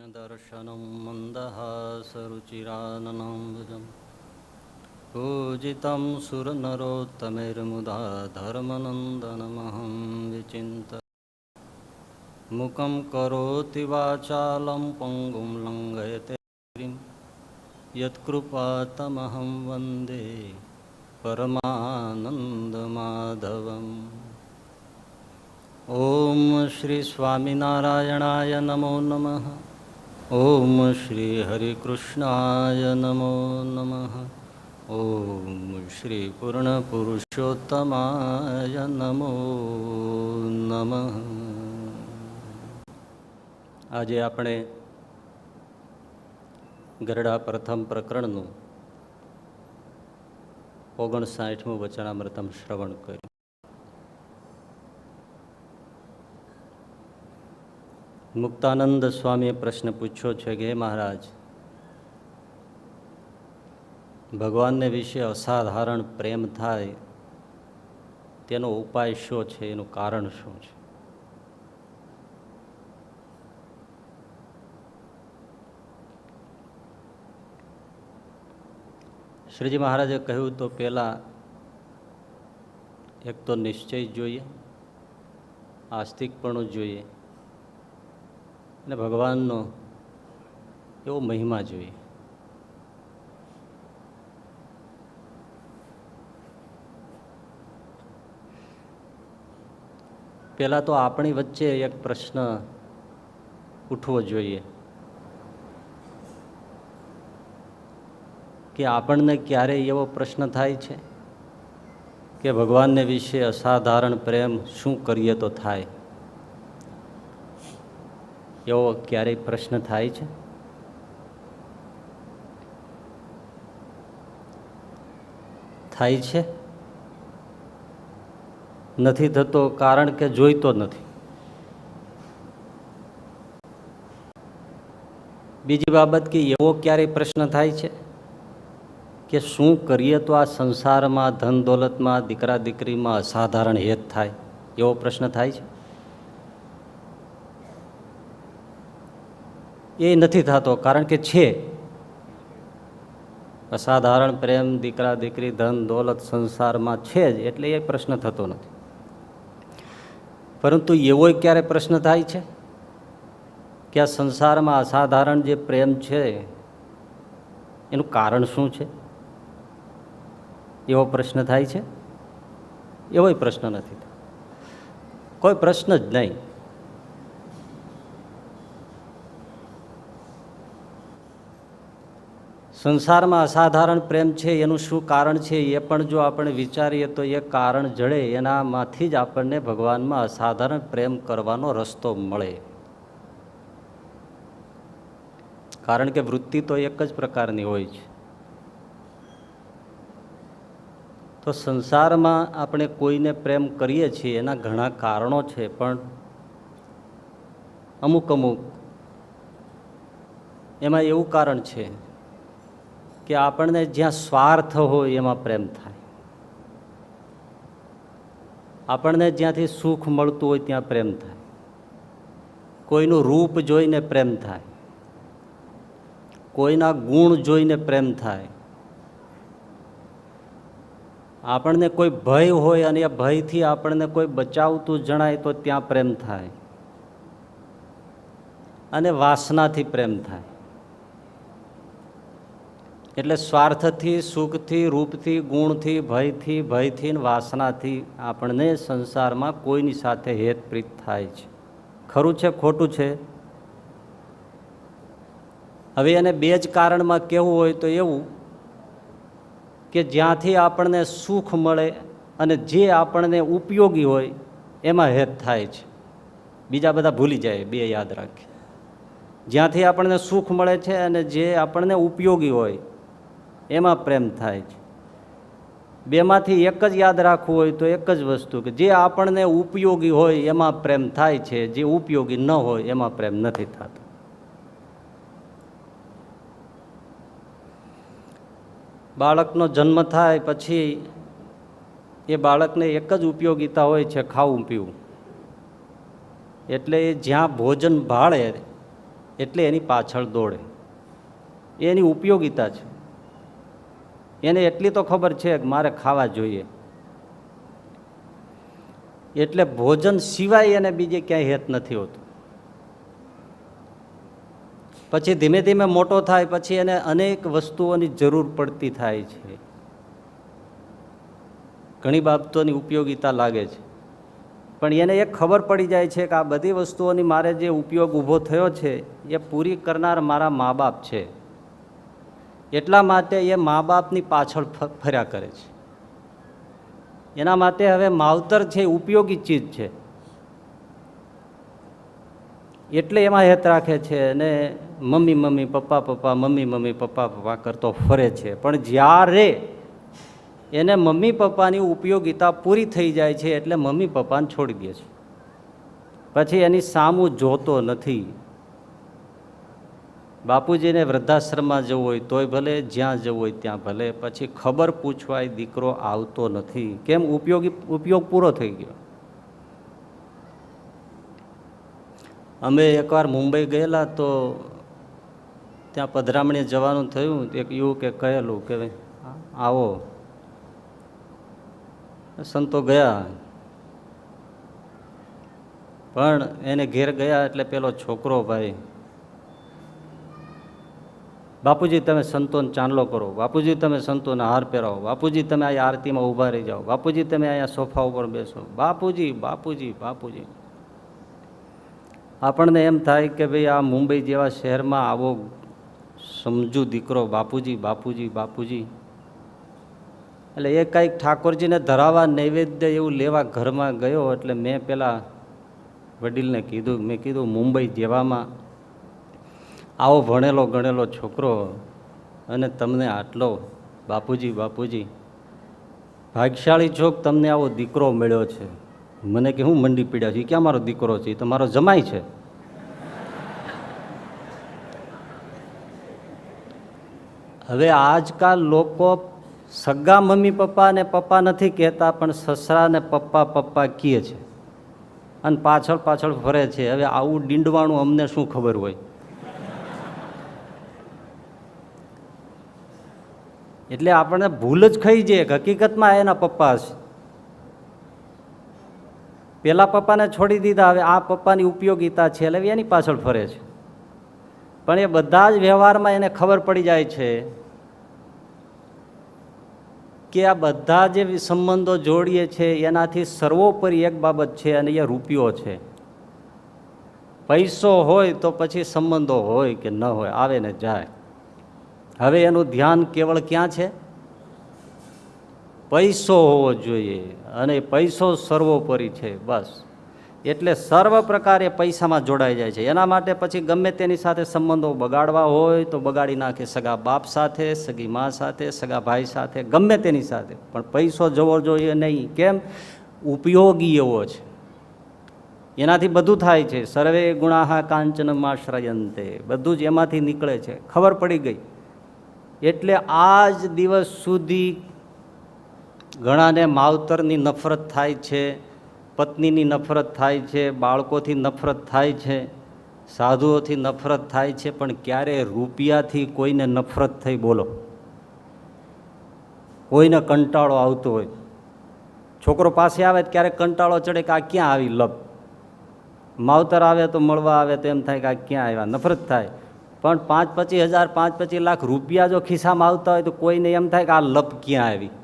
दर्शनं मन्दहासरुचिराननाम्बुजं पूजितं सुरनरोत्तमैर्मुदा धर्मनन्दनमहं विचिन्त्य मुखं करोति वाचालं पङ्गुं लङ्घयते गिरिं यत्कृपातमहं वन्दे परमानन्दमाधवम्। ओम श्री स्वामिनारायणाय नमो नमः। ओम श्री हरिकृष्णाय नमो नमः। ओम श्री पूर्णपुरुषोत्तमाय नमो नमः। આજે આપણે ગરડા પ્રથમ પ્રકરણનું 59મું વચનામૃતમ શ્રવણ કર્યું. મુક્તાનંદ સ્વામીએ પ્રશ્ન પૂછ્યો છે કે હે મહારાજ, ભગવાનને વિશે અસાધારણ પ્રેમ થાય તેનો ઉપાય શું છે, એનું કારણ શું છે? શ્રીજી મહારાજે કહ્યું તો પહેલાં એક તો નિશ્ચય જોઈએ, આસ્તિકપણું જોઈએ અને ભગવાનનો એવો મહિમા જોઈએ. પહેલાં તો આપણી વચ્ચે એક પ્રશ્ન ઉઠવો જોઈએ કે આપણને ક્યારેય એવો પ્રશ્ન થાય છે કે ભગવાનને વિશે અસાધારણ પ્રેમ શું કરીએ તો થાય? એવો ક્યારેય પ્રશ્ન થાય છે? થાય છે? નથી થતો કારણ કે જોઈતો નથી. બીજી બાબત કે એવો ક્યારેય પ્રશ્ન થાય છે કે શું કરીએ તો આ સંસારમાં, ધન દોલતમાં, દીકરા દીકરીમાં અસાધારણ હેત થાય? એવો પ્રશ્ન થાય છે? એ નથી થતો કારણ કે છે અસાધારણ પ્રેમ, દીકરા દીકરી, ધન દોલત સંસારમાં છે જ, એટલે એ પ્રશ્ન થતો નથી. પરંતુ એવો ક્યારે પ્રશ્ન થાય છે કે આ સંસારમાં અસાધારણ જે પ્રેમ છે એનું કારણ શું છે? એવો પ્રશ્ન થાય છે? એવો પ્રશ્ન નથી. કોઈ પ્રશ્ન જ નહીં. સંસારમાં અસાધારણ પ્રેમ છે એનું શું કારણ છે એ પણ જો આપણે વિચારીએ તો એ કારણ જડે એનામાંથી જ આપણને ભગવાનમાં અસાધારણ પ્રેમ કરવાનો રસ્તો મળે. કારણ કે વૃત્તિ તો એક જ પ્રકારની હોય છે. તો સંસારમાં આપણે કોઈને પ્રેમ કરીએ છીએ એના ઘણા કારણો છે, પણ અમુક એમાં એવું કારણ છે કે આપણને જ્યાં સ્વાર્થ હોય એમાં પ્રેમ થાય. આપણને જ્યાંથી સુખ મળતું હોય ત્યાં પ્રેમ થાય. કોઈનું રૂપ જોઈને પ્રેમ થાય, કોઈના ગુણ જોઈને પ્રેમ થાય. આપણને કોઈ ભય હોય અને એ ભયથી આપણને કોઈ બચાવતું જણાય તો ત્યાં પ્રેમ થાય. અને વાસનાથી પ્રેમ થાય. એટલે સ્વાર્થથી, સુખથી, રૂપથી, ગુણથી, ભયથી વાસનાથી આપણને સંસારમાં કોઈની સાથે હેતપ્રીત થાય છે. ખરું છે ખોટું છે? હવે એને બે જ કારણમાં કહેવું હોય તો એવું કે જ્યાંથી આપણને સુખ મળે અને જે આપણને ઉપયોગી હોય એમાં હેત થાય છે. બીજા બધા ભૂલી જાય, બે યાદ રાખે. જ્યાંથી આપણને સુખ મળે છે અને જે આપણને ઉપયોગી હોય એમાં પ્રેમ થાય છે. બેમાંથી એક જ યાદ રાખવું હોય તો એક જ વસ્તુ કે જે આપણને ઉપયોગી હોય એમાં પ્રેમ થાય છે, જે ઉપયોગી ન હોય એમાં પ્રેમ નથી થતો. બાળકનો જન્મ થાય પછી એ બાળકને એક જ ઉપયોગિતા હોય છે, ખાવું પીવું. એટલે જ્યાં ભોજન ભાળે એટલે એની પાછળ દોડે. એની ઉપયોગિતા છે. એને એટલી તો ખબર છે કે મારે ખાવા જોઈએ, એટલે ભોજન સિવાય એને બીજે ક્યાંય હેત નથી હોતું. પછી ધીમે ધીમે મોટો થાય પછી એને અનેક વસ્તુઓની જરૂર પડતી થાય છે. ઘણી બાબતોની ઉપયોગિતા લાગે છે, પણ એને એક ખબર પડી જાય છે કે આ બધી વસ્તુઓની મારે જે ઉપયોગ ઊભો થયો છે એ પૂરી કરનાર મારા મા બાપ છે. એટલા માટે એ મા બાપની પાછળ ફર્યા કરે છે. એના માટે હવે માવતર છે ઉપયોગી ચીજ છે, એટલે એમાં હેત રાખે છે અને મમ્મી મમ્મી પપ્પા પપ્પા મમ્મી મમ્મી પપ્પા પપ્પા કરતો ફરે છે. પણ જ્યારે એને મમ્મી પપ્પાની ઉપયોગિતા પૂરી થઈ જાય છે એટલે મમ્મી પપ્પાને છોડી દે છે. પછી એની સામું જોતો નથી. બાપુજીને વૃદ્ધાશ્રમમાં જવું હોય તોય ભલે, જ્યાં જવું હોય ત્યાં ભલે, પછી ખબર પૂછવાય દીકરો આવતો નથી. કેમ? ઉપયોગ પૂરો થઈ ગયો. અમે એકવાર મુંબઈ ગયેલા તો ત્યાં પધરામણીએ જવાનું થયું. એક યુવકે કહેલું કે આવો. સંતો ગયા, પણ એને ઘેર ગયા એટલે પેલો છોકરો, ભાઈ બાપુજી તમે સંતોને ચાંદલો કરો, બાપુજી તમે સંતોને હાર પહેરાવો, બાપુજી તમે અહીંયા આરતીમાં ઊભા રહી જાઓ, બાપુજી તમે અહીંયા સોફા ઉપર બેસો, બાપુજી બાપુજી બાપુજી. આપણને એમ થાય કે ભાઈ આ મુંબઈ જેવા શહેરમાં આવો સમજુ દીકરો બાપુજી બાપુજી બાપુજી. એટલે એ કંઈક ઠાકોરજીને ધરાવવા નૈવેદ્ય એવું લેવા ઘરમાં ગયો. એટલે મેં પેલા વડીલને કીધું, મેં કીધું મુંબઈ જેવામાં આવો ભણેલો ગણેલો છોકરો અને તમને આટલો બાપુજી બાપુજી, ભાગ્યશાળી છોક તમને આવો દીકરો મળ્યો છે. મને કે હું મંડી પીડ્યા છે, ક્યાં મારો દીકરો છે? એ તો મારો જમાઈ છે. હવે આજકાલ લોકો સગા મમ્મી પપ્પાને પપ્પા નથી કહેતા, પણ સસરાને પપ્પા પપ્પા કહે છે અને પાછળ પાછળ ફરે છે. હવે આવું ડીંડવાણું અમને શું ખબર હોય? એટલે આપણને ભૂલ જ ખાઈ જાય. હકીકતમાં એના પપ્પા છે. પેલા પપ્પાને છોડી દીધા, હવે આ પપ્પાની ઉપયોગિતા છે એટલે એની પાછળ ફરે છે. પણ એ બધા જ વ્યવહારમાં એને ખબર પડી જાય છે કે આ બધા જે સંબંધો જોડીએ છે એનાથી સર્વોપરી એક બાબત છે અને એ રૂપિયો છે. પૈસો હોય તો પછી સંબંધો હોય કે ન હોય, આવે ને જાય. હવે એનું ધ્યાન કેવળ ક્યાં છે? પૈસો હોવો જોઈએ અને પૈસો સર્વોપરી છે, બસ. એટલે સર્વ પ્રકારે પૈસામાં જોડાઈ જાય છે. એના માટે પછી ગમે તેની સાથે સંબંધો બગાડવા હોય તો બગાડી નાખે. સગા બાપ સાથે, સગી મા સાથે, સગા ભાઈ સાથે, ગમે તેની સાથે, પણ પૈસો જવો જોઈએ નહીં. કેમ? ઉપયોગી એવો છે, એનાથી બધું થાય છે. સર્વે ગુણાહ કાંચનમાશ્રયંતે, બધું જ એમાંથી નીકળે છે. ખબર પડી ગઈ. એટલે આજ દિવસ સુધી ઘણાને માવતરની નફરત થાય છે, પત્નીની નફરત થાય છે, બાળકોથી નફરત થાય છે, સાધુઓથી નફરત થાય છે, પણ ક્યારે રૂપિયાથી કોઈને નફરત થઈ? બોલો. કોઈને કંટાળો આવતો હોય, છોકરો પાસે આવે ક્યારેક કંટાળો ચડે કે આ ક્યાં આવી લપ. માવતર આવે તો મળવા આવે તો એમ થાય કે આ ક્યાં આવ્યા, નફરત થાય. પણ 5-25 હજાર 5-25 લાખ રૂપિયા જો ખિસ્સામાં આવતા હોય તો કોઈને એમ થાય કે આ લપ ક્યાં આવી.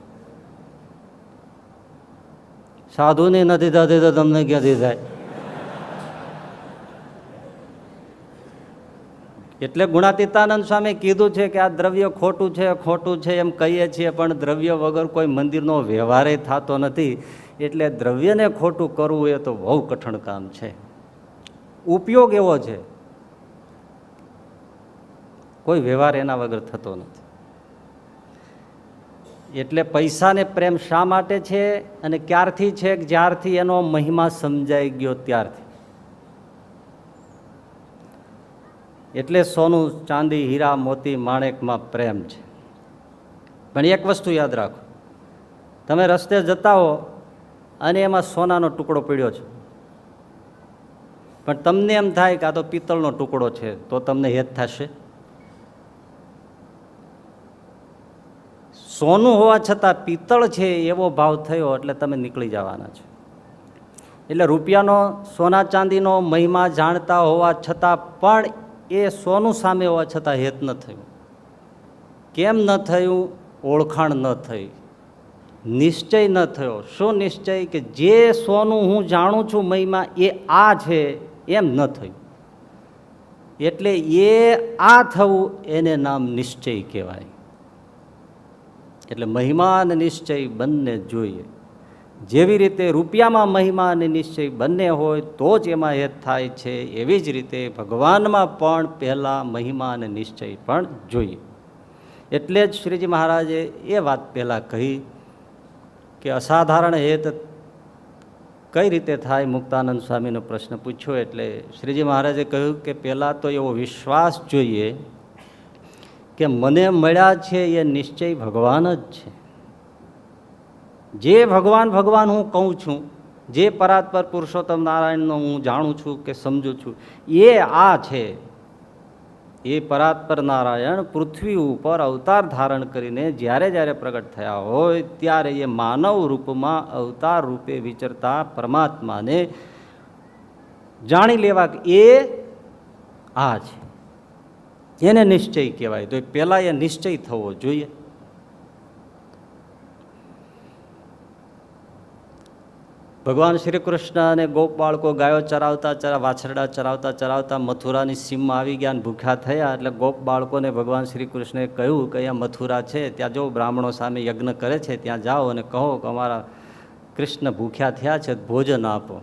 સાધુને નથી થતી તો તમને ક્યાંથી થાય? એટલે ગુણાતીતાનંદ સ્વામી કીધું છે કે આ દ્રવ્ય ખોટું છે ખોટું છે એમ કહીએ છીએ, પણ દ્રવ્ય વગર કોઈ મંદિરનો વ્યવહારે થતો નથી. એટલે દ્રવ્યને ખોટું કરવું એ તો બહુ કઠણ કામ છે. ઉપયોગ એવો છે, કોઈ વ્યવહાર એના વગર થતો નથી. એટલે પૈસાને પ્રેમ શા માટે છે અને ક્યારથી છે? જ્યારથી એનો મહિમા સમજાઈ ગયો ત્યારથી. એટલે સોનું ચાંદી હીરા મોતી માણેકમાં પ્રેમ છે. પણ એક વસ્તુ યાદ રાખો, તમે રસ્તે જતા હો અને એમાં સોનાનો ટુકડો પડ્યો છે, પણ તમને એમ થાય કે આ તો પિત્તળનો ટુકડો છે, તો તમને હેત થશે? સોનું હોવા છતાં પિત્તળ છે એવો ભાવ થયો એટલે તમે નીકળી જવાના છો. એટલે રૂપિયાનો, સોના ચાંદીનો મહિમા જાણતા હોવા છતાં પણ એ સોનું સામે હોવા છતાં હેત ન થયું. કેમ ન થયું? ઓળખાણ ન થઈ, નિશ્ચય ન થયો. શું નિશ્ચય? કે જે સોનું હું જાણું છું મહિમા એ આ છે એમ ન થયું. એટલે એ આ થવું એને નામ નિશ્ચય કહેવાય. એટલે મહિમા અને નિશ્ચય બંને જોઈએ. જેવી રીતે રૂપિયામાં મહિમા અને નિશ્ચય બંને હોય તો જ એમાં હેત થાય છે, એવી જ રીતે ભગવાનમાં પણ પહેલાં મહિમા અને નિશ્ચય પણ જોઈએ. એટલે જ શ્રીજી મહારાજે એ વાત પહેલાં કહી કે અસાધારણ હેત કઈ રીતે થાય? મુક્તાનંદ સ્વામીનો પ્રશ્ન પૂછ્યો એટલે શ્રીજી મહારાજે કહ્યું કે પહેલાં તો એવો વિશ્વાસ જોઈએ કે મને મળ્યા છે એ નિશ્ચય ભગવાન જ છે. જે ભગવાન ભગવાન હું કહું છું, જે પરાત્પર પુરુષોત્તમ નારાયણનો હું જાણું છું કે સમજું છું, એ આ છે. એ પરાત્પર નારાયણ પૃથ્વી ઉપર અવતાર ધારણ કરીને જ્યારે જ્યારે પ્રગટ થયા હોય ત્યારે એ માનવ રૂપમાં અવતાર રૂપે વિચરતા પરમાત્માને જાણી લેવા કે એ આ છે. એને નિશ્ચય કહેવાય. તો પહેલાં એ નિશ્ચય થવો જોઈએ. ભગવાન શ્રી કૃષ્ણ અને ગોપ બાળકો ગાયો ચરાવતા વાછરડા ચરાવતા મથુરાની સીમમાં આવી ગયા અને ભૂખ્યા થયા. એટલે ગોપ બાળકોને ભગવાન શ્રી કૃષ્ણે કહ્યું કે અહીંયા મથુરા છે, ત્યાં જો બ્રાહ્મણો સામે યજ્ઞ કરે છે, ત્યાં જાઓ અને કહો કે અમારા કૃષ્ણ ભૂખ્યા થયા છે, ભોજન આપો.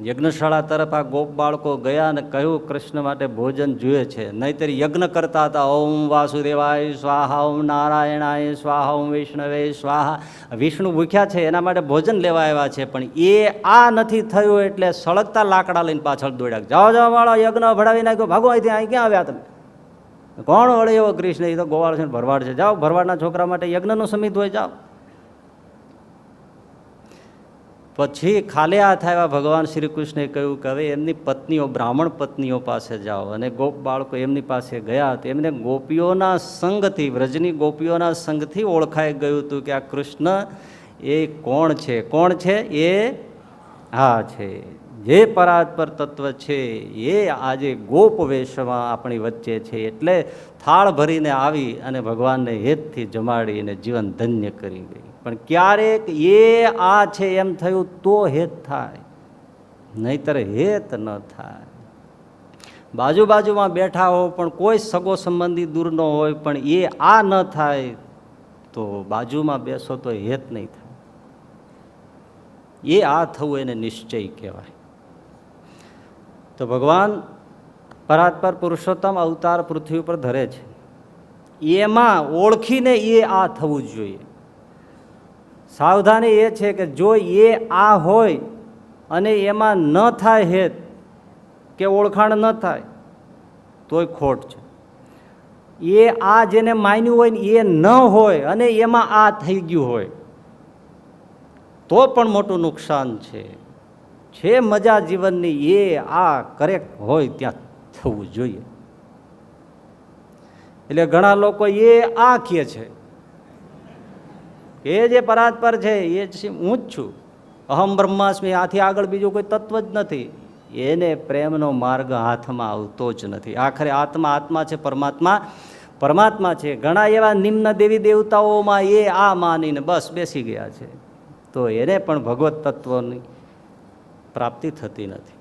યજ્ઞશાળા તરફ આ ગોપ બાળકો ગયા અને કહ્યું કૃષ્ણ માટે ભોજન જોઈએ છે. નહીંતર યજ્ઞ કરતા હતા, ઓમ વાસુદેવાય સ્વાહા, ઓમ નારાયણાય સ્વાહા, ઓમ વિષ્ણવે સ્વાહા. વિષ્ણુ ભૂખ્યા છે એના માટે ભોજન લેવા આવ્યા છે, પણ એ આ નથી થયું એટલે સળગતા લાકડા લઈને પાછળ દોડ્યા. જાઓ જાઓ વાળો યજ્ઞ ભડાવી નાખ્યો, ભાગો અહીંથી. અહીં ક્યાં આવ્યા તમે? કોણ વળે એવો કૃષ્ણ? એ તો ગોવાળ છે, ભરવાડ છે. જાઓ, ભરવાડના છોકરા માટે યજ્ઞનું સમિત હોય, જાઓ. પછી ખાલી હાથ આવ્યા. ભગવાન શ્રી કૃષ્ણે કહ્યું કે હવે એમની પત્નીઓ, બ્રાહ્મણ પત્નીઓ પાસે જાઓ. અને ગોપ બાળકો એમની પાસે ગયા. તો એમને ગોપીઓના સંગથી, વ્રજની ગોપીઓના સંગથી ઓળખાઈ ગયું હતું કે આ કૃષ્ણ એ કોણ છે? કોણ છે? એ હા છે, જે પરાત્પર તત્વ છે એ આજે ગોપ વેશમાં આપણી વચ્ચે છે. એટલે થાળ ભરીને આવી અને ભગવાનને હેતથી જમાડીને જીવન ધન્ય કરી ગઈ. પણ ક્યારેક એ આ છે એમ થયું તો હેત થાય, નહીતર હેત ન થાય. બાજુમાં બેઠા હો પણ કોઈ સગો સંબંધી દૂર ન હોય, પણ એ આ ન થાય તો બાજુમાં બેસો તો હેત નહીં થાય. એ આ થવું એને નિશ્ચય કહેવાય. તો ભગવાન પરાત્પર પુરુષોત્તમ અવતાર પૃથ્વી ઉપર ધરે છે, એમાં ઓળખીને એ આ થવું જોઈએ. સાવધાની એ છે કે જો એ આ હોય અને એમાં ન થાય હેત કે ઓળખાણ ન થાય તોય ખોટ છે. એ આ જેને માન્યું હોય ને એ ન હોય અને એમાં આ થઈ ગયું હોય તો પણ મોટું નુકસાન છે. મજા જીવનની એ આ કરેક્ટ હોય ત્યાં થવું જોઈએ. એટલે ઘણા લોકો એ આ કહે છે એ જે પરાત્પર છે એ હું જ છું, અહમ બ્રહ્માસ્મિ, આથી આગળ બીજું કોઈ તત્વ જ નથી. એને પ્રેમનો માર્ગ હાથમાં આવતો જ નથી. આખરે આત્મા આત્મા છે, પરમાત્મા પરમાત્મા છે. ઘણા એવા નિમ્ન દેવી દેવતાઓમાં એ આ માનીને બસ બેસી ગયા છે, તો એને પણ ભગવત તત્વની પ્રાપ્તિ થતી નથી.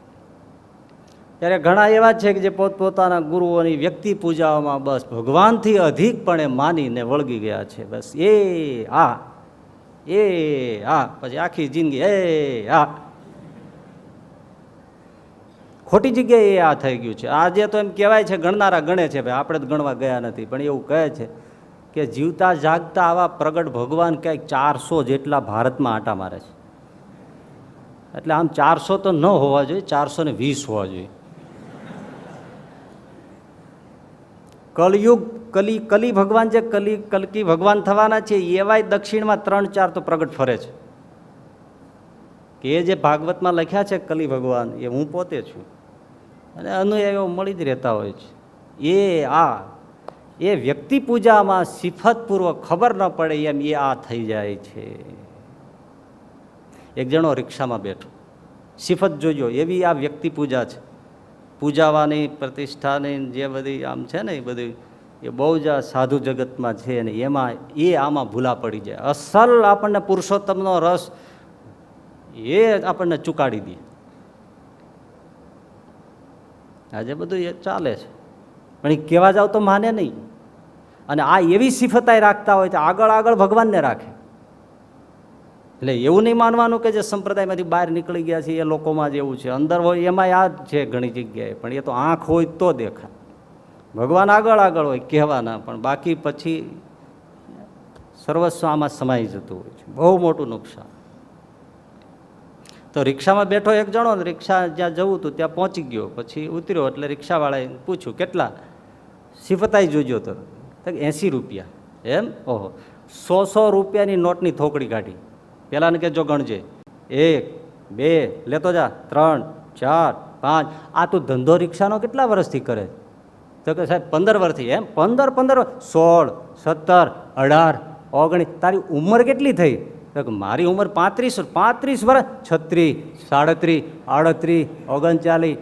ત્યારે ઘણા એવા છે કે જે પોતપોતાના ગુરુઓની વ્યક્તિ પૂજાઓમાં બસ ભગવાનથી અધિકપણે માનીને વળગી ગયા છે. બસ એ આ પછી આખી જિંદગી આ ખોટી જગ્યાએ આ થઈ ગયું છે. આજે તો એમ કહેવાય છે, ગણનારા ગણે છે, ભાઈ આપણે જ ગણવા ગયા નથી, પણ એવું કહે છે કે જીવતા જાગતા આવા પ્રગટ ભગવાન ક્યાંક 400 જેટલા ભારતમાં આંટા મારે છે. એટલે આમ 400 તો ન હોવા જોઈએ, 420 હોવા જોઈએ. કલયુગ કલી ભગવાન જે કલકી ભગવાન થવાના છે એવાય દક્ષિણમાં 3-4 તો પ્રગટ ફરે છે. કે એ જે ભાગવતમાં લખ્યા છે કલી ભગવાન એ હું પોતે છું. અને અનુયાયીઓ મળી જ રહેતા હોય છે. એ વ્યક્તિ પૂજામાં સિફતપૂર્વક ખબર ન પડે એમ એ આ થઈ જાય છે. એક જણો રિક્ષામાં બેઠો, સિફત જોજો એવી આ વ્યક્તિ પૂજા છે. પૂજાવાની પ્રતિષ્ઠાની જે બધી આમ છે ને એ બધી એ બહુ જ આ સાધુ જગતમાં છે ને એમાં આમાં ભૂલા પડી જાય. અસલ આપણને પુરુષોત્તમનો રસ એ આપણને ચુકાડી દે. આજે બધું એ ચાલે છે પણ એ કહેવા જાવ તો માને નહીં. અને આ એવી સિફતાઈ રાખતા હોય તો આગળ આગળ ભગવાનને રાખે. એટલે એવું નહીં માનવાનું કે જે સંપ્રદાયમાંથી બહાર નીકળી ગયા છે એ લોકોમાં જ એવું છે. અંદર હોય એમાં આ જ છે ઘણી જગ્યાએ, પણ એ તો આંખ હોય તો દેખાય. ભગવાન આગળ આગળ હોય કહેવાના, પણ બાકી પછી સર્વસ્વ આમાં સમાઈ જતું હોય છે. બહુ મોટું નુકસાન. તો રિક્ષામાં બેઠો એક જણો, રિક્ષા જ્યાં જવું હતું ત્યાં પહોંચી ગયો. પછી ઉતર્યો એટલે રિક્ષાવાળાએ પૂછ્યું કેટલા? સિફતાઈ જોજો તો 80 રૂપિયા. એમ? ઓહો, 100 રૂપિયાની નોટની થોકડી કાઢી. પેલાને કે જો ગણજે, 1 2 લેતો જા, 3 4 5. આ તું ધંધો રિક્ષાનો કેટલા વર્ષથી કરે? તો કે સાહેબ 15 વર્ષથી. એમ? 15 16 17 18 19. તારી ઉંમર કેટલી થઈ? તો કે મારી ઉંમર 35 વર્ષ. 36 37 38 39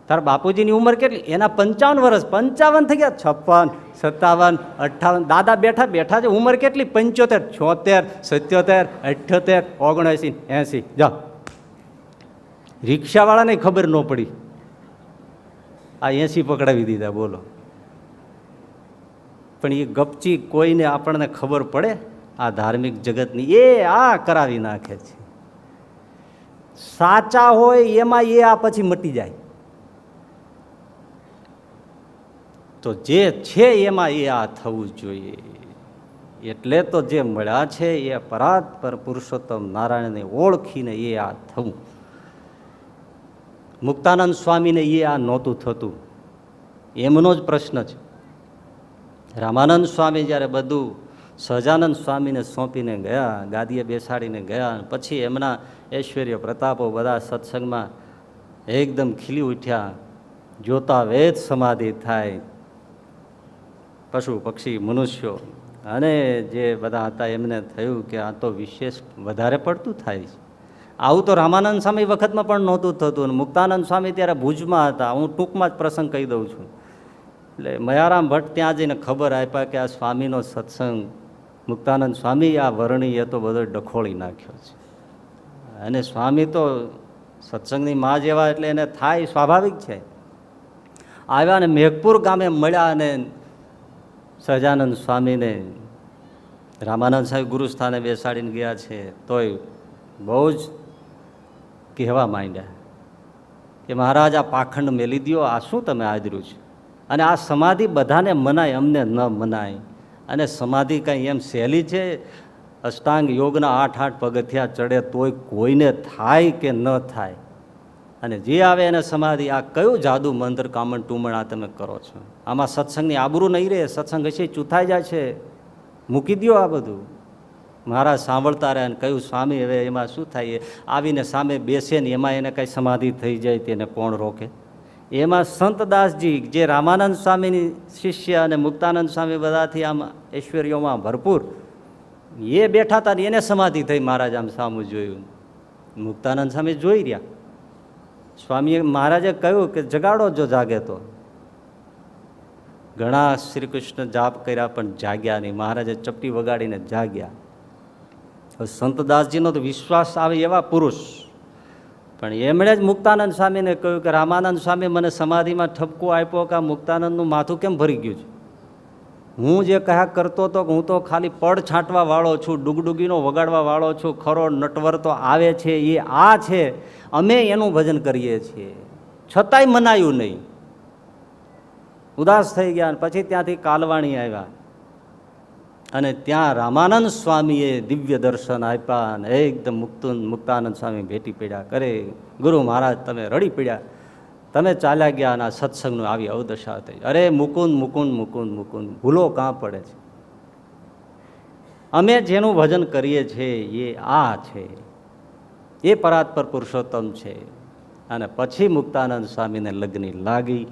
તારા બાપુજીની ઉંમર કેટલી? એના 55 વર્ષ. 55 થઈ ગયા. 56 57 58. દાદા બેઠા બેઠા છે. ઉંમર કેટલી? 75 76 77 78 79 80. જા, રિક્ષાવાળાને ખબર ન પડી, આ 80 પકડાવી દીધા. બોલો. પણ એ ગપચી કોઈને આપણને ખબર પડે? આ ધાર્મિક જગતની એ આ કરાવી નાખે છે. સાચા હોય એમાં એ આ પછી મટી જાય. તો જે છે એમાં એ આ થવું જોઈએ. એટલે તો જે મળ્યા છે એ પરાત્પર પુરુષોત્તમ નારાયણને ઓળખીને એ આ થવું. મુક્તાનંદ સ્વામીને એ આ નહોતું થતું, એમનો જ પ્રશ્ન છે. રામાનંદ સ્વામી જ્યારે બધું સહજાનંદ સ્વામીને સોંપીને ગયા, ગાદીએ બેસાડીને ગયા, પછી એમના ઐશ્વર્ય પ્રતાપો બધા સત્સંગમાં એકદમ ખીલી ઉઠ્યા. જોતા વેદ સમાધિ થાય. પશુ પક્ષી મનુષ્યો અને જે બધા હતા એમને થયું કે આ તો વિશેષ વધારે પડતું થાય છે. આવું તો રામાનંદ સ્વામી વખતમાં પણ નહોતું થતું. અને મુક્તાનંદ સ્વામી ત્યારે ભુજમાં હતા. હું ટૂંકમાં જ પ્રસંગ કહી દઉં છું. એટલે મયારામ ભટ્ટ ત્યાં જઈને ખબર આપ્યા કે આ સ્વામીનો સત્સંગ મુક્તાનંદ સ્વામી આ વર્ણી એ તો બધો ડખોળી નાખ્યો છે. અને સ્વામી તો સત્સંગની માં જેવા એટલે એને થાય સ્વાભાવિક છે. આવ્યા અને મેઘપુર ગામે મળ્યા અને સહજાનંદ સ્વામીને રામાનંદ સાહેબ ગુરુસ્થાને બેસાડીને ગયા છે. તોય બહુ જ કહેવા માંડ્યા કે મહારાજ આ પાખંડ મેલી દ્યો, આ શું તમે આદર્યું છે? અને આ સમાધિ બધાને મનાય, અમને ન મનાય. અને સમાધિ કંઈ એમ સહેલી છે? અષ્ટાંગ યોગના 8 પગથિયા ચડે તોય કોઈને થાય કે ન થાય? અને જે આવે એને સમાધિ. આ કયું જાદુ મંત્ર કામણ ટુમણ આ તમે કરો છો? આમાં સત્સંગની આબરૂ નહીં રહે. સત્સંગ હશે ચૂથાઈ જાય છે. મૂકી દો આ બધું. મહારાજ સાંભળતા રહ્યા અને કહ્યું સ્વામી હવે એમાં શું થાય? આવીને સામે બેસે ને એમાં એને કંઈ સમાધિ થઈ જાય તેને કોણ રોકે? એમાં સંતદાસજી જે રામાનંદ સ્વામીની શિષ્ય અને મુક્તાનંદ સ્વામી બધાથી આમ ઐશ્વર્યોમાં ભરપૂર, એ બેઠા હતા ને એને સમાધિ થઈ. મહારાજ આમ સામું જોયું. મુક્તાનંદ સ્વામી જોઈ રહ્યા. સ્વામીએ મહારાજે કહ્યું કે જગાડો જો જાગે તો. ઘણા શ્રી કૃષ્ણ જાપ કર્યા પણ જાગ્યા નહીં. મહારાજે ચપટી વગાડીને જાગ્યા. સંતદાસજીનો તો વિશ્વાસ આવે એવા પુરુષ. પણ એમણે જ મુક્તાનંદ સ્વામીને કહ્યું કે રામાનંદ સ્વામી મને સમાધિમાં ઠપકો આપ્યો કે આ મુક્તાનંદનું માથું કેમ ભરી ગયું છે? હું જે કહ્યા કરતો હતો કે હું તો ખાલી પડ છાંટવા વાળો છું, ડુગડુગીનો વગાડવા વાળો છું, ખરો નટવર તો આવે છે એ આ છે, અમે એનું ભજન કરીએ છીએ, છતાંય મનાયું નહીં. ઉદાસ થઈ ગયા. પછી ત્યાંથી કાલવાણી આવ્યા અને ત્યાં રામાનંદ સ્વામીએ દિવ્ય દર્શન આપ્યા અને એકદમ મુક્તાનંદ સ્વામી ભેટી પડ્યા. કરે ગુરુ મહારાજ તમે રડી પડ્યા, તમે ચાલ્યા ગયા અને આ સત્સંગનું આવી અવદશા થઈ. અરે મુકુંદ મુકુંદ મુકુંદ મુકુંદ, ભૂલો કાં પડે છે? અમે જેનું ભજન કરીએ છીએ એ આ છે, એ પરાત્પર પુરુષોત્તમ છે. અને પછી મુક્તાનંદ સ્વામીને લગ્ન લાગી.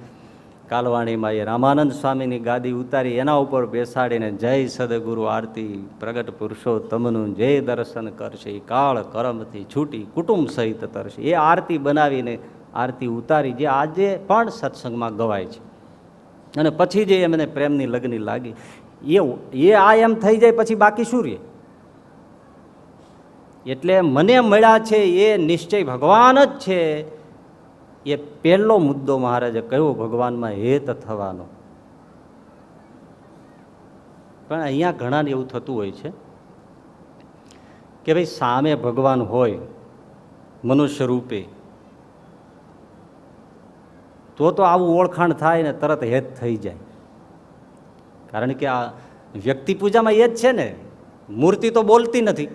કાલવાણીમાં એ રામાનંદ સ્વામીની ગાદી ઉતારી એના ઉપર બેસાડીને જય સદગુરુ આરતી પ્રગટ પુરુષોત્તમનું જય દર્શન કરશે કાળ કરમથી છૂટી કુટુંબ સહિત તરશે. એ આરતી બનાવીને આરતી ઉતારી જે આજે પણ સત્સંગમાં ગવાય છે. અને પછી જે એમને પ્રેમની લગ્ન લાગી એ આ એમ થઈ જાય પછી બાકી શું રહે? એટલે મને મળ્યા છે એ નિશ્ચય ભગવાન જ છે. એ પહેલો મુદ્દો મહારાજે કહ્યો ભગવાનમાં હેત થવાનો. પણ અહીંયા ઘણાને એવું થતું હોય છે કે ભાઈ સામે ભગવાન હોય મનુષ્ય રૂપે તો આવું ઓળખાણ થાય ને તરત હેત થઈ જાય. કારણ કે આ વ્યક્તિ પૂજામાં એ જ છે ને, મૂર્તિ તો બોલતી નથી.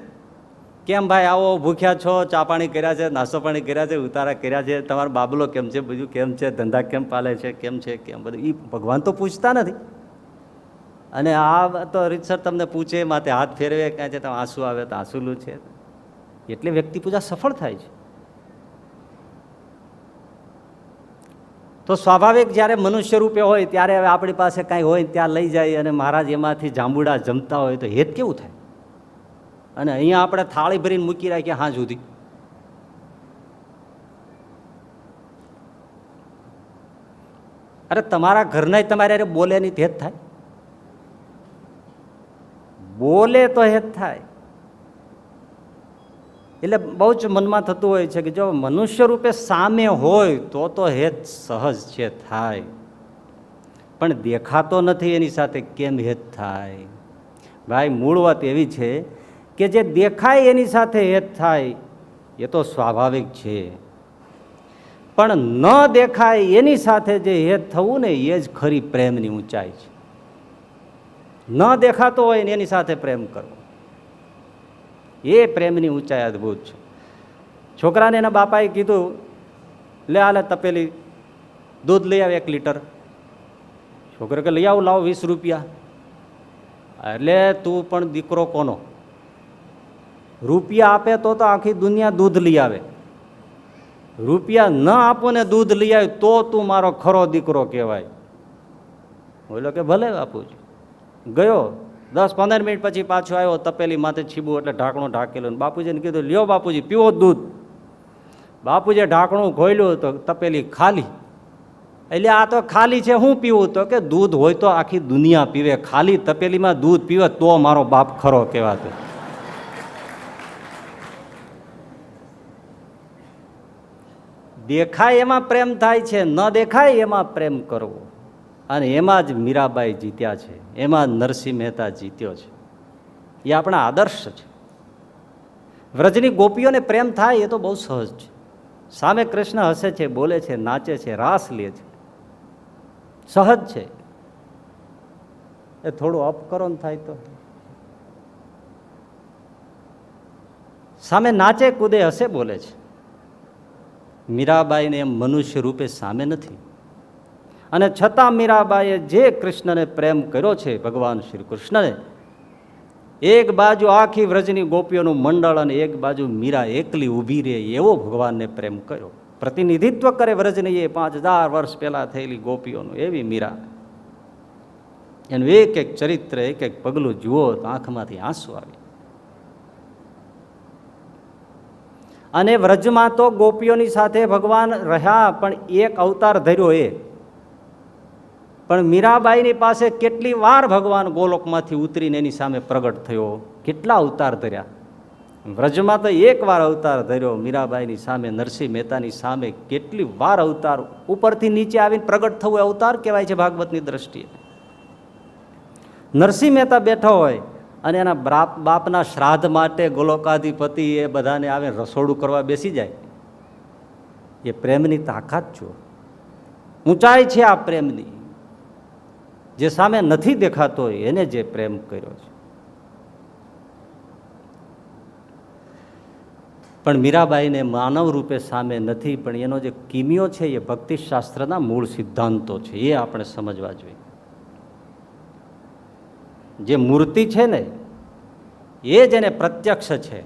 કેમ ભાઈ આવો, ભૂખ્યા છો, ચા પાણી કર્યા છે, નાસ્તો પાણી કર્યા છે, ઉતારા કર્યા છે, તમારો બાબલો કેમ છે, બીજું કેમ છે, ધંધા કેમ પાલે છે, કેમ બધું એ ભગવાન તો પૂછતા નથી. અને આ તો રીતસર તમને પૂછે, માથે હાથ ફેરવે, ક્યાં છે, તમે આંસુ આવે તો આંસુલું છે. એટલે વ્યક્તિ પૂજા સફળ થાય છે. તો સ્વાભાવિક જ્યારે મનુષ્ય રૂપે હોય ત્યારે હવે આપણી પાસે કાંઈ હોય ત્યાં લઈ જાય અને મહારાજ એમાંથી જાંબુડા જમતા હોય તો હેત કેવું થાય? અને અહીંયા આપણે થાળી ભરીને મૂકી રાખીએ હા સુધી. અરે તમારા ઘરના તમારે અરે બોલે નહીં હેત થાય? બોલે તો હેત થાય. એટલે બહુ જ મનમાં થતું હોય છે કે જો મનુષ્ય રૂપે સામે હોય તો હેત સહજ છે થાય, પણ દેખાતો નથી એની સાથે કેમ હેત થાય? ભાઈ મૂળ વાત એવી છે કે જે દેખાય એની સાથે હેત થાય એ તો સ્વાભાવિક છે, પણ ન દેખાય એની સાથે જે હેત થવું ને એ જ ખરી પ્રેમની ઊંચાઈ છે. ન દેખાતો હોય ને એની સાથે પ્રેમ કરવો એ પ્રેમની ઊંચાઈ અદભુત છે. છોકરાને એના બાપાએ કીધું લે આલે તપેલી દૂધ લઈ આવે 1 લીટર. છોકરો કે લઈ આવું, લાવો 20 રૂપિયા. એટલે તું પણ દીકરો કોનો? રૂપિયા આપે તો આખી દુનિયા દૂધ લઈ આવે. રૂપિયા ન આપો ને દૂધ લઈ આવે તો તું મારો ખરો દીકરો કહેવાય. બોલો કે ભલે બાપુજી. ગયો 10-15 મિનિટ પછી પાછો આવ્યો, તપેલી માથે છીબું એટલે ઢાંકણું ઢાંકેલું. બાપુજીને કીધું લ્યો બાપુજી પીવો દૂધ. બાપુજીએ ઢાંકણું ખોલ્યું તો તપેલી ખાલી. એટલે આ તો ખાલી છે, હું પીવું? તો કે દૂધ હોય તો આખી દુનિયા પીવે, ખાલી તપેલીમાં દૂધ પીવે તો મારો બાપ ખરો કહેવાતો. દેખાય એમાં પ્રેમ થાય છે, ન દેખાય એમાં પ્રેમ કરવો. અને એમાં જ મીરાબાઈ જીત્યા છે, એમાં નરસિંહ મહેતા જીત્યો છે. એ આપણા આદર્શ છે. વ્રજની ગોપીઓને પ્રેમ થાય એ તો બહુ સહજ છે. સામે કૃષ્ણ હસે છે, બોલે છે, નાચે છે, રાસ લે છે, સહજ છે. એ થોડું અપ કરો ને થાય તો સામે નાચે કૂદે હસે બોલે છે. મીરાબાઈને એમ મનુષ્ય રૂપે સામે નથી. અને છતાં મીરાબાઈએ જે કૃષ્ણને પ્રેમ કર્યો છે, ભગવાન શ્રી કૃષ્ણને, એક બાજુ આખી વ્રજની ગોપીઓનું મંડળ અને એક બાજુ મીરા એકલી ઊભી રહે એવો ભગવાનને પ્રેમ કર્યો. પ્રતિનિધિત્વ કરે વ્રજની એ 5000 વર્ષ પહેલા થયેલી ગોપીઓનું, એવી મીરા. એનું એક એક ચરિત્ર, એક એક પગલું જુઓ તો આંખમાંથી આંસુ આવે. અને વ્રજમાં તો ગોપીઓની સાથે ભગવાન રહ્યા, પણ એક અવતાર ધર્યો એ. પણ મીરાબાઈની પાસે કેટલી વાર ભગવાન ગોલોકમાંથી ઉતરીને એની સામે પ્રગટ થયો, કેટલા અવતાર ધર્યા. વ્રજમાં તો એક વાર અવતાર ધર્યો, મીરાબાઈની સામે, નરસિંહ મહેતાની સામે કેટલી વાર અવતાર. ઉપરથી નીચે આવીને પ્રગટ થવું અવતાર કહેવાય છે ભાગવતની દ્રષ્ટિએ. નરસિંહ મહેતા બેઠો હોય અને એના બાપના શ્રાદ્ધ માટે ગોલોકાધિપતિ એ બધાને આવે રસોડું કરવા બેસી જાય. એ પ્રેમની તાકાત છો, ઊંચાઈ છે આ પ્રેમની. જે સામે નથી દેખાતો એને જે પ્રેમ કર્યો છે. પણ મીરાબાઈને માનવ રૂપે સામે નથી, પણ એનો જે કિમિયો છે એ ભક્તિશાસ્ત્રના મૂળ સિદ્ધાંતો છે, એ આપણે સમજવા જોઈએ. જે મૂર્તિ છે ને એ જ એને પ્રત્યક્ષ છે.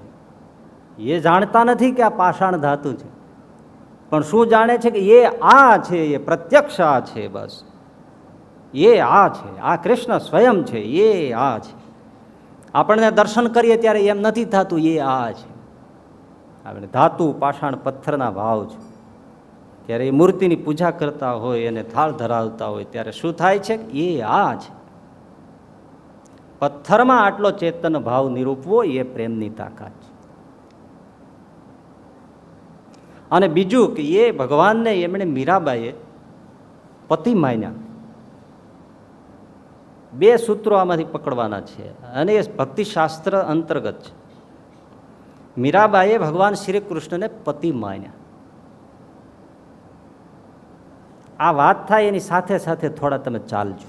એ જાણતા નથી કે આ પાષાણ ધાતુ છે. પણ શું જાણે છે કે એ આ છે, એ પ્રત્યક્ષ આ છે, બસ એ આ છે, આ કૃષ્ણ સ્વયં છે, એ આ છે. આપણને દર્શન કરીએ ત્યારે એમ નથી થતું એ આ છે. આપણે ધાતુ પાષાણ પથ્થરના ભાવ છે, ત્યારે એ મૂર્તિની પૂજા કરતા હોય અને થાળ ધરાવતા હોય ત્યારે શું થાય છે? એ આ છે. પથ્થરમાં આટલો ચેતન ભાવ નિરૂપવો એ પ્રેમની તાકાત છે. અને બીજું કે એ ભગવાનને એમણે મીરાબાઈએ પતિ માન્યા. બે સૂત્રો આમાંથી પકડવાના છે અને એ ભક્તિશાસ્ત્ર અંતર્ગત છે. મીરાબાઈએ ભગવાન શ્રી કૃષ્ણને પતિ માન્યા. આ વાત થાય એની સાથે સાથે થોડા તમે ચાલજો.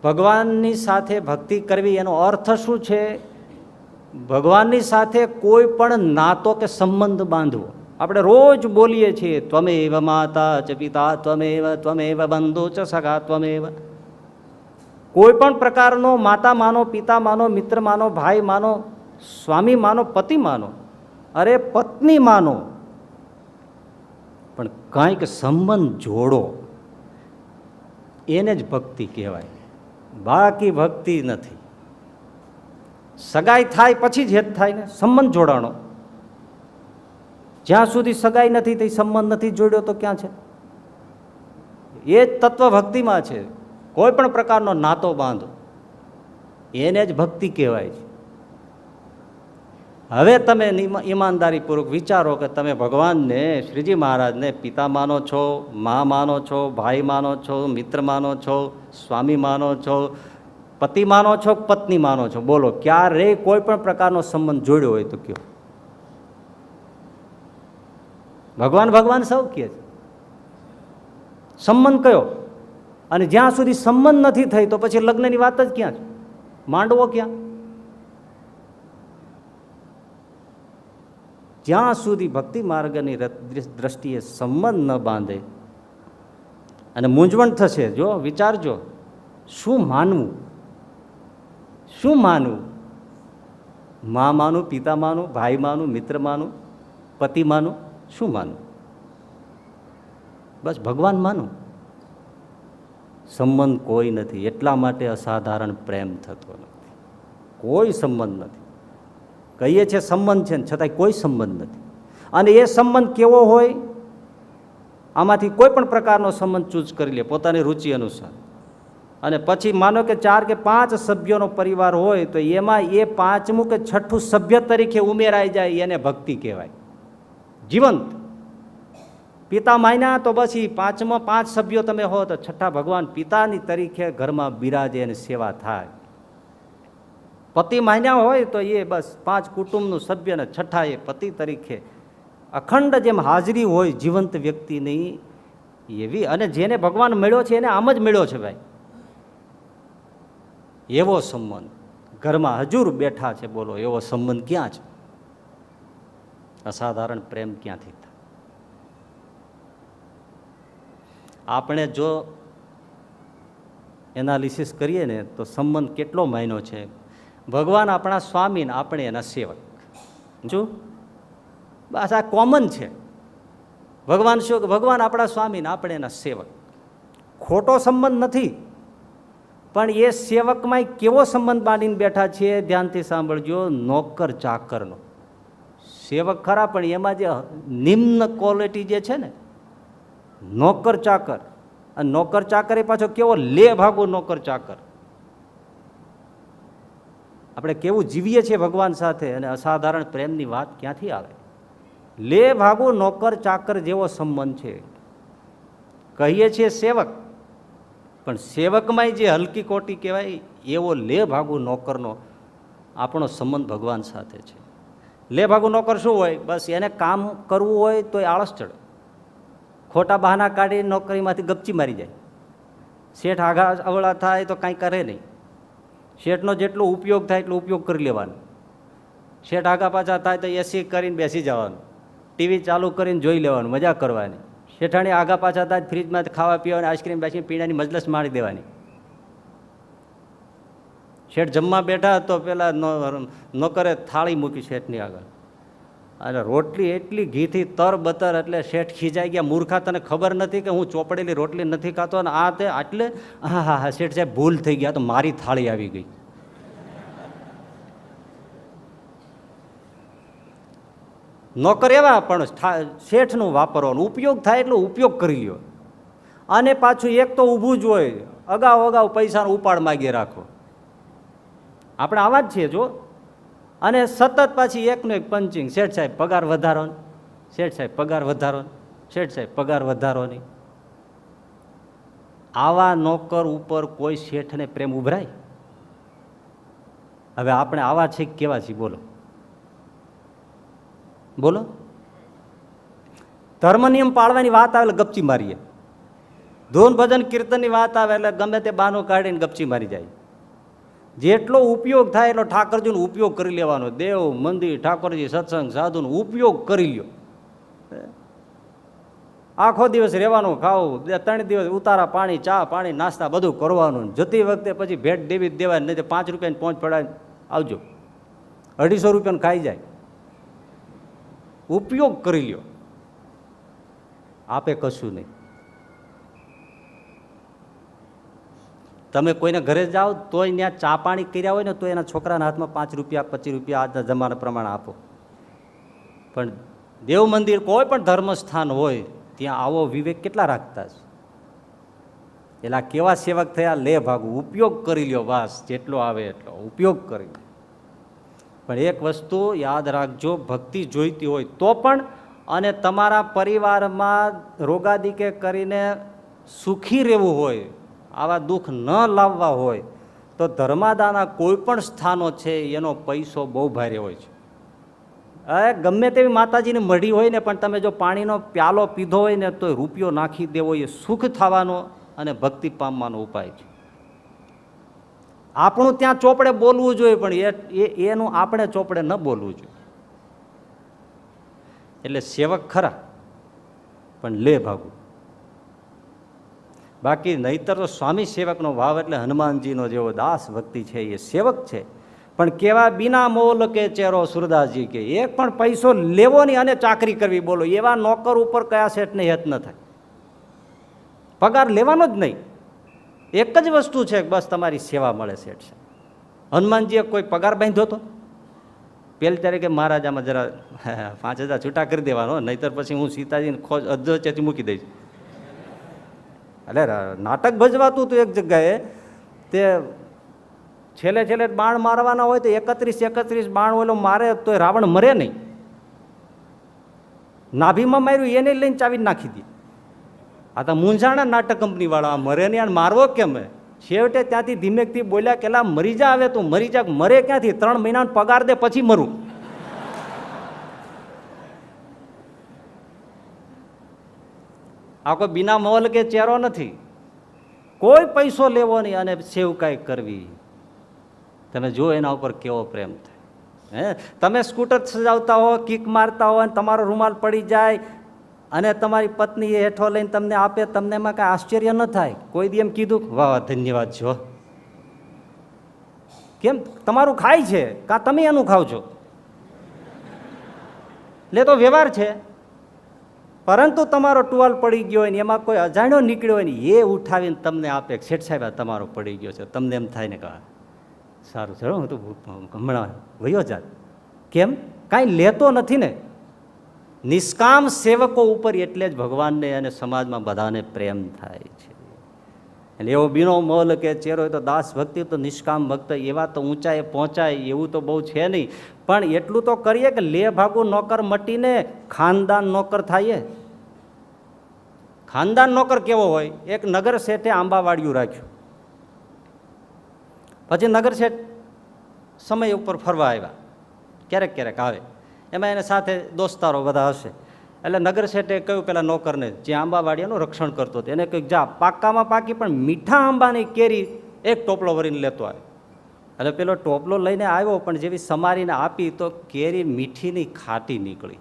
ભગવાનની સાથે ભક્તિ કરવી એનો અર્થ શું છે? ભગવાનની સાથે કોઈ પણ નાતો કે સંબંધ બાંધવો. આપણે રોજ બોલીએ છીએ ત્વમેવ માતા ચ પિતા ત્વમેવ બંધુ ચ સખા ત્વમેવ. કોઈ પણ પ્રકારનો માતા માનો, પિતા માનો, મિત્ર માનો, ભાઈ માનો, સ્વામી માનો, પતિ માનો, અરે પત્ની માનો, પણ કાંઈક સંબંધ જોડો, એને જ ભક્તિ કહેવાય. બાકી ભક્તિ નથી. સગાઈ થાય પછી જ હેત થાય ને, સંબંધ જોડાણો. જ્યાં સુધી સગાઈ નથી થઈ, સંબંધ નથી જોડ્યો તો ક્યાં છે? એ જ તત્વ ભક્તિમાં છે. કોઈ પણ પ્રકારનો નાતો બાંધો, એને જ ભક્તિ કહેવાય છે. હવે તમે ઈમાનદારીપૂર્વક વિચારો કે તમે ભગવાનને, શ્રીજી મહારાજને પિતા માનો છો, મા માનો છો, ભાઈ માનો છો, મિત્ર માનો છો, સ્વામી માનો છો, પતિ માનો છો, પત્ની માનો છો? બોલો, ક્યારે કોઈ પણ પ્રકારનો સંબંધ જોડ્યો હોય તો કયો? ભગવાન ભગવાન સૌ કહે છે. સંબંધ કયો? અને જ્યાં સુધી સંબંધ નથી થઈ તો પછી લગ્નની વાત જ ક્યાં છે? માંડવો ક્યાં? જ્યાં સુધી ભક્તિ માર્ગની દ્રષ્ટિએ સંબંધ ન બાંધે અને મૂંઝવણ થશે. જો વિચારજો, શું માનવું? શું માનવું? મા માનું, પિતા માનું, ભાઈ માનું, મિત્ર માનું, પતિ માનું, શું માનવું? બસ ભગવાન માનું. સંબંધ કોઈ નથી. એટલા માટે અસાધારણ પ્રેમ થતો નથી. કોઈ સંબંધ નથી. કહીએ છીએ સંબંધ છે, છતાંય કોઈ સંબંધ નથી. અને એ સંબંધ કેવો હોય? આમાંથી કોઈ પણ પ્રકારનો સંબંધ ચૂઝ કરી લે પોતાની રુચિ અનુસાર. અને પછી માનો કે 4 કે 5 સભ્યોનો પરિવાર હોય તો એમાં એ 5મું કે 6ઠું સભ્ય તરીકે ઉમેરાઈ જાય, એને ભક્તિ કહેવાય. જીવંત પિતા માન્યા તો બસ એ 5માં 5 સભ્યો તમે હો તો 6ઠા ભગવાન પિતાની તરીકે ઘરમાં બિરાજે અને સેવા થાય. પતિ માન્યા હોય તો એ બસ 5 કુટુંબનું સભ્ય ને 6ઠા એ પતિ તરીકે અખંડ જેમ હાજરી હોય જીવંત વ્યક્તિની એવી. અને જેને ભગવાન મળ્યો છે એને આમ જ મળ્યો છે ભાઈ. એવો સંબંધ ઘરમાં હજુર બેઠા છે, બોલો એવો સંબંધ ક્યાં છે? અસાધારણ પ્રેમ ક્યાંથી થાય? આપણે જો એનાલિસિસ કરીએ ને તો સંબંધ કેટલો મહિનો છે. ભગવાન આપણા સ્વામી ને આપણે એના સેવક. જો બસ આ કોમન છે. ભગવાન શું? ભગવાન આપણા સ્વામી ને આપણે એના સેવક. ખોટો સંબંધ નથી, પણ એ સેવકમાં કેવો સંબંધ બાંધીને બેઠા છીએ? ધ્યાનથી સાંભળજો. નોકર ચાકરનો. સેવક ખરા, પણ એમાં જે નિમ્ન ક્વોલિટી જે છે ને, નોકર ચાકર. અને નોકર ચાકર એ પાછો કેવો લે ભાગો નોકર ચાકર. આપણે કેવું જીવીએ છીએ ભગવાન સાથે, અને અસાધારણ પ્રેમની વાત ક્યાંથી આવે? લે ભાગો નોકર ચાકર જેવો સંબંધ છે. કહીએ છીએ સેવક, પણ સેવકમાં જે હલકી કોટી કહેવાય એવો લે ભાગુ નોકરનો આપણો સંબંધ ભગવાન સાથે છે. લે ભાગુ નોકર શું હોય? બસ એને કામ કરવું હોય તો આળસ ચડે, ખોટા બહાના કાઢી નોકરીમાંથી ગપચી મારી જાય. શેઠ આગા અવળા થાય તો કાંઈ કરે નહીં. શેઠનો જેટલો ઉપયોગ થાય એટલો ઉપયોગ કરી લેવાનો. શેઠ આગા પાછા થાય તો એસી કરીને બેસી જવાનું, ટીવી ચાલુ કરીને જોઈ લેવાનું, મજા કરવાની. શેઠાણી આગા પાછા થાય ફ્રીજમાંથી ખાવા પીવાની, આઈસ્ક્રીમ બેસી પીણાની મજલસ માણી દેવાની. શેઠ જમવા બેઠા તો પેલા નોકરે થાળી મૂકી શેઠની આગળ. અને રોટલી એટલી ઘીથી તરબતર, એટલે શેઠ ખીજાઈ ગયા, મૂર્ખા તને ખબર નથી કે હું ચોપડેલી રોટલી નથી ખાતો, અને આ તે એટલે હા હા હા શેઠ સાહેબ ભૂલ થઈ ગયા, તો મારી થાળી આવી ગઈ. નોકર એવા પણ શેઠનું વાપરવાનો ઉપયોગ થાય એટલો ઉપયોગ કરી લ્યો. અને પાછું એક તો ઊભું જ હોય, અગાઉ પૈસાનો ઉપાડ માગી રાખો. આપણે આવા જ છીએ જો. અને સતત પાછી એકનું એક પંચિંગ, શેઠ સાહેબ પગાર વધારો, શેઠ સાહેબ પગાર વધારો, શેઠ સાહેબ પગાર વધારો નહીં. આવા નોકર ઉપર કોઈ શેઠને પ્રેમ ઉભરાય? હવે આપણે આવા છે કેવા છીએ બોલો બોલો. ધર્મ નિયમ પાળવાની વાત આવે એટલે ગપચી મારીએ, ધૂન ભજન કીર્તનની વાત આવે એટલે ગમે તે બહાનું કાઢીને ગપચી મારી જાય. જેટલો ઉપયોગ થાય એટલો ઠાકરજીનો ઉપયોગ કરી લેવાનો. દેવ, મંદિર, ઠાકોરજી, સત્સંગ, સાધુનો ઉપયોગ કરી લ્યો. આખો દિવસ રહેવાનું, ખાવું, 3 દિવસ ઉતારા પાણી, ચા પાણી, નાસ્તા બધું કરવાનું. જતી વખતે પછી ભેટ દેવી જ દેવાય, નહીં તો 5 રૂપિયાની પહોંચ પડાય આવજો, 250 રૂપિયાનું ખાઈ જાય. ઉપયોગ કરી લ્યો, આપે કશું નહીં. તમે કોઈને ઘરે જાઓ તોય ત્યાં ચા પાણી કર્યા હોય ને તો એના છોકરાના હાથમાં 5 રૂપિયા 25 રૂપિયા આજના જમાના પ્રમાણે આપો. પણ દેવ મંદિર, કોઈ પણ ધર્મસ્થાન હોય ત્યાં આવો વિવેક કેટલા રાખતા છે? એટલે કેવા સેવક થયા? લે ભાગું, ઉપયોગ કરી લ્યો, બસ જેટલો આવે એટલો ઉપયોગ કરી. પણ એક વસ્તુ યાદ રાખજો, ભક્તિ જોઈતી હોય તો પણ, અને તમારા પરિવારમાં રોગાદીકે કરીને સુખી રહેવું હોય, આવા દુઃખ ન લાવવા હોય, તો ધર્માદાના કોઈ પણ સ્થાનો છે એનો પૈસો બહુ ભારે હોય છે. ગમે તેવી માતાજીની મઢી હોય ને, પણ તમે જો પાણીનો પ્યાલો પીધો હોય ને તો રૂપિયો નાખી દેવો એ સુખ થવાનો અને ભક્તિ પામવાનો ઉપાય છે. આપણું ત્યાં ચોપડે બોલવું જોઈએ, પણ એનું આપણે ચોપડે ન બોલવું જોઈએ. એટલે સેવક ખરા પણ લે ભાગું. બાકી નહીતર તો સ્વામી સેવકનો ભાવ એટલે હનુમાનજીનો જેવો દાસ ભક્તિ છે એ સેવક છે. પણ કેવા બિના મોલ કે ચેરો સુરદાસજી કે એક પણ પૈસો લેવો નહીં અને ચાકરી કરવી. બોલો, એવા નોકર ઉપર કયા શેઠને હેત ન થાય? પગાર લેવાનો જ નહીં, એક જ વસ્તુ છે, બસ તમારી સેવા મળે. શેઠ હનુમાનજીએ કોઈ પગાર બાંધ્યો હતો? પેલી તારીખે મહારાજ આમાં જરા 5000 છૂટા કરી દેવાનો, નહીતર પછી હું સીતાજીને ખોજ અધ્યચેથી મૂકી દઈશ. એટલે નાટક ભજવાતું હતું એક જગ્યાએ, તે છેલ્લે બાણ મારવાના હોય તો 31 બાણ ઓલો મારે તો રાવણ મરે નહીં. નાભીમાં માર્યું એને લઈને ચાવી નાખી દી. આ તો મૂંઝાણા નાટક કંપની વાળા, મરે નહીં મારવો કેમ? છેવટે ત્યાંથી ધીમેકથી બોલ્યા કે મરી જા, હવે તું મરી જા. મરે ક્યાંથી? 3 મહિનાનો પગાર દે પછી મરું. આ કોઈ બિના મોલ કે ચેરો નથી. કોઈ પૈસો લેવો નહીં અને સેવકાઈ કરવી. તમે જો એના ઉપર કેવો પ્રેમ થાય. તમે સ્કૂટર સજાવતા હો, કિક મારતા હો, અને તમારો રૂમાલ પડી જાય અને તમારી પત્ની એ હેઠો લઈને તમને આપે, તમને એમાં કાંઈ આશ્ચર્ય ન થાય? કોઈ દી એમ કીધું વાહ વાહ ધન્યવાદ છો? કેમ? તમારું ખાય છે કાં તમે એનું ખાવ છો? એટલે તો વ્યવહાર છે. પરંતુ તમારો ટુવાલ પડી ગયો હોય ને એમાં કોઈ અજાણ્યો નીકળ્યો હોય ને એ ઉઠાવીને તમને આપે, શેઠ સાહેબ આ તમારો પડી ગયો છે, તમને એમ થાય ને કે સારું ચલો હું તો હમણાં વયો જાત. કેમ? કાંઈ લેતો નથી ને. નિષ્કામ સેવકો ઉપર એટલે જ ભગવાનને અને સમાજમાં બધાને પ્રેમ થાય છે. એટલે એવો બીનો મોલ કે ચેરો હોય તો દાસ ભક્તિ, તો નિષ્કામ ભક્ત એવા તો ઊંચાએ પહોંચાય એવું તો બહુ છે નહીં. પણ એટલું તો કરીએ કે લે ભાગું નોકર મટીને ખાનદાન નોકર થાય. ખાનદાન નોકર કેવો હોય? એક નગર શેઠે આંબાવાડિયું રાખ્યું. પછી નગર શેઠ સમય ઉપર ફરવા આવ્યા, ક્યારેક આવે, એમાં એને સાથે દોસ્તારો બધા હશે. એટલે નગર શેઠે કહ્યું પેલા નોકરને, જે આંબાવાડિયાનું રક્ષણ કરતો હતો, એને કહ્યું જા પાકામાં પાકી પણ મીઠા આંબાની કેરી એક ટોપલો ભરીને લેતો આવે. એટલે પેલો ટોપલો લઈને આવ્યો, પણ જેવી સમારીને આપી તો કેરી મીઠીની ખાટી નીકળી.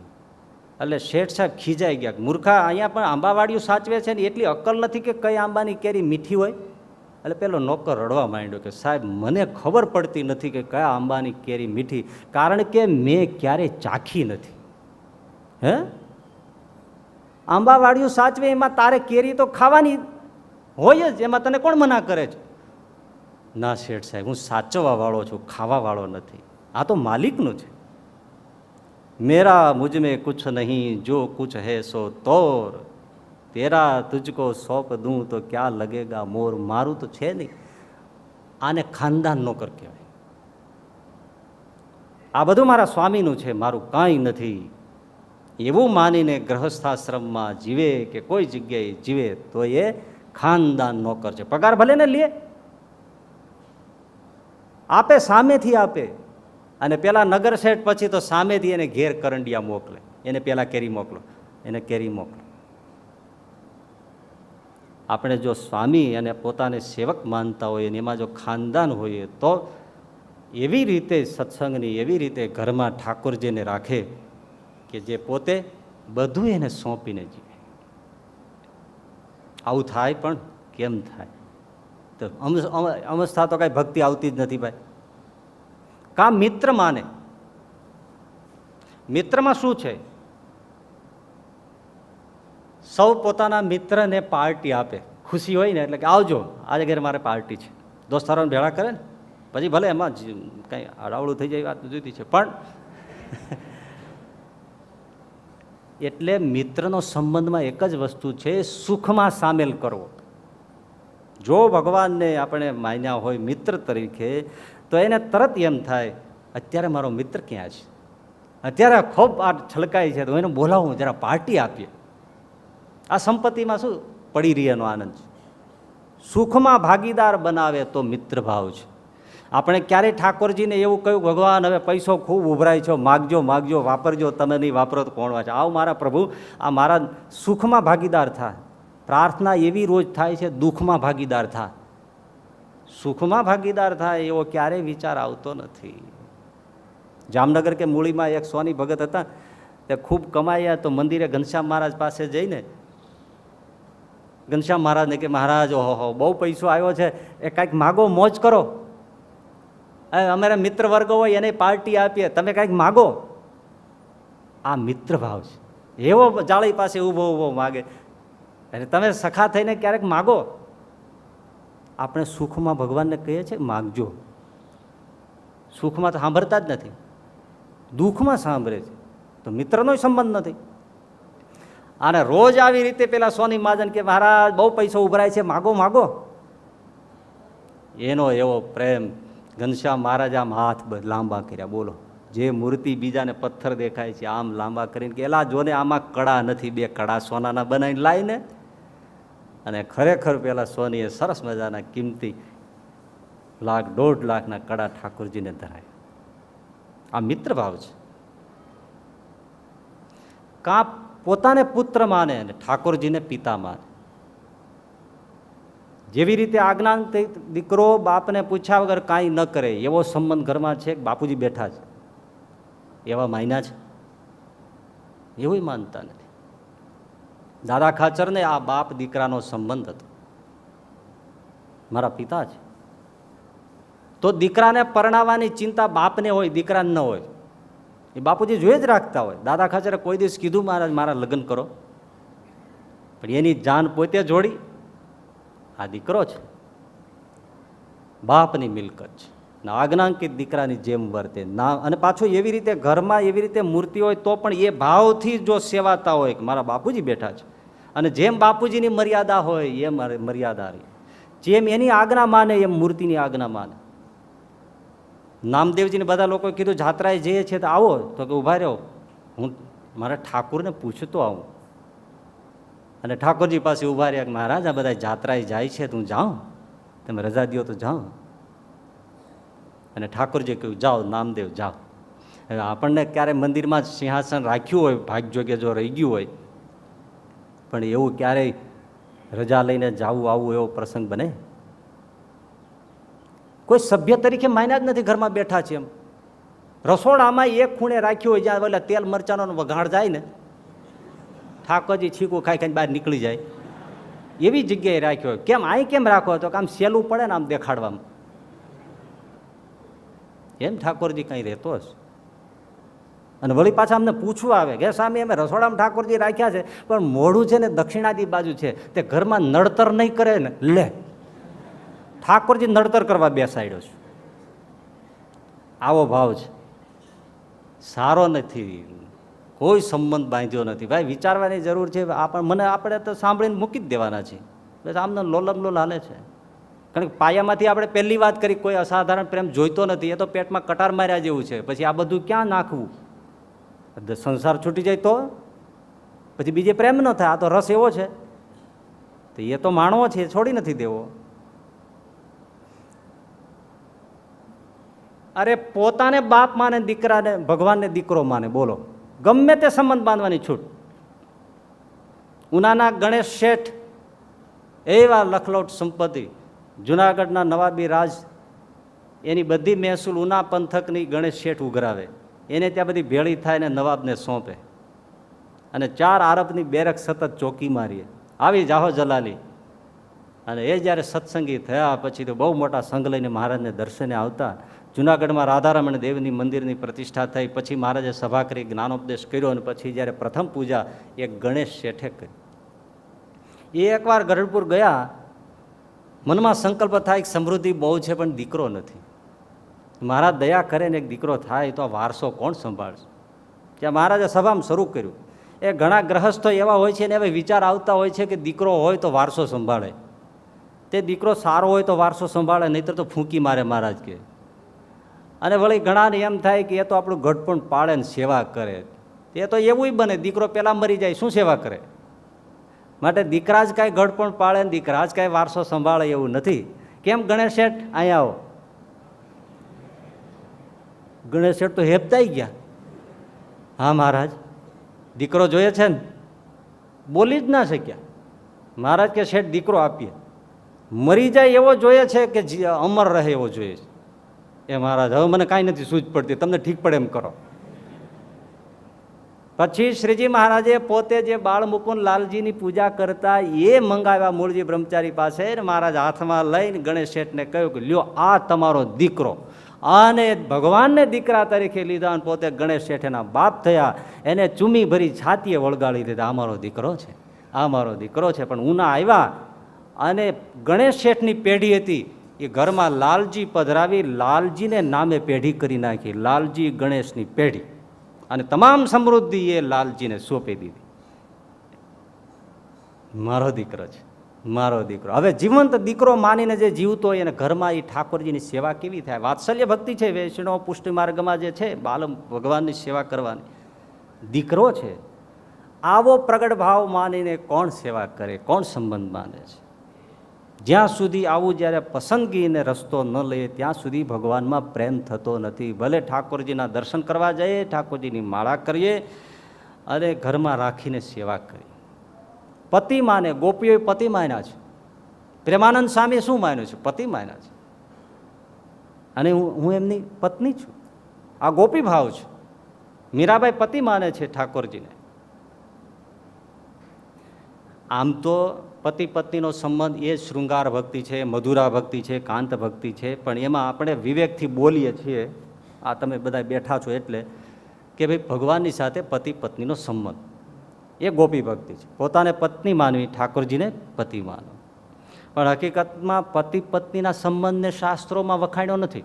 એટલે શેઠ સાહેબ ખીજાઈ ગયા, મૂર્ખા, અહીંયા પણ આંબાવાડિયું સાચવે છે ને એટલી અક્કલ નથી કે કઈ આંબાની કેરી મીઠી હોય? એટલે પેલો નોકર રડવા માંડ્યો કે સાહેબ મને ખબર પડતી નથી કે કયા આંબાની કેરી મીઠી, કારણ કે મેં ક્યારેય ચાખી નથી. હે? આંબાવાડિયું સાચવે એમાં તારે કેરી તો ખાવાની હોય જ, એમાં તને કોણ મના કરે છે? ના શેઠ સાહેબ, હું સાચવવા વાળો છું, ખાવા વાળો નથી. આ તો માલિકનું છે. મેરા મુझ में कुछ नहीं, जो कुछ है सो तोर, તેરા તુજકો સોંપ દઉં તો ક્યાં લગેગા મોર. મારું તો છે નહીં. આને ખાનદાન નોકર કહેવાય. આ બધું મારા સ્વામીનું છે, મારું કાંઈ નથી. એવું માનીને ગ્રહસ્થાશ્રમમાં જીવે કે કોઈ જગ્યાએ જીવે તો એ ખાનદાન નોકર છે. પગાર ભલે ને લે, આપે સામેથી આપે. અને પેલા નગર શેઠ પછી તો સામેથી એને ઘેર કરંડિયા મોકલે. એને પેલા કેરી મોકલો, એને કેરી મોકલો. આપણે જો સ્વામી અને પોતાને સેવક માનતા હોઈએ અને એમાં જો ખાનદાન હોઈએ તો એવી રીતે સત્સંગની, એવી રીતે ઘરમાં ઠાકોરજીને રાખે કે જે પોતે બધું એને સોંપીને જીવે. આવું થાય પણ કેમ થાય? તો અવસ્થા તો કાંઈ ભક્તિ આવતી જ નથી ભાઈ. કાં મિત્ર માને. મિત્રમાં શું છે? સૌ પોતાના મિત્રને પાર્ટી આપે. ખુશી હોય ને એટલે કે આવજો, આજે ઘરે મારે પાર્ટી છે. દોસ્તારોને ભેળા કરે ને, પછી ભલે એમાં કંઈ અડાવડું થઈ જાય વાત જુદી છે, પણ એટલે મિત્રનો સંબંધમાં એક જ વસ્તુ છે, સુખમાં સામેલ કરવો. જો ભગવાનને આપણે માન્યા હોય મિત્ર તરીકે તો એને તરત એમ થાય અત્યારે મારો મિત્ર ક્યાં છે, અત્યારે ખૂબ આ છલકાય છે તો એને બોલાવું, જરા પાર્ટી આપીએ. આ સંપત્તિમાં શું પડી રહી એનો આનંદ છે. સુખમાં ભાગીદાર બનાવે તો મિત્ર ભાવ છે. આપણે ક્યારેય ઠાકોરજીને એવું કહ્યું ભગવાન હવે પૈસો ખૂબ ઉભરાય છે, માગજો માગજો, વાપરજો, તમે નહીં વાપરો તો કોણ વાંચે? આવો મારા પ્રભુ, આ મારા સુખમાં ભાગીદાર થાય. પ્રાર્થના એવી રોજ થાય છે, દુઃખમાં ભાગીદાર થાય. સુખમાં ભાગીદાર થાય એવો ક્યારેય વિચાર આવતો નથી. જામનગર કે મૂળીમાં એક સોની ભગત હતા, તે ખૂબ કમાયા તો મંદિરે ઘનશ્યામ મહારાજ પાસે જઈને ઘનશ્યામ મહારાજને કે મહારાજ ઓહો બહુ પૈસો આવ્યો છે, એ કાંઈક માગો, મોજ કરો. અમારા મિત્ર વર્ગ હોય એને પાર્ટી આપીએ, તમે કાંઈક માગો. આ મિત્ર ભાવ છે. એવો જાળી પાસે ઊભો ઊભો માગે અને તમે સખા થઈને ક્યારેક માગો. આપણે સુખમાં ભગવાનને કહીએ છીએ માગજો, સુખમાં તો સાંભળતા જ નથી, દુઃખમાં સાંભળે છે. તો મિત્રનો સંબંધ નથી. અને રોજ આવી રીતે પેલા સોની મહાજન કે મહારાજ બહુ પૈસો ઉભરાય છે, માગો માગો. એનો એવો પ્રેમ. ઘનશ્યામ મહારાજ આમ હાથ લાંબા કર્યા, બોલો. જે મૂર્તિ બીજાને પથ્થર દેખાય છે આમ લાંબા કરીને કે એલા જોને આમાં કડા નથી, બે કડા સોનાના બનાવીને લાવીને. અને ખરેખર પેલા સોનીએ સરસ મજાના કિંમતી લાખ 1.5 લાખના કડા ઠાકોરજીને ધરાય. આ મિત્ર ભાવ છે. કાં પોતાને પુત્ર માને અને ઠાકોરજીને પિતા માને. જેવી રીતે આજ્ઞાન દીકરો બાપને પૂછ્યા વગર કાંઈ ન કરે એવો સંબંધ ઘરમાં છે. બાપુજી બેઠા છે એવા માયના છે, એવું માનતા નથી. દાદા ખાચરને આ બાપ દીકરાનો સંબંધ હતો, મારા પિતા છે. તો દીકરાને પરણાવવાની ચિંતા બાપને હોય, દીકરાને ન હોય. એ બાપુજી જોઈ જ રાખતા હોય. દાદા ખાચરે કોઈ દિવસ કીધું મહારાજ મારા લગ્ન કરો, પણ એની જાન પોતે જોડી. આ દીકરો છે, બાપની મિલકત છે, આજ્ઞાંકિત દીકરાની જેમ વર્તે ના. અને પાછું એવી રીતે ઘરમાં એવી રીતે મૂર્તિ હોય તો પણ એ ભાવથી જો સેવાતા હોય કે મારા બાપુજી બેઠા છે, અને જેમ બાપુજીની મર્યાદા હોય એમ મર્યાદા રહી, જેમ એની આજ્ઞા માને એમ મૂર્તિની આજ્ઞા માને. નામદેવજીને બધા લોકોએ કીધું જાત્રાએ જઈએ છીએ તો આવો, તો કે ઊભા રહ્યો, હું મારા ઠાકુરને પૂછતો આવું. અને ઠાકોરજી પાસે ઊભા રહ્યા કે મહારાજ આ બધા જાત્રાએ જાય છે તો હું જાઉં, તમે રજા દો તો જાઉં. અને ઠાકોરજીએ કહ્યું જાઓ નામદેવ જાઓ. હવે આપણને ક્યારે મંદિરમાં સિંહાસન રાખ્યું હોય, ભાગ્યોગ્ય જો રહી ગયું હોય, પણ એવું ક્યારેય રજા લઈને જાવું આવું એવો પ્રસંગ બને? કોઈ સભ્ય તરીકે માન્યા જ નથી, ઘરમાં બેઠા છે એમ. રસોડામાં એક ખૂણે રાખ્યું હોય જ્યાં ઓલા તેલ મરચાંનો વઘાણ જાય ને, ઠાકોરજી છીકું ખાઈ ખાઈને બહાર નીકળી જાય એવી જગ્યાએ રાખ્યો હોય. કેમ અહીં કેમ રાખો? તો કે આમ સહેલું પડે ને આમ દેખાડવામાં. એમ ઠાકોરજી કંઈ રહેતો હશે. અને વળી પાછા અમને પૂછવા આવે કે સ્વામી અમે રસોડામાં ઠાકોરજી રાખ્યા છે પણ મોઢું છે ને દક્ષિણાદી બાજુ છે, તે ઘરમાં નડતર નહીં કરે ને, લે ઠાકોરજી નડતર કરવા બેસાડ્યો છું. આવો ભાવ છે, સારો નથી, કોઈ સંબંધ બાંધ્યો નથી. ભાઈ વિચારવાની જરૂર છે. આપણે તો સાંભળીને મૂકી જ દેવાના છીએ, બસ આમને લોલમ લોલ હાલે છે. કારણ કે પાયામાંથી આપણે પહેલી વાત કરી, કોઈ અસાધારણ પ્રેમ જોઈતો નથી, એ તો પેટમાં કટાર માર્યા જેવું છે. પછી આ બધું ક્યાં નાખવું? સંસાર છૂટી જાય તો પછી બીજે પ્રેમ ન થાય. આ તો રસ એવો છે, તો એ તો માણવો છે, છોડી નથી દેવો. અરે પોતાને બાપ માને, દીકરાને ભગવાનને દીકરો માને, બોલો ગમે તે સંબંધ બાંધવાની છૂટ. ઉનાના ગણેશ શેઠ એવા લખલૌટ સંપત્તિ, જુનાગઢના નવાબી રાજ, એની બધી મહેસૂલ ઉના પંથકની ગણેશ શેઠ ઉઘરાવે. એને ત્યાં બધી ભેળી થાય ને નવાબને સોંપે, અને 4 આરબની બેરક સતત ચોકી મારીએ. આવી જાહો જલાલી. અને એ જ્યારે સત્સંગી થયા પછી તો બહુ મોટા સંઘ લઈને મહારાજને દર્શને આવતા. જુનાગઢમાં રાધારમણ દેવની મંદિરની પ્રતિષ્ઠા થઈ, પછી મહારાજે સભા કરી, જ્ઞાનોપદેશ કર્યો, અને પછી જ્યારે પ્રથમ પૂજા એક ગણેશ શેઠે કરી. એ એકવાર ગરડપુર ગયા, મનમાં સંકલ્પ થાય કે સમૃદ્ધિ બહુ છે પણ દીકરો નથી. મહારાજ દયા કરે ને એક દીકરો થાય તો આ વારસો કોણ સંભાળશે? ત્યાં મહારાજે સભામાં શરૂ કર્યું. એ ઘણા ગ્રહસ્થો એવા હોય છે ને એવા વિચાર આવતા હોય છે કે દીકરો હોય તો વારસો સંભાળે. તે દીકરો સારો હોય તો વારસો સંભાળે, નહીતર તો ફૂંકી મારે મહારાજ કે. અને વળી ઘણાને એમ થાય કે એ તો આપણું ઘડપણ પાળે ને સેવા કરે. એ તો એવું બને, દીકરો પહેલાં મરી જાય, શું સેવા કરે? માટે દીકરા જ કાંઈ ઘડપણ પાળે ને દીકરા જ કાંઈ વારસો સંભાળે એવું નથી. કેમ ગણેશ શેઠ અહીંયા આવો? ગણેશ શેઠ તો હેપતાઈ ગયા. હા મહારાજ, દીકરો જોઈએ છે ને? બોલી જ ના શક્યા. મહારાજ કે શેઠ દીકરો આપીએ, મરી જાય એવો જોઈએ છે કે અમર રહે એવો જોઈએ છે? એ મહારાજ હવે મને કાંઈ નથી સૂઝ પડતી, તમને ઠીક પડે એમ કરો. પછી શ્રીજી મહારાજે પોતે જે બાળ મુકુંદ લાલજીની પૂજા કરતા એ મંગાવ્યા મૂળજી બ્રહ્મચારી પાસે, ને મહારાજ હાથમાં લઈને ગણેશ શેઠને કહ્યું કે લ્યો આ તમારો દીકરો. અને ભગવાનને દીકરા તરીકે લીધા અને પોતે ગણેશ શેઠના બાપ થયા. એને ચૂમી ભરી છાતીએ વળગાડી દીધા, આ મારો દીકરો છે, આ મારો દીકરો છે. પણ ઉના આવ્યા અને ગણેશ શેઠની પેઢી હતી એ ઘરમાં લાલજી પધરાવી, લાલજીને નામે પેઢી કરી નાખી, લાલજી ગણેશની પેઢી. અને તમામ સમૃદ્ધિ એ લાલજીને સોંપી દીધી. મારો દીકરો છે, મારો દીકરો. હવે જીવંત દીકરો માનીને જે જીવતો હોય એને ઘરમાં એ ઠાકોરજીની સેવા કેવી થાય? વાત્સલ્ય ભક્તિ છે, વૈષ્ણવ પુષ્ટિ માર્ગમાં જે છે, બાલ ભગવાનની સેવા કરવાની. દીકરો છે, આવો પ્રગટ ભાવ માનીને કોણ સેવા કરે, કોણ સંબંધ માને છે? જ્યાં સુધી આવું જ્યારે પસંદગીને રસ્તો ન લઈએ ત્યાં સુધી ભગવાનમાં પ્રેમ થતો નથી. ભલે ઠાકોરજીના દર્શન કરવા જઈએ, ઠાકોરજીની માળા કરીએ અને ઘરમાં રાખીને સેવા કરીએ. પતિ માને, ગોપીઓએ પતિ માન્યા છે. પ્રેમાનંદ સ્વામીએ શું માન્યું છે? પતિ માન્યા છે. અને હું એમની પત્ની છું. આ ગોપી ભાવ છે. મીરાબાઈ પતિ માને છે ઠાકોરજીને. આમ તો પતિ પત્નીનો સંબંધ એ શૃંગાર ભક્તિ છે, મધુરા ભક્તિ છે, કાંત ભક્તિ છે. પણ એમાં આપણે વિવેકથી બોલીએ છીએ, આ તમે બધા બેઠા છો એટલે, કે ભાઈ ભગવાનની સાથે પતિ પત્નીનો સંબંધ એ ગોપી ભક્તિ છે. પોતાને પત્ની માનવી, ઠાકોરજીને પતિ માનવો. પણ હકીકતમાં પતિ પત્નીના સંબંધને શાસ્ત્રોમાં વખાણ્યો નથી.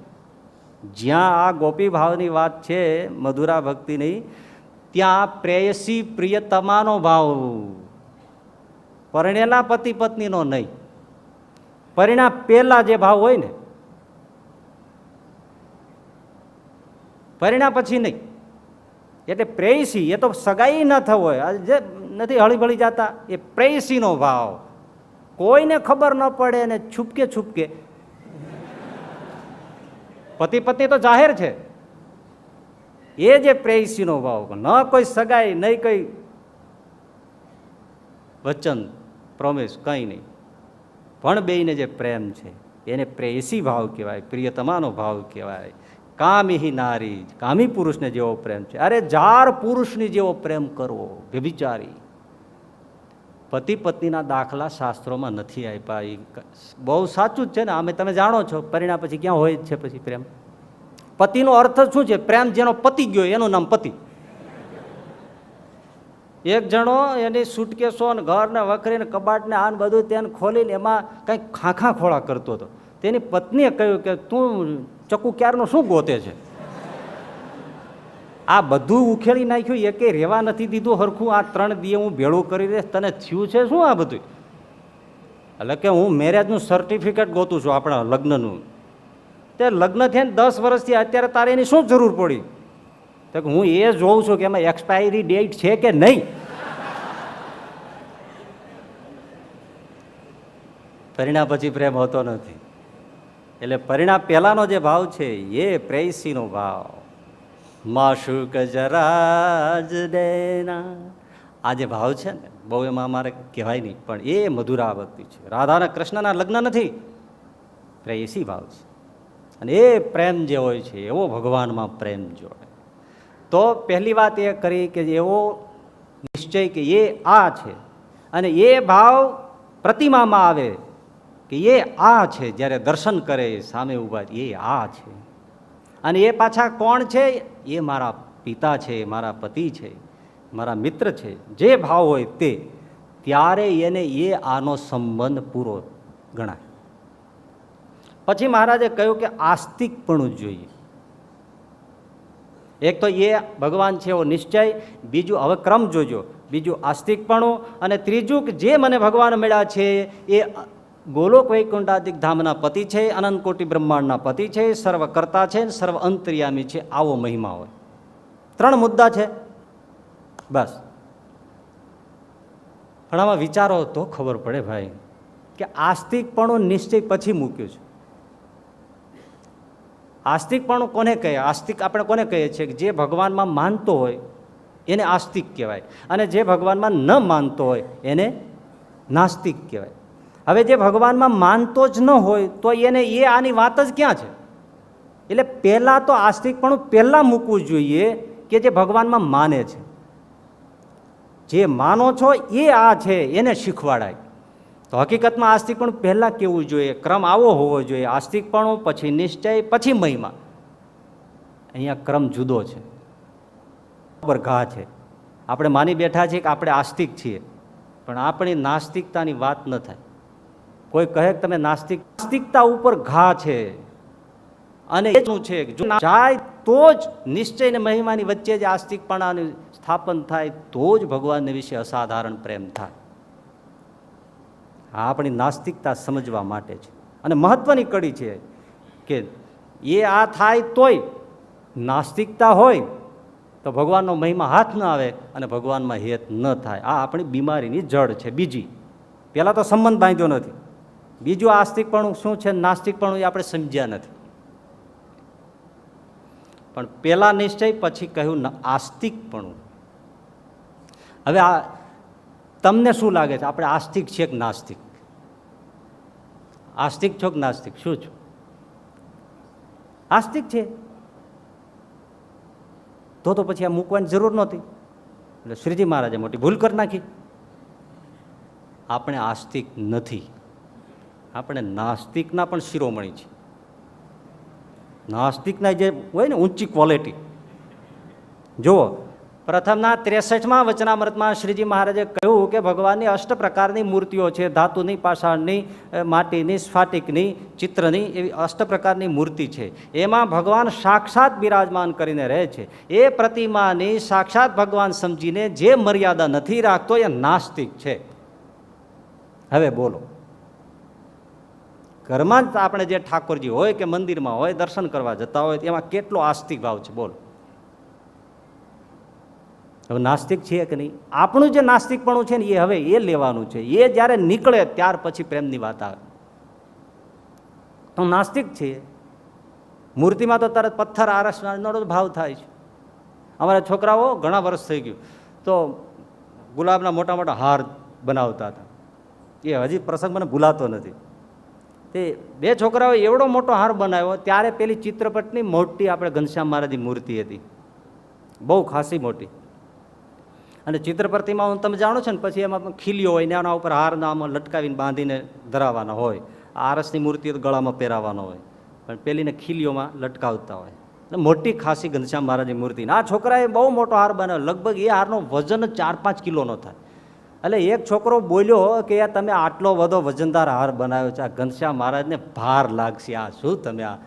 જ્યાં આ ગોપી ભાવની વાત છે, મધુરા ભક્તિની, ત્યાં પ્રેયસી પ્રિયતમાનો ભાવ, પરણેલા પતિ પત્નીનો નહીં. પરિણા પહેલા જે ભાવ હોય ને, પરિણા પછી નહીં. એટલે પ્રેયસી એ તો સગાઈ ન થવો હોય, જે નથી હળીભળી જતા, એ પ્રેયસીનો ભાવ. કોઈને ખબર ન પડે ને છુપકે છુપકે. પતિ પત્ની તો જાહેર છે, એ જે પ્રેયસીનો ભાવ, ન કોઈ સગાઈ, નહીં કોઈ વચન પ્રોમિસ, કંઈ નહીં, પણ બેયને જે પ્રેમ છે એને પ્રેયસી ભાવ કહેવાય, પ્રિયતમાનો ભાવ કહેવાય. કામી નારી, કામી પુરુષને જેવો પ્રેમ છે. અરે જાર પુરુષની જેવો પ્રેમ કરવો, વ્યભિચારી. પતિ પત્નીના દાખલા શાસ્ત્રોમાં નથી આપ્યા. બહુ સાચું જ છે ને. આમે તમે જાણો છો, પરિણા પછી ક્યાં હોય જ છે પછી પ્રેમ. પતિનો અર્થ શું છે? પ્રેમ જેનો પતિ ગયો એનું નામ પતિ. એક જણો એની સુટકેસો ને ઘર ને વખરી ને કબાટ ને આન બધું તેને ખોલીને એમાં કંઈક ખાખા ખોળા કરતો હતો. તેની પત્નીએ કહ્યું કે તું ચક્કુ ક્યારનું શું ગોતે છે? આ બધું ઉખેડી નાખ્યું, એકે રહેવા નથી દીધું હરખું. આ 3 દીએ હું ભેળું કરી દઈશ, તને થયું છે શું આ બધું? એટલે કે હું મેરેજનું સર્ટિફિકેટ ગોતું છું આપણા લગ્નનું. તે લગ્ન થયા ને 10 વર્ષથી અત્યારે તારે એની શું જરૂર પડી? તો હું એ જોઉં છું કે એમાં એક્સપાયરી ડેટ છે કે નહીં. પરિણામ પછી પ્રેમ હોતો નથી. એટલે પરિણામ પહેલાનો જે ભાવ છે એ પ્રેયસીનો ભાવ. માશુક જરાજ દેના, આ જે ભાવ છે ને બહુ એમાં અમારે કહેવાય નહીં, પણ એ મધુરાવતી છે. રાધા અને કૃષ્ણના લગ્ન નથી, પ્રેયસી ભાવ છે. અને એ પ્રેમ જે હોય છે એવો ભગવાનમાં પ્રેમ જોડે. તો પહેલી વાત એ કરી કે એવો નિશ્ચય કે એ આ છે, અને એ ભાવ પ્રતિમામાં આવે કે એ આ છે. જ્યારે દર્શન કરે સામે ઊભા એ આ છે. અને એ પાછા કોણ છે? એ મારા પિતા છે, મારા પતિ છે, મારા મિત્ર છે. જે ભાવ હોય તે, ત્યારે એને એ આનો સંબંધ પૂરો ગણાય. પછી મહારાજે કહ્યું કે આસ્તિકપણું જોઈએ. એક તો એ ભગવાન છે એવો નિશ્ચય, બીજું હવે ક્રમ જોજો, બીજું આસ્તિકપણું, અને ત્રીજું કે જે મને ભગવાન મળ્યા છે એ ગોલોક વૈકુંઠાદિક ધામના પતિ છે, અનંત કોટી બ્રહ્માંડના પતિ છે, સર્વકર્તા છે, સર્વ અંતર્યામી છે. આવો મહિમા હોય. 3 મુદ્દા છે બસ. પણ આમાં વિચારો તો ખબર પડે ભાઈ કે આસ્તિકપણું નિશ્ચય પછી મૂક્યું છે. આસ્તિકપણું કોને કહે? આસ્તિક આપણે કોને કહીએ છીએ? કે જે ભગવાનમાં માનતો હોય એને આસ્તિક કહેવાય, અને જે ભગવાનમાં ન માનતો હોય એને નાસ્તિક કહેવાય. હવે જે ભગવાનમાં માનતો જ ન હોય તો એને એ આની વાત જ ક્યાં છે? એટલે પહેલાં તો આસ્તિકપણું પહેલાં મૂકવું જોઈએ કે જે ભગવાનમાં માને છે. જે માનો છો એ આ છે એને શીખવાડાય. તો હકીકતમાં આસ્તિકપણું પહેલાં કેવું જોઈએ? ક્રમ આવો હોવો જોઈએ. આસ્તિકપણું, પછી નિશ્ચય, પછી મહિમા. અહીંયા ક્રમ જુદો છે, બરાબર ઘા છે. આપણે માની બેઠા છીએ કે આપણે આસ્તિક છીએ, પણ આપણી નાસ્તિકતાની વાત ન થાય. કોઈ કહે કે તમે નાસ્તિકતા ઉપર ઘા છે, અને એ શું છે જો જાય તો જ નિશ્ચય અને મહિમાની વચ્ચે જ આસ્તિકપણાનું સ્થાપન થાય, તો જ ભગવાનને વિશે અસાધારણ પ્રેમ થાય. આ આપણી નાસ્તિકતા સમજવા માટે છે. અને મહત્વની કડી છે કે એ આ થાય તોય નાસ્તિકતા હોય તો ભગવાનનો મહિમા હાથ ન આવે અને ભગવાનમાં હેત ન થાય. આ આપણી બીમારીની જડ છે. બીજી, પહેલાં તો સંબંધ બાંધ્યો નથી. બીજું આસ્તિકપણું શું છે, નાસ્તિકપણું એ આપણે સમજ્યા નથી. પણ પહેલા નિશ્ચય, પછી કહ્યું આસ્તિકપણું. હવે આ તમને શું લાગે છે? આપણે આસ્તિક છે કે નાસ્તિક? આસ્તિક છો કે નાસ્તિક? શું છો? આસ્તિક છે તો પછી આ મૂકવાની જરૂર નહોતી. એટલે શ્રીજી મહારાજે મોટી ભૂલ કરી નાખી. આપણે આસ્તિક નથી, આપણે નાસ્તિકના પણ શિરોમણી છે. નાસ્તિકના જે હોય ને ઊંચી ક્વોલિટી જુઓ. પ્રથમના 63મા વચનામૃતમાં શ્રીજી મહારાજે કહ્યું કે ભગવાનની 8 પ્રકારની મૂર્તિઓ છે. ધાતુની, પાષાણની, માટીની, સ્ફાટિકની, ચિત્રની, એવી 8 પ્રકારની મૂર્તિ છે. એમાં ભગવાન સાક્ષાત બિરાજમાન કરીને રહે છે. એ પ્રતિમાની સાક્ષાત ભગવાન સમજીને જે મર્યાદા નથી રાખતો એ નાસ્તિક છે. હવે બોલો, ઘરમાં જ આપણે જે ઠાકોરજી હોય કે મંદિરમાં હોય દર્શન કરવા જતા હોય એમાં કેટલો આસ્તિક ભાવ છે બોલો. હવે નાસ્તિક છીએ કે નહીં? આપણું જે નાસ્તિકપણું છે ને એ હવે એ લેવાનું છે. એ જ્યારે નીકળે ત્યાર પછી પ્રેમની વાત આવે. તો નાસ્તિક છીએ. મૂર્તિમાં તો તરત પથ્થર આરસનો ભાવ થાય છે. અમારા છોકરાઓ ઘણા વર્ષ થઈ ગયું તો ગુલાબના મોટા મોટા હાર બનાવતા હતા. એ હજી પ્રસંગ મને ભૂલાતો નથી. તે 2 છોકરાઓ એવડો મોટો હાર બનાવ્યો. ત્યારે પેલી ચિત્રપટની મોટી આપણે ઘનશ્યામ મહારાજની મૂર્તિ હતી, બહુ ખાસી મોટી. અને ચિત્રપતિમાં તમે જાણો છો ને, પછી એમાં ખીલીઓ હોય ને એના ઉપર હારના આમાં લટકાવીને બાંધીને ધરાવવાના હોય. આરસની મૂર્તિ ગળામાં પહેરાવાનો હોય, પણ પેલીને ખીલીઓમાં લટકાવતા હોય. મોટી ખાસી ઘનશ્યામ મહારાજની મૂર્તિ. આ છોકરાએ બહુ મોટો હાર બનાવ્યો, લગભગ એ હારનો વજન 4-5 કિલોનો થાય. એટલે એક છોકરો બોલ્યો કે યાર તમે આટલો બધો વજનદાર હાર બનાવ્યો છે, આ ઘનશ્યામ મહારાજને ભાર લાગશે, આ શું તમે આ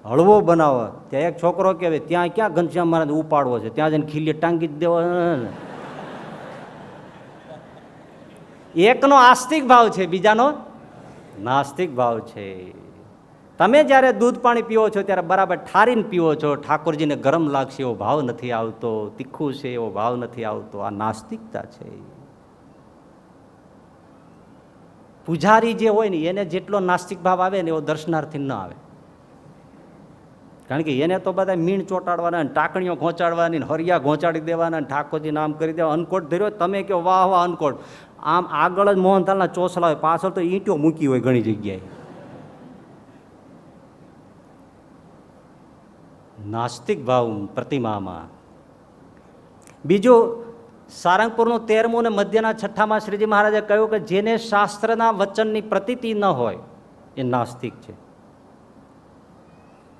હળવો બનાવો. ત્યાં એક છોકરો કહેવાય ત્યાં ક્યાં ઘનશ્યામ મહારાજ ઉપાડવો છે, ત્યાં જઈને ખીલી ટાંકી જ દેવો. એકનો આસ્તિક ભાવ છે, બીજાનો નાસ્તિક ભાવ છે. તમે જ્યારે દૂધ પાણી પીવો છો ત્યારે બરાબર ઠારીને પીવો છો, ઠાકોરજીને ગરમ લાગશે એવો ભાવ નથી આવતો, તીખું છે એવો ભાવ નથી આવતો. આ નાસ્તિકતા છે. પૂજારી જે હોય ને એને જેટલો નાસ્તિક ભાવ આવે ને એવો દર્શનાર્થી ન આવે. કારણ કે એને તો બધા મીણ ચોંટાડવાના, ટાંકણીઓ ઘોંચાડવાની, હરિયા ઘોંચાડી દેવાના, ઠાકોરજી નામ કરી દેવા. અનકોટ ધર્યો તમે કહો વાહ વાહ અનકોટ. આમ આગળ જ મોહનથાલના ચોસલા હોય, પાછળ તો ઈંટો મૂકી હોય ઘણી જગ્યાએ. નાસ્તિક ભાવ પ્રતિમામાં. બીજું, સારંગપુરનું 13મું અને મધ્યના 6ઠામાં શ્રીજી મહારાજે કહ્યું કે જેને શાસ્ત્રના વચનની પ્રતીતિ ન હોય એ નાસ્તિક છે.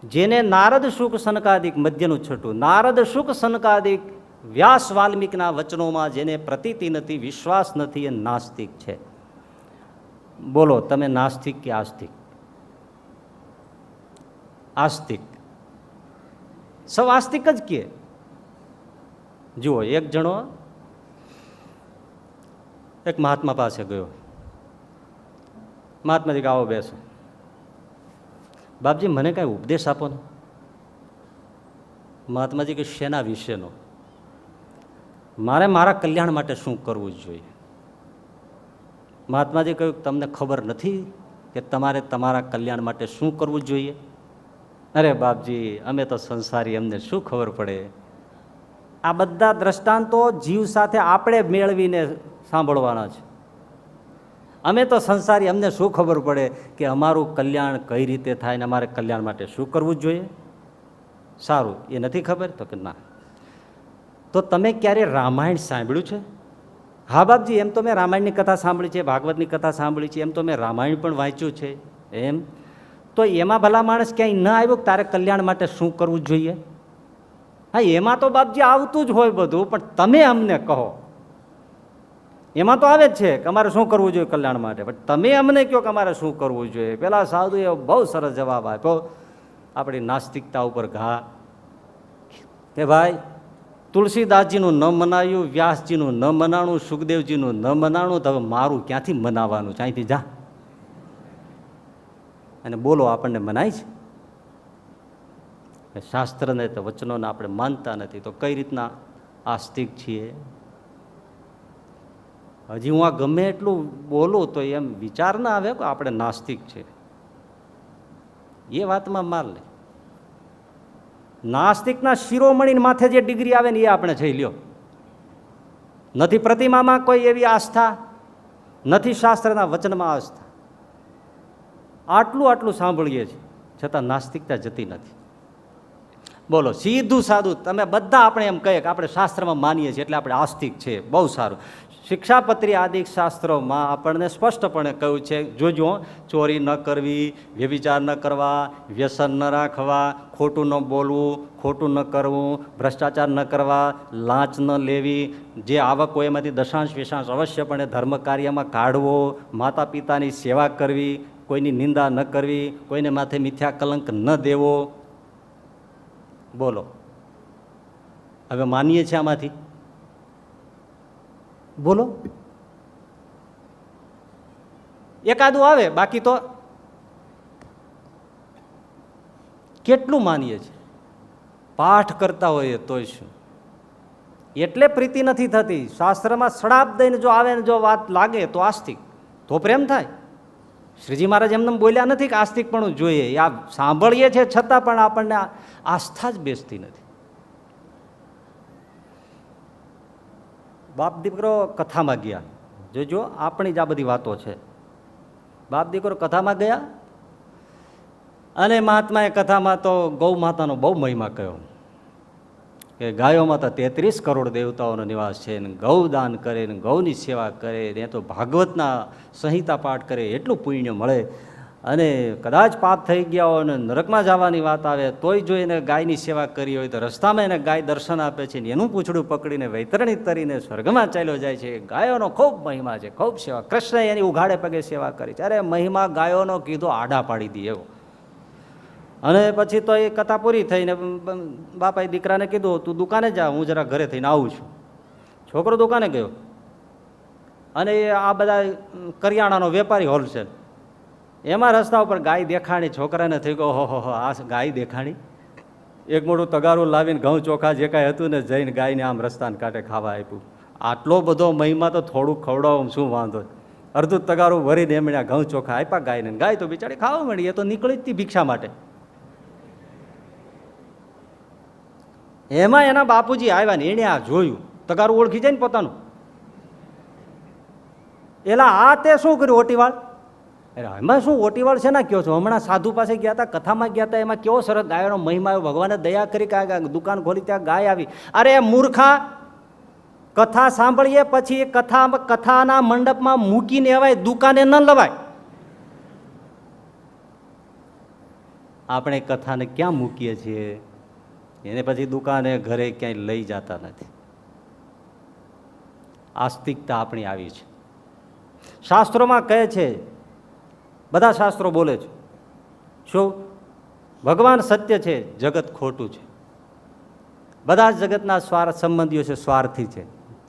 જેને નારદ શુક સનકાદિક, મધ્યનું 6ઠું, નારદ શુક સનકાદિક વ્યાસ વાલ્મીકના વચનોમાં જેને પ્રતીતિ નથી, વિશ્વાસ નથી, એ નાસ્તિક છે. બોલો તમે નાસ્તિક કે આસ્તિક? આસ્તિક. સૌ આસ્તિક જ કે. જુઓ, એક જણો એક મહાત્મા પાસે ગયો. મહાત્માજી કે આવો બેસો. બાપજી મને કાંઈ ઉપદેશ આપો ને. મહાત્માજી કે શેના વિશેનો? મારે મારા કલ્યાણ માટે શું કરવું જોઈએ? મહાત્માજી કહ્યું તમને ખબર નથી કે તમારે તમારા કલ્યાણ માટે શું કરવું જોઈએ? અરે બાપજી અમે તો સંસારી, અમને શું ખબર પડે? આ બધા દ્રષ્ટાંતો જીવ સાથે આપણે મેળવીને સાંભળવાના છે. અમે તો સંસારી, અમને શું ખબર પડે કે અમારું કલ્યાણ કઈ રીતે થાય ને અમારે કલ્યાણ માટે શું કરવું જોઈએ? સારું, એ નથી ખબર? તો કે ના. તો તમે ક્યારે રામાયણ સાંભળ્યું છે? હા બાપજી, એમ તો મેં રામાયણની કથા સાંભળી છે, ભાગવતની કથા સાંભળી છે, એમ તો મેં રામાયણ પણ વાંચ્યું છે. એમ તો એમાં ભલા માણસ ક્યાંય ન આવ્યું તારે કલ્યાણ માટે શું કરવું જોઈએ? હા, એમાં તો બાપજી આવતું જ હોય બધું, પણ તમે અમને કહો. એમાં તો આવે જ છે કે અમારે શું કરવું જોઈએ કલ્યાણ માટે, પણ તમે અમને કહો કે અમારે શું કરવું જોઈએ. પેલા સાધુએ બહુ સરસ જવાબ આપ્યો, આપણી નાસ્તિકતા ઉપર ઘા. કે ભાઈ, તુલસીદાસજીનું ન મનાયું, વ્યાસજીનું ન મનાણું, સુખદેવજીનું ન મનાણું, તો હવે મારું ક્યાંથી મનાવાનું છે? અહીંથી જા અને બોલો આપણને મનાય છે? શાસ્ત્રને તો વચનોને આપણે માનતા નથી, તો કઈ રીતના આસ્તિક છીએ? હજી હું આ ગમે એટલું બોલું તો એમ વિચાર ના આવે કે આપણે નાસ્તિક છે. એ વાતમાં માર લે. નાસ્તિકના શિરોમણી માથે જે ડિગ્રી આવે ને એ આપણે જઈ લ્યો. નથી પ્રતિમામાં કોઈ એવી આસ્થા, નથી શાસ્ત્રના વચનમાં આસ્થા. આટલું સાંભળીએ છીએ છતાં નાસ્તિકતા જતી નથી. બોલો, સીધું સાદું તમે બધા આપણે એમ કહીએ કે આપણે શાસ્ત્રમાં માનીએ છીએ એટલે આપણે આસ્તિક છે. બહુ સારું. શિક્ષાપત્રી આદિ શાસ્ત્રોમાં આપણને સ્પષ્ટપણે કહ્યું છે, જોજો, ચોરી ન કરવી, વ્યભિચાર ન કરવા, વ્યસન ન રાખવા, ખોટું ન બોલવું, ખોટું ન કરવું, ભ્રષ્ટાચાર ન કરવા, લાંચ ન લેવી, જે આવક હોય એમાંથી દશાંશ વિશાંશ અવશ્યપણે ધર્મ કાર્યમાં કાઢવો, માતા પિતાની સેવા કરવી, કોઈની નિંદા ન કરવી, કોઈને માથે મિથ્યા કલંક ન દેવો. બોલો, હવે માનીએ છીએ આમાંથી? બોલો, એકાદું આવે, બાકી તો કેટલું માનીએ છીએ? પાઠ કરતા હોઈએ તોય શું? એટલે પ્રીતિ નથી થતી. શાસ્ત્રમાં સડાપ દઈને જો આવે ને જો વાત લાગે તો આસ્તિક, તો પ્રેમ થાય. શ્રીજી મહારાજ એમને બોલ્યા નથી કે આસ્તિક પણ જોઈએ. આ સાંભળીએ છીએ છતાં પણ આપણને આસ્થા જ બેસતી નથી. બાપ દીકરો કથામાં ગયા, જોજો આપણી જ આ બધી વાતો છે. બાપ દીકરો કથામાં ગયા અને મહાત્માએ કથામાં તો ગૌ માતાનો બહુ મહિમા કહ્યો કે ગાયોમાં તો 33 કરોડ દેવતાઓનો નિવાસ છે ને ગૌદાન કરે ને ગૌની સેવા કરે ને તો ભાગવતના સંહિતા પાઠ કરે એટલું પુણ્ય મળે. અને કદાચ પાપ થઈ ગયા હોય અને નરકમાં જવાની વાત આવે તોય જો એને ગાયની સેવા કરી હોય તો રસ્તામાં એને ગાય દર્શન આપે છે ને એનું પૂંછડું પકડીને વૈતરણી તરીને સ્વર્ગમાં ચાલ્યો જાય છે. ગાયોનો ખૂબ મહિમા છે, ખૂબ સેવા. કૃષ્ણએ એની ઉઘાડે પગે સેવા કરી છે. અરે મહિમા ગાયોનો કીધો આડા પાડી દે એવો. અને પછી તો એ કથા પૂરી થઈને બાપાએ દીકરાને કીધું તું દુકાને જા, હું જરા ઘરે થઈને આવું છું. છોકરો દુકાને ગયો અને એ આ બધા કરિયાણાનો વેપારી હોલસેલ, એમાં રસ્તા ઉપર ગાય દેખાણી. છોકરાને થઈ ગયો હો આ ગાય દેખાણી. એક મોટું તગારું લાવીને ઘઉં ચોખા જે કાંઈ હતું ને જઈને ગાયને આમ રસ્તાને કાંઠે ખાવા આપ્યું. આટલો બધો મહિમા તો થોડુંક ખવડાવવામાં શું વાંધો. અડધું તગારું ભરીને એમણે ઘઉં ચોખા આપ્યા ગાયને. ગાય તો બિચારી ખાવા મળી, એ તો નીકળી જ હતી ભિક્ષા માટે. એમાં એના બાપુજી આવ્યા ને એને આ જોયું, તગારું ઓળખી જાય ને પોતાનું. એલા આ તે શું કર્યું ઓટીવાળ? અરે એમાં શું ઓટીવાળ છે ના કયો છો? હમણાં સાધુ પાસે ગયા હતા, કથામાં ગયા હતા, એમાં કેવો સરસ ગાયનો મહિમા આવ્યો. ભગવાને દયા કરી કે દુકાન ખોલી ત્યાં ગાય આવી. અરે મૂર્ખા, કથા સાંભળીએ પછી એ કથાના મંડપમાં મૂકીને અવાય, દુકાને ન લવાય. આપણે કથાને ક્યાં મૂકીએ છીએ? એને પછી દુકાને ઘરે ક્યાંય લઈ જતા નથી. આસ્તિકતા આપણી આવી છે. શાસ્ત્રોમાં કહે છે, બધા શાસ્ત્રો બોલે છે શું? ભગવાન સત્ય છે, જગત ખોટું છે. બધા જગતના સ્વાર્થ સંબંધીઓ છે, સ્વાર્થી છે.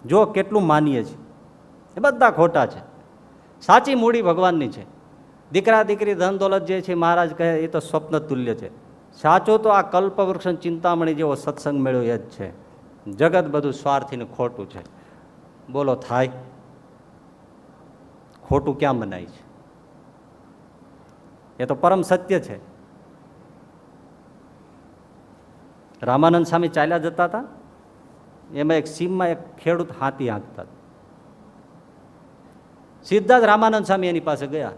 જો કેટલું માનીએ છીએ એ બધા ખોટા છે. સાચી મૂડી ભગવાનની છે. દીકરા દીકરી ધન દોલત જે છે મહારાજ કહે એ તો સ્વપ્ન તુલ્ય છે. સાચો તો આ કલ્પવૃક્ષ ચિંતામણી જેવો સત્સંગ મેળ્યો એ જ છે. જગત બધું સ્વાર્થી ને ખોટું છે. બોલો થાય? ખોટું ક્યાં મનાય છે? એ તો પરમ સત્ય છે. રામાનંદ સ્વામી ચાલ્યા જતા હતા, એમાં એક સીમમાં એક ખેડૂત હાથી હાંકતા. સીધા જ રામાનંદ સ્વામી એની પાસે ગયા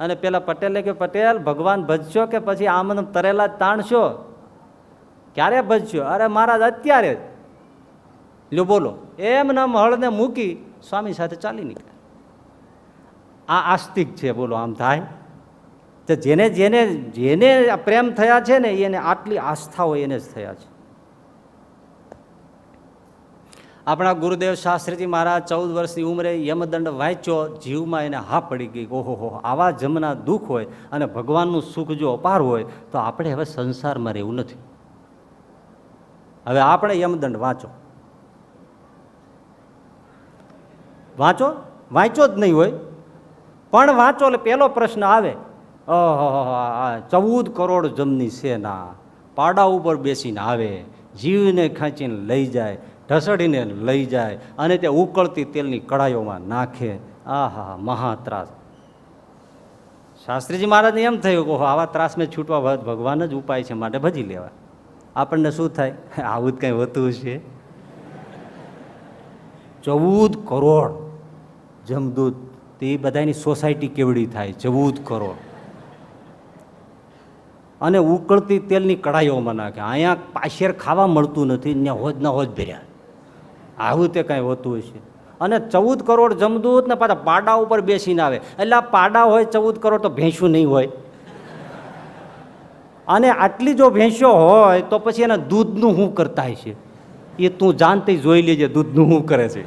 અને પેલા પટેલે કે પટેલ ભગવાન ભજશો કે પછી આમને તરેલા જ તાણશો? ક્યારે ભજશો? અરે મહારાજ અત્યારે જ. લ્યો બોલો. એમ નામ હળને મૂકી સ્વામી સાથે ચાલી નીકળ્યા. આ આસ્તિક છે. બોલો આમ થાય? તો જેને જેને જેને પ્રેમ થયા છે ને એને આટલી આસ્થા હોય એને જ થયા છે. આપણા ગુરુદેવ શાસ્ત્રીજી મહારાજ 14 વર્ષની ઉંમરે યમદંડ વાંચ્યો, જીવમાં એને હા પડી ગઈ. ઓહો, આવા જમના દુઃખ હોય અને ભગવાનનું સુખ જો અપાર હોય તો આપણે હવે સંસારમાં રહેવું નથી. હવે આપણે યમદંડ વાંચો જ નહીં હોય પણ વાંચો એટલે પેલો પ્રશ્ન આવે, 14 કરોડ જમની સેના પાડા ઉપર બેસીને આવે, જીવને ખેંચીને લઈ જાય, ઢસડીને લઈ જાય અને તે ઉકળતી તેલની કડાઈઓમાં નાખે. આહા, મહાત્રાસ. શાસ્ત્રીજી મહારાજને એમ થયું કે આવા ત્રાસને છૂટવા ભગવાન જ ઉપાય છે, માટે ભજી લેવા. આપણને શું થાય? આવું જ કંઈ હોતું છે? 14 કરોડ જમદૂત, તે બધાની સોસાયટી કેવડી થાય? 14 કરોડ. અને ઉકળતી તેલની કડાઈઓમાં નાખે. અહીંયા પાશેર ખાવા મળતું નથી, ત્યાં હોજ ના હોજ ભર્યા. આવું તે કાંઈ હોતું હશે? અને 14 કરોડ જમદૂત ને પાછા પાડા ઉપર બેસીને આવે. એટલે આ પાડા હોય 14 કરોડ તો ભેંસું નહીં હોય. અને આટલી જો ભેંસો હોય તો પછી એના દૂધનું શું કરતા હશે? એ તું જાણતી જોઈ લેજે દૂધનું શું કરે છે.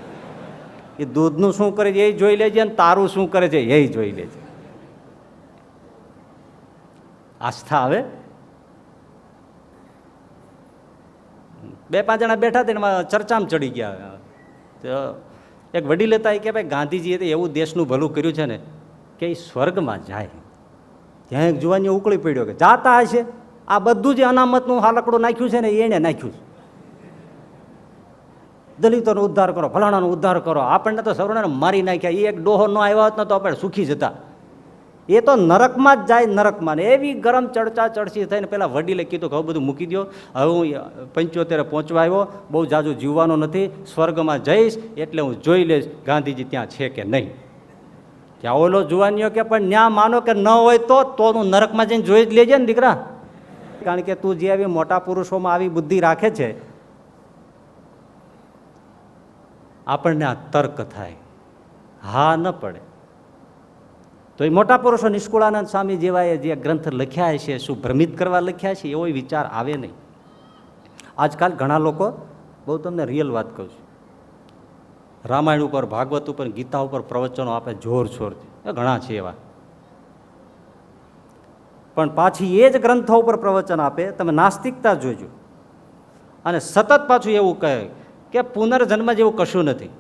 એ દૂધનું શું કરે છે એ જોઈ લેજે, અને તારું શું કરે છે એ જોઈ લેજે. આસ્થા આવે. 2-5 જણા બેઠા હતા એમાં ચર્ચામાં ચડી ગયા. તો એક વડીલ હતા કે ભાઈ ગાંધીજીએ તો એવું દેશનું ભલું કર્યું છે ને કે એ સ્વર્ગમાં જાય. ત્યાં એક જુવાનીઓ ઉકળી પડ્યો કે જાતા હશે, આ બધું જે અનામતનું હાલકડું નાખ્યું છે ને એને નાખ્યું છે. દલિતોનો ઉદ્ધાર કરો, ફલાણાનો ઉદ્ધાર કરો. આપણને તો સૌને મારી નાખ્યા. એ એક ડોહો ન આવ્યો હોત ને તો આપણે સુખી જતા. એ તો નરકમાં જ જાય, નરકમાં. ને એવી ગરમ ચડચા ચડસી થઈને પેલા વડીલે કીધું કે હવે બધું મૂકી દો, હવે હું 75 પહોંચવા આવ્યો, બહુ જાજુ જીવવાનો નથી, સ્વર્ગમાં જઈશ એટલે હું જોઈ લઈશ ગાંધીજી ત્યાં છે કે નહીં. ત્યાં ઓલો જુવાનીઓ કે પણ ન્યા માનો કે ન હોય તો તું નરકમાં જઈને જોઈ જ લેજે ને દીકરા. કારણ કે તું જે આવી મોટા પુરુષોમાં આવી બુદ્ધિ રાખે છે, આપણને આ તર્ક થાય, હા ન પડે. તો એ મોટા પુરુષો નિષ્કુળાનંદ સ્વામી જેવાએ જે ગ્રંથ લખ્યા છે શું ભ્રમિત કરવા લખ્યા છે એવો વિચાર આવે નહીં. આજકાલ ઘણા લોકો, બહુ તમને રિયલ વાત કહું છું, રામાયણ ઉપર, ભાગવત ઉપર, ગીતા ઉપર પ્રવચનો આપે જોરશોરથી, ઘણા છે એવા. પણ પાછી એ જ ગ્રંથો ઉપર પ્રવચન આપે, તમે નાસ્તિકતા જોજો, અને સતત પાછું એવું કહે કે પુનર્જન્મ જેવું કશું નથી.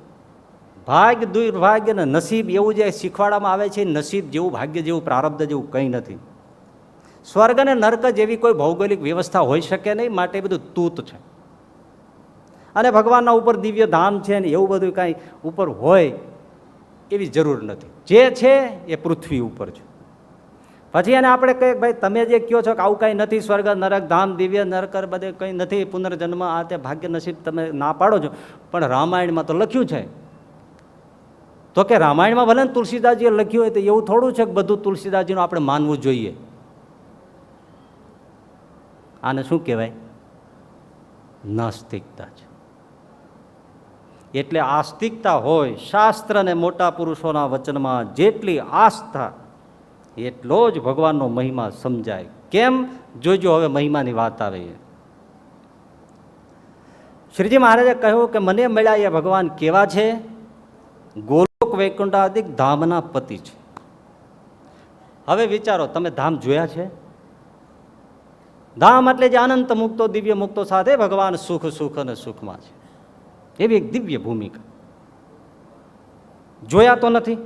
ભાગ્ય, દુર્ભાગ્ય ને નસીબ એવું જે શીખવાડવામાં આવે છે, નસીબ જેવું, ભાગ્ય જેવું, પ્રારબ્ધ જેવું કંઈ નથી. સ્વર્ગ અને નર્ક જેવી કોઈ ભૌગોલિક વ્યવસ્થા હોઈ શકે નહીં, માટે બધું તૂત છે. અને ભગવાનના ઉપર દિવ્ય ધામ છે ને એવું બધું કાંઈ ઉપર હોય એવી જરૂર નથી. જે છે એ પૃથ્વી ઉપર છે. પછી એને આપણે કહીએ ભાઈ તમે જે કહો છો કે આવું કાંઈ નથી, સ્વર્ગ નરક ધામ દિવ્ય નરક બધે કંઈ નથી, પુનર્જન્મ આ તે ભાગ્ય નસીબ તમે ના પાડો છો, પણ રામાયણમાં તો લખ્યું છે. તો કે રામાયણમાં ભલે તુલસીદાસજીએ લખ્યું હોય તો એવું થોડું છે કે બધું તુલસીદાસજીનું આપણે માનવું જોઈએ. આને શું કહેવાય? નાસ્તિકતા છે. એટલે આસ્તિકતા હોય, શાસ્ત્ર અને મોટા પુરુષોના વચનમાં જેટલી આસ્થા એટલો જ ભગવાનનો મહિમા સમજાય. કેમ? જોજો હવે મહિમાની વાત આવે. શ્રીજી મહારાજે કહ્યું કે મને મળ્યા એ ભગવાન કેવા છે? ગોલોક વૈકુંઠાદિક ધામના પતિ છે. હવે વિચારો, તમે ધામ જોયા છે? ધામ એટલે જે અનંત મુક્તો, દિવ્ય મુક્તો સાથે ભગવાન સુખ સુખ અને સુખમાં છે, એવી એક દિવ્ય ભૂમિકા. જોયા તો નથી.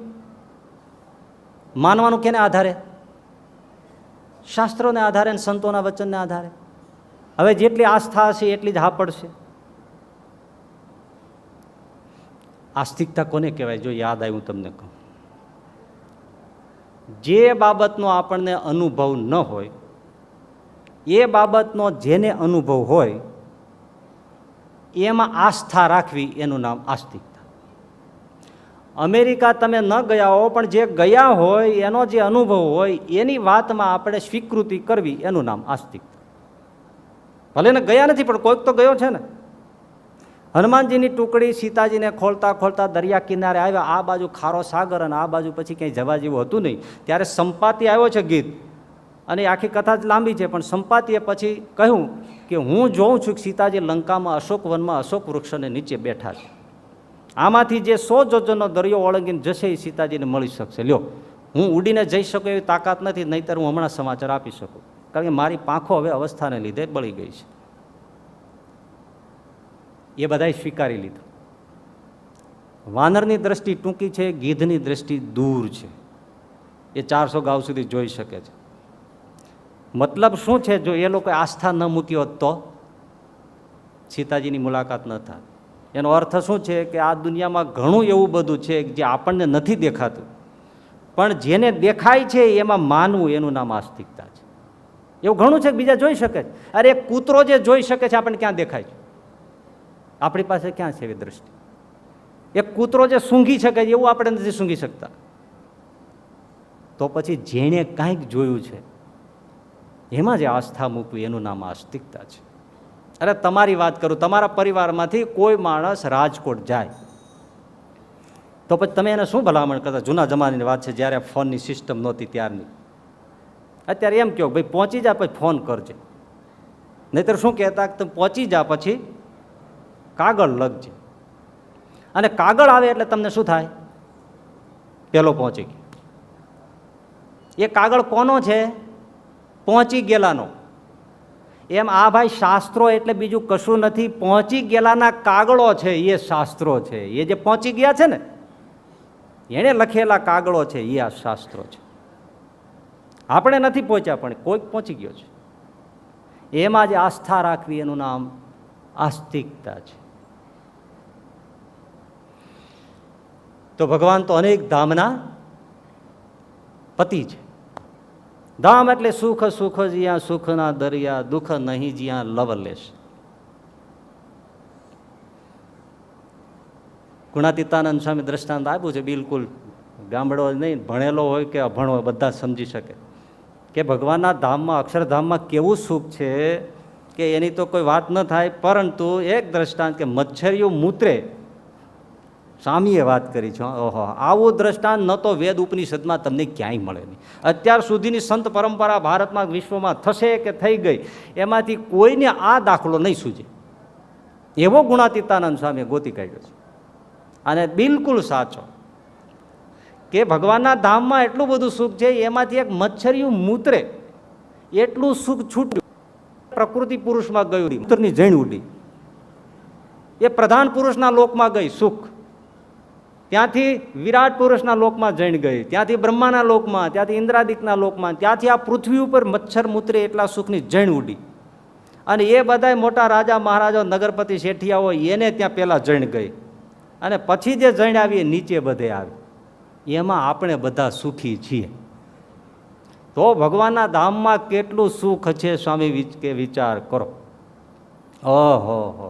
માનવાનું કેને આધારે? શાસ્ત્રોને આધારે અને સંતોના વચનને આધારે. હવે જેટલી આસ્થા હશે એટલી જ હા પડશે. આસ્તિકતા કોને કહેવાય? જો યાદ આવ્યું તમને કહું, જે બાબતનો આપણને અનુભવ ન હોય એ બાબતનો જેને અનુભવ હોય એમાં આસ્થા રાખવી, એનું નામ આસ્તિકતા. અમેરિકા તમે ન ગયા હો, પણ જે ગયા હોય એનો જે અનુભવ હોય એની વાતમાં આપણે સ્વીકૃતિ કરવી, એનું નામ આસ્તિકતા. ભલે ને ગયા નથી પણ કોઈક તો ગયો છે ને. હનુમાનજીની ટુકડી સીતાજીને ખોલતા ખોલતા દરિયા કિનારે આવ્યા, આ બાજુ ખારો સાગર અને આ બાજુ પછી ક્યાંય જવા જેવું હતું નહીં. ત્યારે સંપાતિ આવ્યો છે ગીત, અને આખી કથા જ લાંબી છે, પણ સંપાતિએ પછી કહ્યું કે હું જોઉં છું કે સીતાજી લંકામાં અશોક વનમાં અશોક વૃક્ષને નીચે બેઠા છે. આમાંથી જે 100 જોજનનો દરિયો ઓળંગીને જશે એ સીતાજીને મળી શકશે. લ્યો, હું ઉડીને જઈ શકું એવી તાકાત નથી, નહીંતર હું હમણાં સમાચાર આપી શકું, કારણ કે મારી પાંખો હવે અવસ્થાને લીધે બળી ગઈ છે. એ બધાએ સ્વીકારી લીધું. વાનરની દ્રષ્ટિ ટૂંકી છે, ગીધની દ્રષ્ટિ દૂર છે. એ 400 ગાઉ સુધી જોઈ શકે છે. મતલબ શું છે? જો એ લોકોએ આસ્થા ન મૂકી હોત તો સીતાજીની મુલાકાત ન થાય. એનો અર્થ શું છે કે આ દુનિયામાં ઘણું એવું બધું છે જે આપણને નથી દેખાતું, પણ જેને દેખાય છે એમાં માનવું, એનું નામ આસ્તિકતા છે. એવું ઘણું છે કે બીજા જોઈ શકે છે. અરે એક કૂતરો જે જોઈ શકે છે આપણને ક્યાં દેખાય છે? આપણી પાસે ક્યાં છે એવી દ્રષ્ટિ? એક કૂતરો જે સૂંઘી શકે છે એવું આપણે નથી સૂંઘી શકતા. તો પછી જેણે કાંઈક જોયું છે એમાં જે આસ્થા મૂકવી, એનું નામ આસ્તિકતા છે. અરે તમારી વાત કરું, તમારા પરિવારમાંથી કોઈ માણસ રાજકોટ જાય તો પછી તમે એને શું ભલામણ કરતા? જૂના જમાનાની વાત છે, જ્યારે ફોનની સિસ્ટમ નહોતી ત્યારની. અત્યારે એમ કહો ભાઈ પહોંચી જા પછી ફોન કરજે, નહીતર શું કહેતા કે તમે પહોંચી જા પછી કાગળ લખજે. અને કાગળ આવે એટલે તમને શું થાય? પેલો પહોંચી ગયો. એ કાગળ કોનો છે? પહોંચી ગયેલાનો. એમ આ ભાઈ શાસ્ત્રો એટલે બીજું કશું નથી, પહોંચી ગયેલાના કાગળો છે એ શાસ્ત્રો છે. એ જે પહોંચી ગયા છે ને એણે લખેલા કાગળો છે એ આ શાસ્ત્રો છે. આપણે નથી પહોંચ્યા પણ કોઈક પહોંચી ગયો છે. એમાં જે આસ્થા રાખવી, એનું નામ આસ્તિકતા છે. તો ભગવાન તો અનેક ધામના પતિ છે. ધામ એટલે સુખ, સુખ જ્યાં સુખના દરિયા, દુઃખ નહીં જ્યાં લવલેશ. ગુણાતીતાનંદ સ્વામી દ્રષ્ટાંત આપ્યું છે, બિલકુલ ગામડો નહીં, ભણેલો હોય કે અભણ હોય બધા સમજી શકે કે ભગવાનના ધામમાં, અક્ષરધામમાં કેવું સુખ છે કે એની તો કોઈ વાત ન થાય. પરંતુ એક દ્રષ્ટાંત કે મચ્છરિયું મૂત્રે સ્વામીએ વાત કરી છે. ઓહો, આવું દ્રષ્ટાંત ન તો વેદ ઉપનિષદમાં તમને ક્યાંય મળે નહીં. અત્યાર સુધીની સંત પરંપરા ભારતમાં વિશ્વમાં થશે કે થઈ ગઈ, એમાંથી કોઈને આ દાખલો નહીં સૂજે એવો ગુણાતીતાનંદ સ્વામીએ ગોતી કાઢ્યો છે. અને બિલકુલ સાચો કે ભગવાનના ધામમાં એટલું બધું સુખ છે, એમાંથી એક મચ્છરિયું મૂતરે એટલું સુખ છૂટ્યું. પ્રકૃતિ પુરુષમાં ગયું, મૂત્રની જૈન ઉડી, એ પ્રધાન પુરુષના લોકમાં ગઈ સુખ, ત્યાંથી વિરાટ પુરુષના લોકમાં જૈન ગઈ, ત્યાંથી બ્રહ્માના લોકમાં, ત્યાંથી ઇન્દ્રાદિકના લોકમાં, ત્યાંથી આ પૃથ્વી ઉપર મચ્છર મૂત્રે એટલા સુખની જૈન ઉડી. અને એ બધા મોટા રાજા મહારાજા નગરપતિ શેઠિયા હોય એને ત્યાં પહેલાં જૈન ગઈ, અને પછી જે જૈન આવી એ નીચે બધે આવે. એમાં આપણે બધા સુખી છીએ. તો ભગવાનના ધામમાં કેટલું સુખ છે સ્વામી કે વિચાર કરો. ઓહો હો,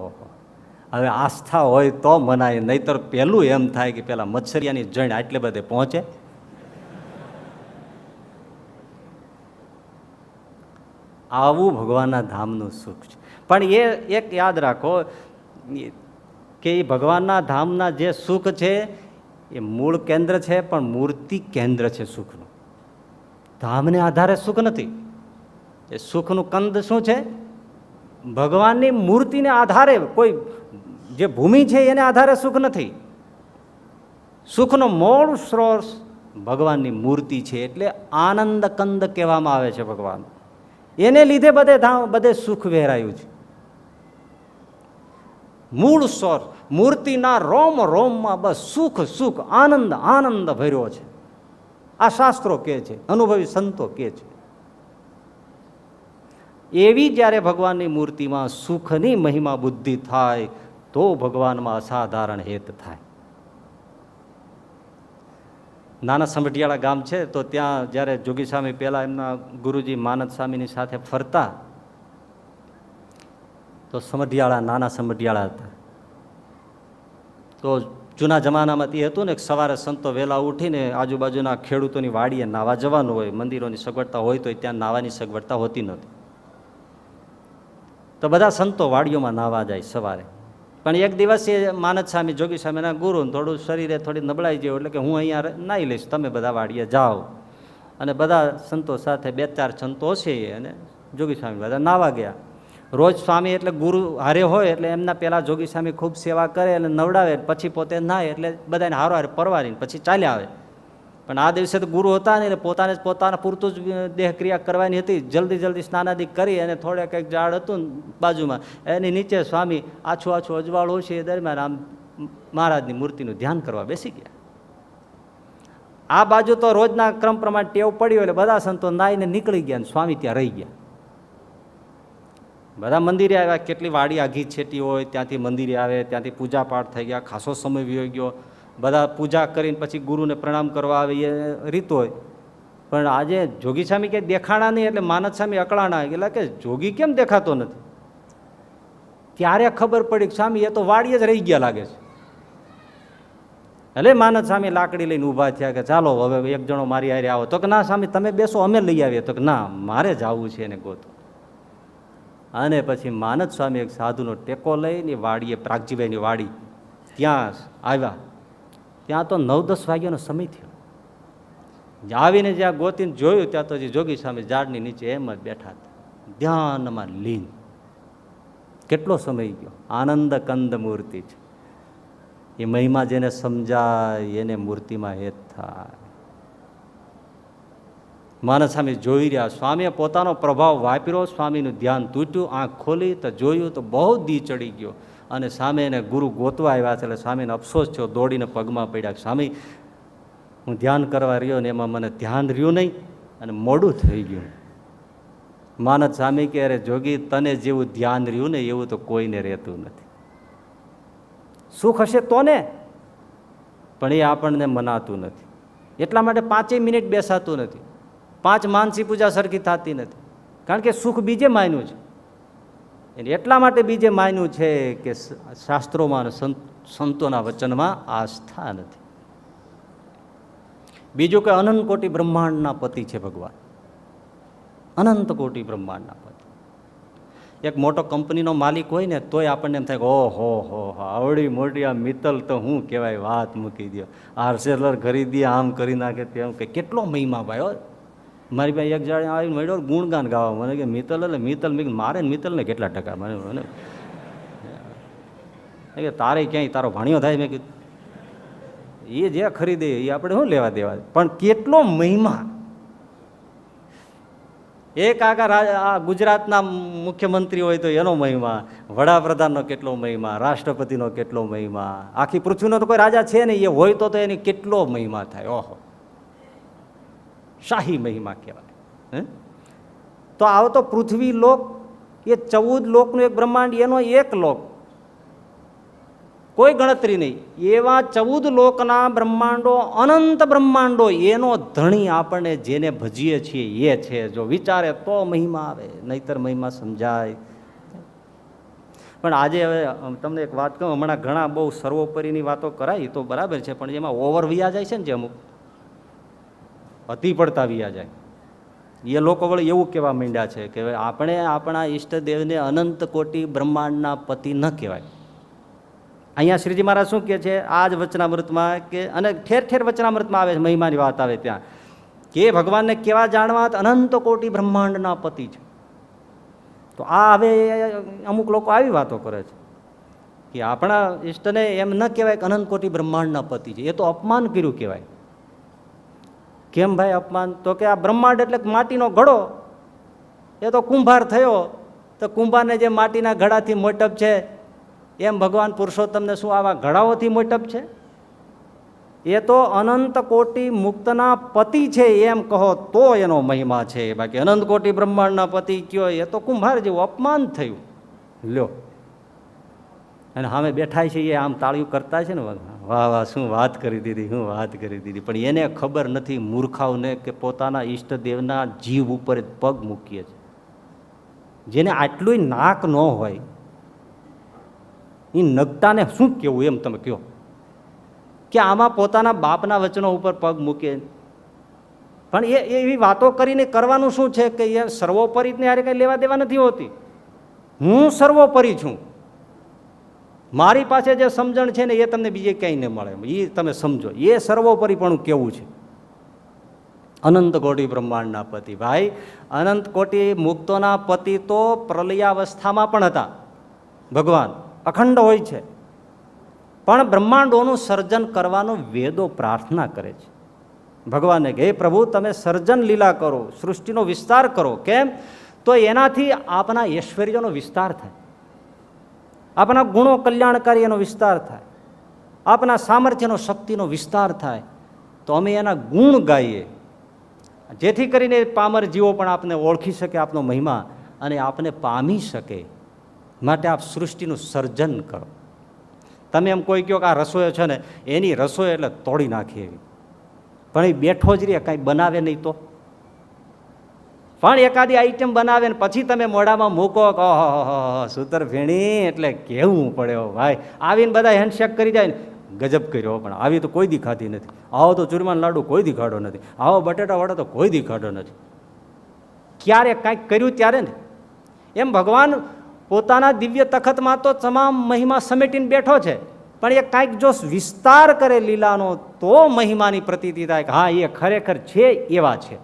હવે આસ્થા હોય તો મનાય, નહીતર પહેલું એમ થાય કે પેલા મચ્છરિયાની જણ આટલે બધે પહોંચે. આવું ભગવાનના ધામનું સુખ છે. પણ એ એક યાદ રાખો કે એ ભગવાનના ધામના જે સુખ છે એ મૂળ કેન્દ્ર છે, પણ મૂર્તિ કેન્દ્ર છે સુખનું. ધામને આધારે સુખ નથી. એ સુખનું કંદ શું છે? ભગવાનની મૂર્તિને આધારે, કોઈ જે ભૂમિ છે એને આધારે સુખ નથી. સુખનો મૂળ સ્ત્રોત ભગવાનની મૂર્તિ છે, એટલે આનંદ કંદ કહેવામાં આવે છે ભગવાન. એને લીધે બધે સુખ વહેરાયું છે. મૂળ સ્વર મૂર્તિના રોમ રોમમાં બસ સુખ સુખ આનંદ આનંદ ભર્યો છે. આ શાસ્ત્રો કહે છે, અનુભવી સંતો કહે છે. એવી જ્યારે ભગવાનની મૂર્તિમાં સુખની મહિમા બુદ્ધિ થાય તો ભગવાનમાં અસાધારણ હેત થાય. નાના સમઢિયાળા ગામ છે, તો ત્યાં જ્યારે જોગી સ્વામી પહેલાં એમના ગુરુજી માનદ સ્વામીની સાથે ફરતા, તો સમઢિયાળા નાના સમઢિયાળા હતા. તો જૂના જમાનામાં એ હતું ને કે સવારે સંતો વહેલા ઉઠીને આજુબાજુના ખેડૂતોની વાડીએ નાવા જવાનું હોય. મંદિરોની સગવડતા હોય તો ત્યાં નાવાની સગવડતા હોતી નહોતી, તો બધા સંતો વાડીઓમાં નાવા જાય સવારે. પણ એક દિવસ એ માનદ સ્વામી જોગી સ્વામીના ગુરુ થોડું શરીરે થોડી નબળાઈ જેવું, એટલે કે હું અહીંયા નાહી લઈશ, તમે બધા વાડીએ જાઓ. અને બધા સંતો સાથે 2-4 સંતો છે અને જોગી સ્વામી બધા નાવા ગયા. રોજ સ્વામી એટલે ગુરુ હારે હોય એટલે એમના પહેલાં જોગી સ્વામી ખૂબ સેવા કરે અને નવડાવે, પછી પોતે નાય, એટલે બધાને હારો હારે પરવારીને પછી ચાલ્યા આવે. પણ આ દિવસે તો ગુરુ હતા ને, એટલે પોતાના પૂરતું જ દેહક્રિયા કરવાની હતી. જલ્દી સ્નાનાદિ કરી અને થોડે કંઈક ઝાડ હતું બાજુમાં, એની નીચે સ્વામી આછું અજવાળું છે એ દરમિયાન આમ મહારાજની મૂર્તિનું ધ્યાન કરવા બેસી ગયા. આ બાજુ તો રોજના ક્રમ પ્રમાણે ટેવ પડ્યો એટલે બધા સંતો નાઈને નીકળી ગયા, સ્વામી ત્યાં રહી ગયા. બધા મંદિરે આવ્યા, કેટલી વાડી આઘી છેટી હોય ત્યાંથી મંદિરે આવે, ત્યાંથી પૂજા પાઠ થઈ ગયા, ખાસો સમય વયો ગયો. બધા પૂજા કરીને પછી ગુરુને પ્રણામ કરવા આવે એ રીત હોય. પણ આજે જોગી સ્વામી કંઈ દેખાણા નહીં, એટલે માનદ સ્વામી અકળાણા, એટલે કે જોગી કેમ દેખાતો નથી? ત્યારે ખબર પડી કે સ્વામી એ તો વાડીએ જ રહી ગયા લાગે છે. એટલે માનદ સ્વામી લાકડી લઈને ઊભા થયા કે ચાલો હવે એક જણો મારી હારે આવો. તો કે ના સ્વામી તમે બેસો, અમે લઈ આવીએ. તો કે ના, મારે જવું છે એને ગોતો. અને પછી માનદ સ્વામી એક સાધુનો ટેકો લઈને વાડીએ, પ્રાગજીભાઈની વાડી ત્યાં આવ્યા. ત્યાં તો 9-10 વાગ્યાનો સમય થયો. આવીને જ્યાં ગોતીને જોયું ત્યાં તો જોગી સ્વામી ઝાડની નીચે એમ જ બેઠા હતા, ધ્યાનમાં લીન. કેટલો સમય ગયો! આનંદ કંદ મૂર્તિ છે. એ મહિમા જેને સમજાય એને મૂર્તિમાં હેત થાય. માનદ સ્વામી જોઈ રહ્યા, સ્વામીએ પોતાનો પ્રભાવ વાપર્યો, સ્વામીનું ધ્યાન તૂટ્યું, આંખ ખોલી તો જોયું તો બહુ દી ચડી ગયો. અને સામે એને ગુરુ ગોતવા આવ્યા છે, એટલે સ્વામીને અફસોસ થયો, દોડીને પગમાં પડ્યા. સ્વામી, હું ધ્યાન કરવા રહ્યો ને એમાં મને ધ્યાન રહ્યું નહીં અને મોડું થઈ ગયું. માનદ સ્વામી કે અરે જોગી, તને જેવું ધ્યાન રહ્યું ને એવું તો કોઈને રહેતું નથી. સુખ હશે તો ને, પણ એ આપણને મનાતું નથી. એટલા માટે 5 મિનિટ બેસાતું નથી, 5 માનસી પૂજા સરખી થતી નથી, કારણ કે સુખ બીજે માન્યું છે. એટલા માટે બીજે માન્યું છે કે શાસ્ત્રોમાં અને સંતોના વચનમાં આસ્થા નથી. બીજું કે અનંત કોટી બ્રહ્માંડના પતિ છે ભગવાન, અનંત કોટી બ્રહ્માંડના પતિ. એક મોટો કંપનીનો માલિક હોય ને તોય આપણને એમ થાય કે ઓહો હો આવડી મોટી આ મિત્તલ તો શું કહેવાય, વાત મૂકી દો, આર્સેલર ખરીદી આમ કરી નાખે તેમ કે કેટલો મહિમા ભાઈ. હો મારી પાસે એક જાણે આવી મળ્યો ગુણગાન ગાવા, મને કે મિત્તલ એટલે મિત્તલ, મેં મારે મિત્તલને કેટલા ટકા, મને કે તારે ક્યાંય તારો ભાણિયો થાય, મેં કીધું એ જે ખરીદે એ આપણે શું લેવા દેવા, પણ કેટલો મહિમા. એક આ ગુજરાતના મુખ્યમંત્રી હોય તો એનો મહિમા, વડાપ્રધાનનો કેટલો મહિમા, રાષ્ટ્રપતિનો કેટલો મહિમા, આખી પૃથ્વીનો તો કોઈ રાજા છે નહીં, એ હોય તો એની કેટલો મહિમા થાય. ઓહો, શાહી મહિમા કહેવાય. તો આવો તો પૃથ્વી લોક એ 14 લોકનું એક બ્રહ્માંડ, એનો એક લોક, કોઈ ગણતરી નહીં. એવા 14 લોકના બ્રહ્માંડો, અનંત બ્રહ્માંડો, એનો ધણી આપણને જેને ભજીએ છીએ એ છે. જો વિચારે તો મહિમા આવે, નહીતર મહિમા સમજાય. પણ આજે હવે તમને એક વાત કહું, હમણાં ઘણા બહુ સર્વોપરીની વાતો કરાય તો બરાબર છે, પણ એમાં ઓવર વિયા જાય છે ને, જે અમુક અતિ પડતા વિયા જાય, એ લોકો વળી એવું કહેવા માંડ્યા છે કે આપણે આપણા ઈષ્ટદેવને અનંત કોટી બ્રહ્માંડના પતિ ન કહેવાય. અહીંયા શ્રીજી મહારાજ શું કહે છે આ જ વચનામૃતમાં, કે અને ઠેર ઠેર વચનામૃતમાં આવે છે, મહિમાની વાત આવે ત્યાં, કે ભગવાનને કેવા જાણવા, અનંત કોટી બ્રહ્માંડના પતિ છે. તો આ હવે અમુક લોકો આવી વાતો કરે છે કે આપણા ઈષ્ટને એમ ન કહેવાય કે અનંત કોટી બ્રહ્માંડના પતિ છે, એ તો અપમાન કર્યું કહેવાય. કેમ ભાઈ અપમાન? તો કે આ બ્રહ્માંડ એટલે માટીનો ઘડો, એ તો કુંભાર થયો, તો કુંભારને જે માટીના ઘડાથી મોટપ છે, એમ ભગવાન પુરુષોત્તમને શું આવા ઘડાઓથી મોટપ છે? એ તો અનંત કોટી મુક્તના પતિ છે એમ કહો તો એનો મહિમા છે. બાકી અનંત કોટી બ્રહ્માંડના પતિ કયો, એ તો કુંભાર જેવું અપમાન થયું. લ્યો, અને સામે બેઠા છે એ આમ તાળીઓ કરતા છે ને, વાહ વાહ શું વાત કરી દીધી, શું વાત કરી દીધી. પણ એને ખબર નથી મૂર્ખાઓને કે પોતાના ઈષ્ટદેવના જીવ ઉપર પગ મૂકીએ છે. જેને આટલું નાક ન હોય એ નગતાને શું કહેવું, એમ તમે કહો કે આમાં પોતાના બાપના વચનો ઉપર પગ મૂકે. પણ એ એવી વાતો કરીને કરવાનું શું છે કે એ સર્વોપરીને યારે કંઈ લેવા દેવા નથી હોતી. હું સર્વોપરી છું, મારી પાસે જે સમજણ છે ને એ તમને બીજે ક્યાંય ન મળે, એ તમે સમજો. એ સર્વોપરીપણું કેવું છે. અનંત કોટી બ્રહ્માંડના પતિ, ભાઈ અનંત કોટી મુક્તોના પતિ તો પ્રલયાવસ્થામાં પણ હતા. ભગવાન અખંડ હોય છે, પણ બ્રહ્માંડોનું સર્જન કરવાનું વેદો પ્રાર્થના કરે છે ભગવાનને કે હે પ્રભુ તમે સર્જન લીલા કરો, સૃષ્ટિનો વિસ્તાર કરો. કેમ? તો એનાથી આપણા ઐશ્વર્યનો વિસ્તાર થાય, આપણા ગુણો કલ્યાણકારી એનો વિસ્તાર થાય, આપણા સામર્થ્યનો શક્તિનો વિસ્તાર થાય. તો અમે એના ગુણ ગાઈએ, જેથી કરીને પામર જીવો પણ આપને ઓળખી શકે આપનો મહિમા અને આપને પામી શકે. માટે આપ સૃષ્ટિનું સર્જન કરો. તમે એમ કોઈ કહો કે આ રસોઈ છે ને, એની રસોઈ એટલે તોડી નાખી એવી, પણ એ બેઠો જ રહે, કાંઈ બનાવે નહીં. તો પણ એકાદી આઈટમ બનાવે ને પછી તમે મોઢામાં મૂકો કે ઓહો સૂતર ફેણી એટલે કહેવું પડે ભાઈ. આવીને બધા હેન્ડશેક કરી જાય ને, ગજબ કર્યો, પણ આવી તો કોઈ દી ખાધી નથી. આવો તો ચૂરમાનો લાડુ કોઈ દી ખાધો નથી, આવો બટેટા વડા તો કોઈ દી ખાધો નથી. ક્યારે કાંઈક કર્યું ત્યારે ને. એમ ભગવાન પોતાના દિવ્ય તખતમાં તો તમામ મહિમા સમેટીને બેઠો છે, પણ એ કાંઈક જો વિસ્તાર કરે લીલાનો તો મહિમાની પ્રતીતિ થાય કે હા એ ખરેખર છે એવા છે.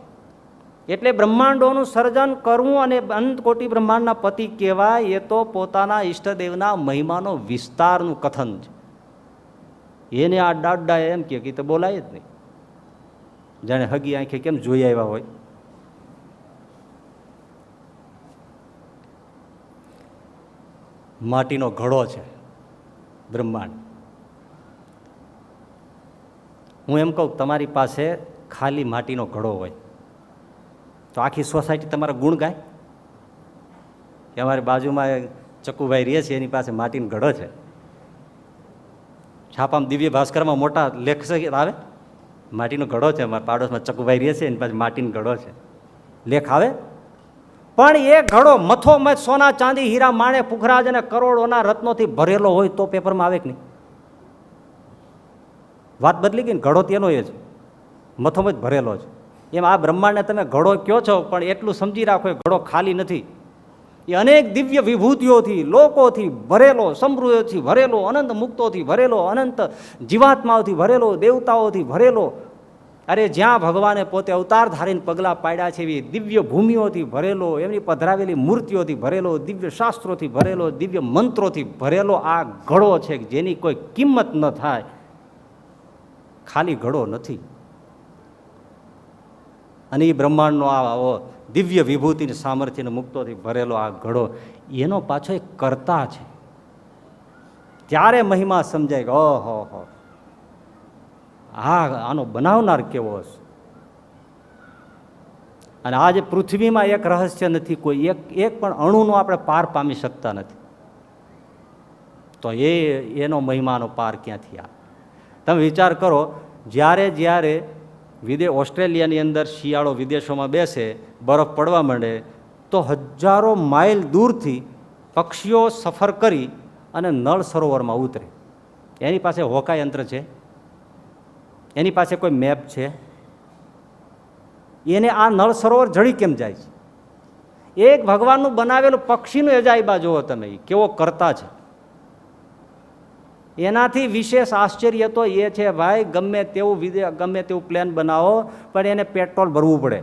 એટલે બ્રહ્માંડોનું સર્જન કરવું અને અનંત કોટી બ્રહ્માંડના પતિ કહેવાય, એ તો પોતાના ઈષ્ટદેવના મહિમાનો વિસ્તારનું કથન છે. એને આ દાડા એમ કે તો બોલાય જ નહીં, જાણે હગી આંખે કેમ જોઈ આવ્યા હોય. માટીનો ઘડો છે બ્રહ્માંડ. હું એમ કહું તમારી પાસે ખાલી માટીનો ઘડો હોય તો આખી સોસાયટી તમારા ગુણ ગાય? કે અમારી બાજુમાં ચકુભાઈ રહે છે, એની પાસે માટીનો ઘડો છે, છાપામાં દિવ્ય ભાસ્કરમાં મોટા લેખ આવે, માટીનો ઘડો છે, અમારા પાડોશમાં ચકુભાઈ રહે છે, એની પાસે માટીનો ઘડો છે, લેખ આવે. પણ એ ઘડો મથોમથ સોના ચાંદી હીરા માણે પુખરાજ અને કરોડોના રત્નોથી ભરેલો હોય તો પેપરમાં આવે કે નહીં? વાત બદલી ગઈ ને, ઘડો તેનો એ છે, મથોમથ ભરેલો છે. એમ આ બ્રહ્માંડને તમે ઘડો કહો છો, પણ એટલું સમજી રાખો એ ઘડો ખાલી નથી. એ અનેક દિવ્ય વિભૂતિઓથી, લોકોથી ભરેલો, સમૃદ્ધિથી ભરેલો, અનંત મુક્તોથી ભરેલો, અનંત જીવાત્માઓથી ભરેલો, દેવતાઓથી ભરેલો, અરે જ્યાં ભગવાને પોતે અવતાર ધારીને પગલાં પાડ્યા છે એવી દિવ્ય ભૂમિઓથી ભરેલો, એમની પધરાવેલી મૂર્તિઓથી ભરેલો, દિવ્ય શાસ્ત્રોથી ભરેલો, દિવ્ય મંત્રોથી ભરેલો આ ઘડો છે જેની કોઈ કિંમત ન થાય. ખાલી ઘડો નથી. અને એ બ્રહ્માંડનો આ દિવ્ય વિભૂતિની સામર્થ્યને મુક્તોથી ભરેલો આ ઘડો, એનો પાછો એક કર્તા છે. ત્યારે મહિમા સમજાય કે ઓહો, આનો બનાવનાર કેવો હશે. અને આજે પૃથ્વીમાં એક રહસ્ય નથી, કોઈ એક પણ અણુનો આપણે પાર પામી શકતા નથી. તો એનો મહિમાનો પાર ક્યાંથી આવે? તમે વિચાર કરો, જ્યારે ઓસ્ટ્રેલિયાની અંદર શિયાળો વિદેશોમાં બેસે, બરફ પડવા માંડે, તો હજારો માઇલ દૂરથી પક્ષીઓ સફર કરી અને નળ સરોવરમાં ઉતરે. એની પાસે હોકા યંત્ર છે? એની પાસે કોઈ મેપ છે? એને આ નળ સરોવર જડી કેમ જાય છે? એક ભગવાનનું બનાવેલું પક્ષીનું અજાયબા જુઓ તમે, કેવો કરતા છે. એનાથી વિશેષ આશ્ચર્ય તો એ છે ભાઈ, ગમે તેવું પ્લેન બનાવો પણ એને પેટ્રોલ ભરવું પડે.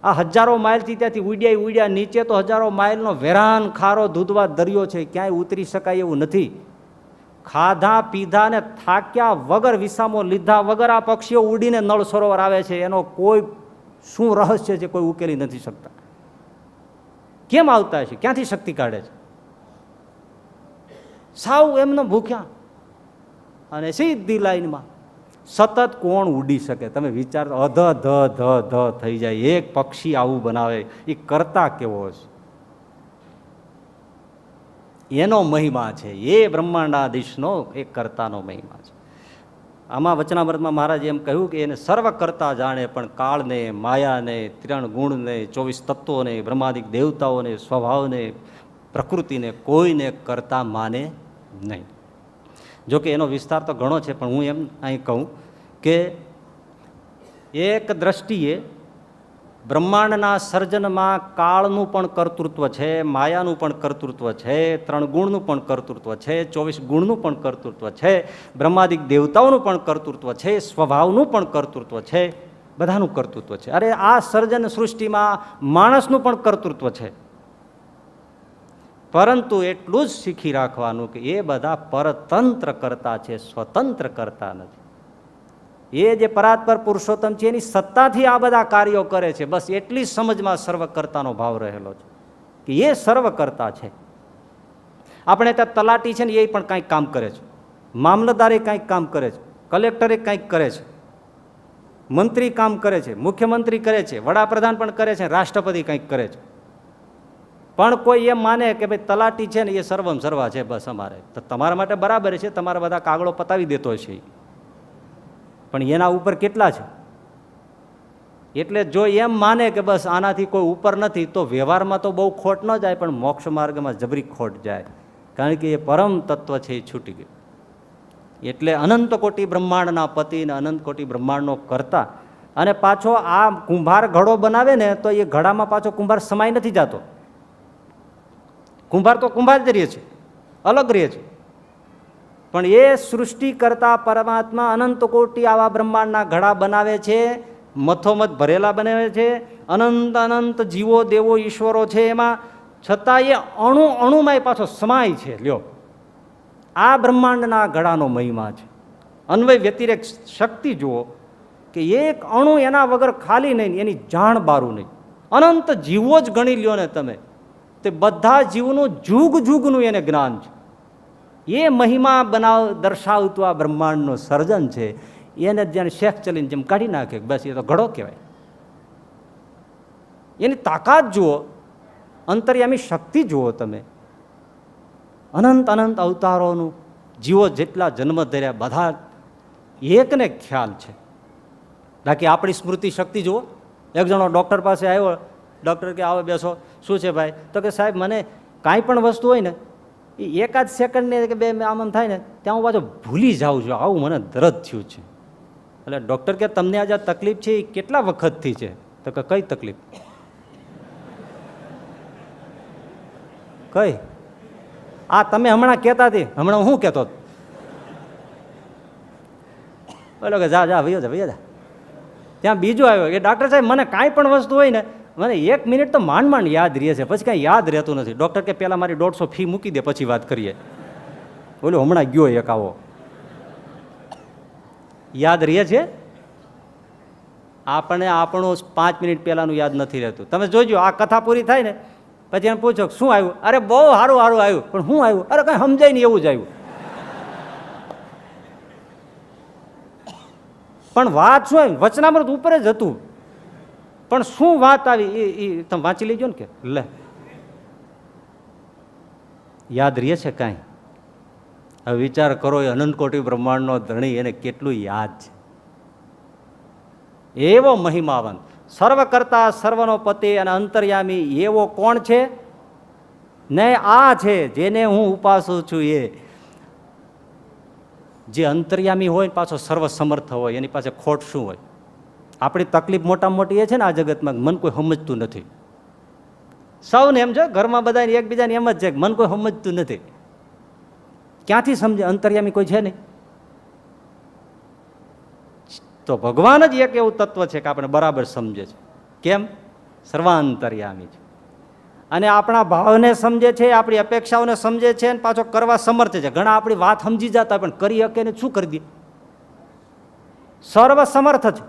આ હજારો માઇલથી ત્યાંથી ઉડ્યા નીચે તો હજારો માઇલનો વેરાન ખારો ધૂધવા દરિયો છે, ક્યાંય ઉતરી શકાય એવું નથી. ખાધા પીધા ને થાક્યા વગર, વિસામો લીધા વગર આ પક્ષીઓ ઉડીને નળ સરોવર આવે છે. એનો કોઈ શું રહસ્ય છે કોઈ ઉકેલી નથી શકતા. કેમ આવતા છે? ક્યાંથી શક્તિ કાઢે છે? સાવ એમને ભૂખ્યા અને સીધી લાઈનમાં સતત કોણ ઉડી શકે? તમે વિચાર, ધ થઈ જાય. એક પક્ષી આવું બનાવે, એ કરતા કેવો હશે? એનો મહિમા છે, એ બ્રહ્માંડાધીશનો એક કર્તાનો મહિમા છે. આમાં વચનામૃતમાં મહારાજે એમ કહ્યું કે એને સર્વ કરતા જાણે, પણ કાળને, માયાને, 3 ગુણને, 24 તત્વોને, બ્રહ્માદિક દેવતાઓને, સ્વભાવને, પ્રકૃતિને કોઈને કરતા માને નહીં. જોકે એનો વિસ્તાર તો ઘણો છે, પણ હું એમ અહીં કહું કે એક દ્રષ્ટિએ બ્રહ્માંડના સર્જનમાં કાળનું પણ કર્તૃત્વ છે, માયાનું પણ કર્તૃત્વ છે, 3 ગુણનું પણ કર્તૃત્વ છે, 24 ગુણનું પણ કર્તૃત્વ છે, બ્રહ્માદિક દેવતાઓનું પણ કર્તૃત્વ છે, સ્વભાવનું પણ કર્તૃત્વ છે, બધાનું કર્તૃત્વ છે. અરે આ સર્જન સૃષ્ટિમાં માણસનું પણ કર્તૃત્વ છે. પરંતુ એટલું જ શીખી રાખવાનું કે એ બધા પરતંત્ર કરતા છે, સ્વતંત્ર કરતા નથી. એ જે પરાત્પર પુરુષોત્તમ છે એની સત્તાથી આ બધા કાર્યો કરે છે. બસ એટલી સમજમાં સર્વકર્તાનો ભાવ રહેલો છે કે એ સર્વકર્તા છે. આપણે ત્યાં તલાટી છે ને, એ પણ કંઈક કામ કરે છે, મામલતદારે કંઈક કામ કરે છે, કલેક્ટરે કંઈક કરે છે, મંત્રી કામ કરે છે, મુખ્યમંત્રી કરે છે, વડાપ્રધાન પણ કરે છે, રાષ્ટ્રપતિ કંઈક કરે છે. પણ કોઈ એમ માને કે ભાઈ તલાટી છે ને એ સર્વમ સર્વા છે, બસ અમારે તો તમારા માટે બરાબર છે, તમારા બધા કાગળો પતાવી દેતો છે. પણ એના ઉપર કેટલા છે? એટલે જો એમ માને કે બસ આનાથી કોઈ ઉપર નથી, તો વ્યવહારમાં તો બહુ ખોટ ન જાય, પણ મોક્ષ માર્ગમાં જબરી ખોટ જાય. કારણ કે એ પરમ તત્વ છે, એ છૂટી ગયું. એટલે અનંત કોટી બ્રહ્માંડના પતિ ને અનંત કોટી બ્રહ્માંડનો કરતા. અને પાછો આ કુંભાર ઘડો બનાવે ને, તો એ ઘડામાં પાછો કુંભાર સમાય નથી જતો. કુંભાર તો કુંભાર જ રહે છે, અલગ રહે છે. પણ એ સૃષ્ટિ કરતા પરમાત્મા અનંત કોટી આવા બ્રહ્માંડના ઘડા બનાવે છે, મથોમથ ભરેલા બનાવે છે, અનંત અનંત જીવો દેવો ઈશ્વરો છે એમાં, છતાં એ અણુ અણુમાં પાછો સમાય છે. લ્યો, આ બ્રહ્માંડના ઘડાનો મહિમા છે. અન્વય વ્યતિરેક શક્તિ જુઓ કે એક અણુ એના વગર ખાલી નહીં, એની જાણ બારું નહીં. અનંત જીવો જ ગણી લ્યો ને તમે, તે બધા જીવનું જુગ જુગનું એને જ્ઞાન છે. એ મહિમા દર્શાવતું આ બ્રહ્માંડનું સર્જન છે. એને જેને શેખ ચલીને જેમ કાઢી નાખે, બસ એ તો ઘડો કહેવાય. એની તાકાત જુઓ, અંતર્યામી શક્તિ જુઓ તમે. અનંત અનંત અવતારોનું જીવો જેટલા જન્મ ધર્યા બધા એકને ખ્યાલ છે. બાકી આપણી સ્મૃતિ શક્તિ જુઓ. એક જણો ડૉક્ટર પાસે આવ્યો, ડૉક્ટર કે આવો બેસો, શું છે ભાઈ? તો કે સાહેબ મને કાંઈ પણ વસ્તુ હોય ને એ એકાદ સેકન્ડને કે 2 આમ થાય ને ત્યાં હું પાછો ભૂલી જાઉં છું, આવું મને દર્દ થયું છે. એટલે ડૉક્ટર કે તમને આજે તકલીફ છે એ કેટલા વખતથી છે? તો કે કઈ તકલીફ? કઈ આ તમે હમણાં કહેતા હતી, હમણાં હું કહેતો હતો? બોલો કે જા જા ભૈયો જા ભૈયા જા. ત્યાં બીજો આવ્યો કે ડૉક્ટર સાહેબ મને કાંઈ પણ વસ્તુ હોય ને મને 1 મિનિટ તો માંડ માંડ યાદ રહે છે, પછી કાંઈ યાદ રહેતું નથી. ડૉક્ટર કે પહેલાં મારી 150 ફી મૂકી દે પછી વાત કરીએ. બોલો હમણાં ગયો એક આવો, યાદ રહે છે આપણે, આપણું 5 મિનિટ પહેલાંનું યાદ નથી રહેતું. તમે જોજો આ કથા પૂરી થાય ને પછી એને પૂછો શું આવ્યું, અરે બહુ સારું સારું આવ્યું, પણ શું આવ્યું, અરે કાંઈ સમજાય નહીં એવું જ આવ્યું. પણ વાત શું આવી, વચનામૃત ઉપર જ હતું, પણ શું વાત આવી એ તમે વાંચી લેજો ને કે લે યાદ રહે છે કાંઈ? હવે વિચાર કરો, એ અનંત કોટી બ્રહ્માંડનો ધણી, એને કેટલું યાદ છે. એવો મહિમાવંત, સર્વ કરતા સર્વનો પતિ અને અંતર્યામી એવો કોણ છે ને? આ છે જેને હું ઉપાસું છું. એ જે અંતર્યામી હોય પાછો સર્વ સમર્થ હોય, એની પાસે ખોટ શું હોય? આપણી તકલીફ મોટામાં મોટી એ છે ને આ જગતમાં, મન કોઈ સમજતું નથી. સૌને એમ છે, ઘરમાં બધાને એકબીજાને એમ જ છે, મન કોઈ સમજતું નથી. ક્યાંથી સમજે? અંતર્યામી કોઈ છે નહીં. તો ભગવાન જ એક એવું તત્વ છે કે આપણે બરાબર સમજે છે. કેમ? સર્વાંતર્યામી છે, અને આપણા ભાવને સમજે છે, આપણી અપેક્ષાઓને સમજે છે, અને પાછો કરવા સમર્થ છે. ઘણા આપણી વાત સમજી જતા પણ કરી શકે ને શું કરી દે? સર્વ સમર્થ છે.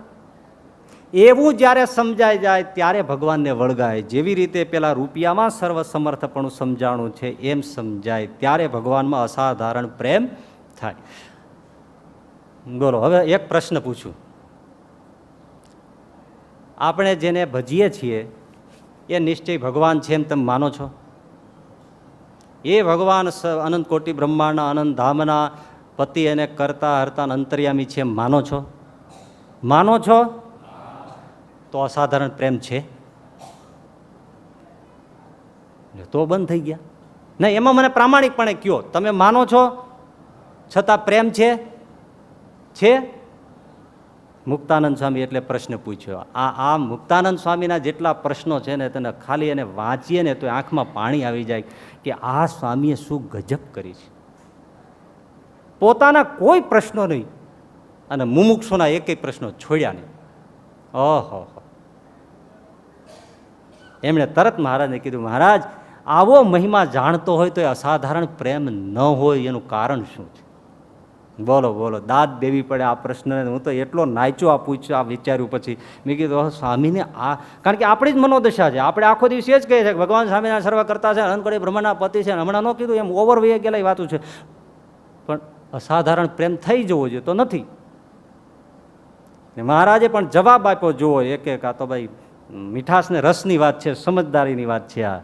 એવું જ્યારે સમજાઈ જાય ત્યારે ભગવાનને વળગાય. જેવી રીતે પેલા રૂપિયામાં સર્વ સમર્થપણું સમજાણું છે, એમ સમજાય ત્યારે ભગવાનમાં અસાધારણ પ્રેમ થાય. બોલો, હવે એક પ્રશ્ન પૂછું. આપણે જેને ભજીએ છીએ એ નિશ્ચય ભગવાન છે એમ તમે માનો છો? એ ભગવાન અનંત કોટી બ્રહ્માંડના અનંત ધામના પતિ અને કરતા હરતા અંતર્યામી છે એમ માનો છો? માનો છો? તો અસાધારણ પ્રેમ છે. તો બંધ થઈ ગયા. નહીં, એમાં મને પ્રામાણિકપણે કયો, તમે માનો છો છતાં પ્રેમ છે? છે? મુક્તાનંદ સ્વામી એટલે પ્રશ્ન પૂછ્યો. આ મુક્તાનંદ સ્વામીના જેટલા પ્રશ્નો છે ને, તેને ખાલી એને વાંચીએ ને તો આંખમાં પાણી આવી જાય કે આ સ્વામીએ શું ગજબ કરી છે. પોતાના કોઈ પ્રશ્નો નહીં અને મુમુક્ષુના એકેય પ્રશ્નો છોડ્યા નહીં. ઓહો, એમણે તરત મહારાજને કીધું, મહારાજ આવો મહિમા જાણતો હોય તો એ અસાધારણ પ્રેમ ન હોય એનું કારણ શું છે? બોલો બોલો, દાદ દેવી પડે આ પ્રશ્નને. હું તો એટલો નાચ્યો આ પૂછ્યું, આ વિચાર્યું પછી મેં કીધું સ્વામીને આ, કારણ કે આપણી જ મનોદશા છે. આપણે આખો દિવસ એ જ કહીએ છીએ કે ભગવાન સ્વામિનારાયણ સર્વ કરતા છે, અનંત કોટી બ્રહ્માંડના પતિ છે. હમણાં ન કીધું એમ ઓવર વહી ગયેલા વાતું છે, પણ અસાધારણ પ્રેમ થઈ જવો જોઈએ તો નથી. મહારાજે પણ જવાબ આપ્યો. જુઓ, એક એક આ તો ભાઈ મીઠાશ ને રસની વાત છે, સમજદારીની વાત છે. આ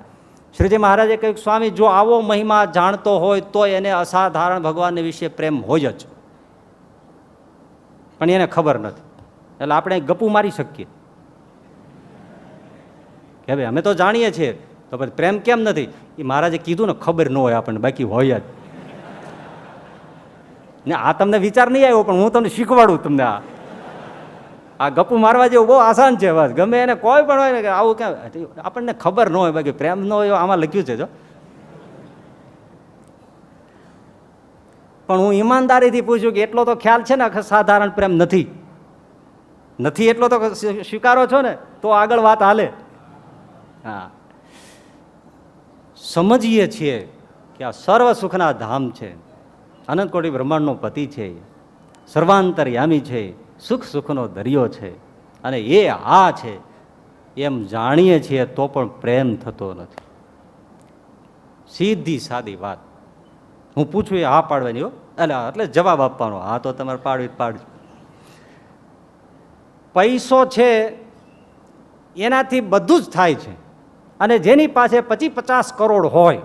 શ્રીજી મહારાજે કહ્યું, સ્વામી જો આવો મહિમા જાણતો હોય તો એને અસાધારણ ભગવાનને વિશે પ્રેમ હોય જ, પણ એને ખબર નથી. એટલે આપણે ગપ્પુ મારી શકીએ કે ભાઈ અમે તો જાણીએ છીએ, તો પછી પ્રેમ કેમ નથી? એ મહારાજે કીધું ને, ખબર ન હોય આપણને, બાકી હોય જ ને. આ તમને વિચાર નહીં આવ્યો, પણ હું તમને શીખવાડું. તમને આ ગપ્પુ મારવા જેવું બહુ આસાન છે. બસ ગમે એને કોઈ પણ હોય ને કે આવું ક્યાં, આપણને ખબર ન હોય, બાકી પ્રેમ ન હોય આમાં લખ્યું છે. જો પણ હું ઈમાનદારીથી પૂછ્યું કે એટલો તો ખ્યાલ છે ને સાધારણ પ્રેમ નથી? નથી એટલો તો સ્વીકારો છો ને, તો આગળ વાત હાલે. હા, સમજીએ છીએ કે આ સર્વ સુખના ધામ છે, અનંત કોટી બ્રહ્માંડનો પતિ છે, સર્વાંતર્યામી છે, સુખ સુખનો દરિયો છે, અને એ આ છે એમ જાણીએ છીએ તો પણ પ્રેમ થતો નથી. સીધી સાદી વાત. હું પૂછું એ હા પાડવાની હો, એટલે જવાબ આપવાનો. હા તો તમારે પાડવી પાડજો. પૈસો છે એનાથી બધું જ થાય છે, અને જેની પાસે 25-50 કરોડ હોય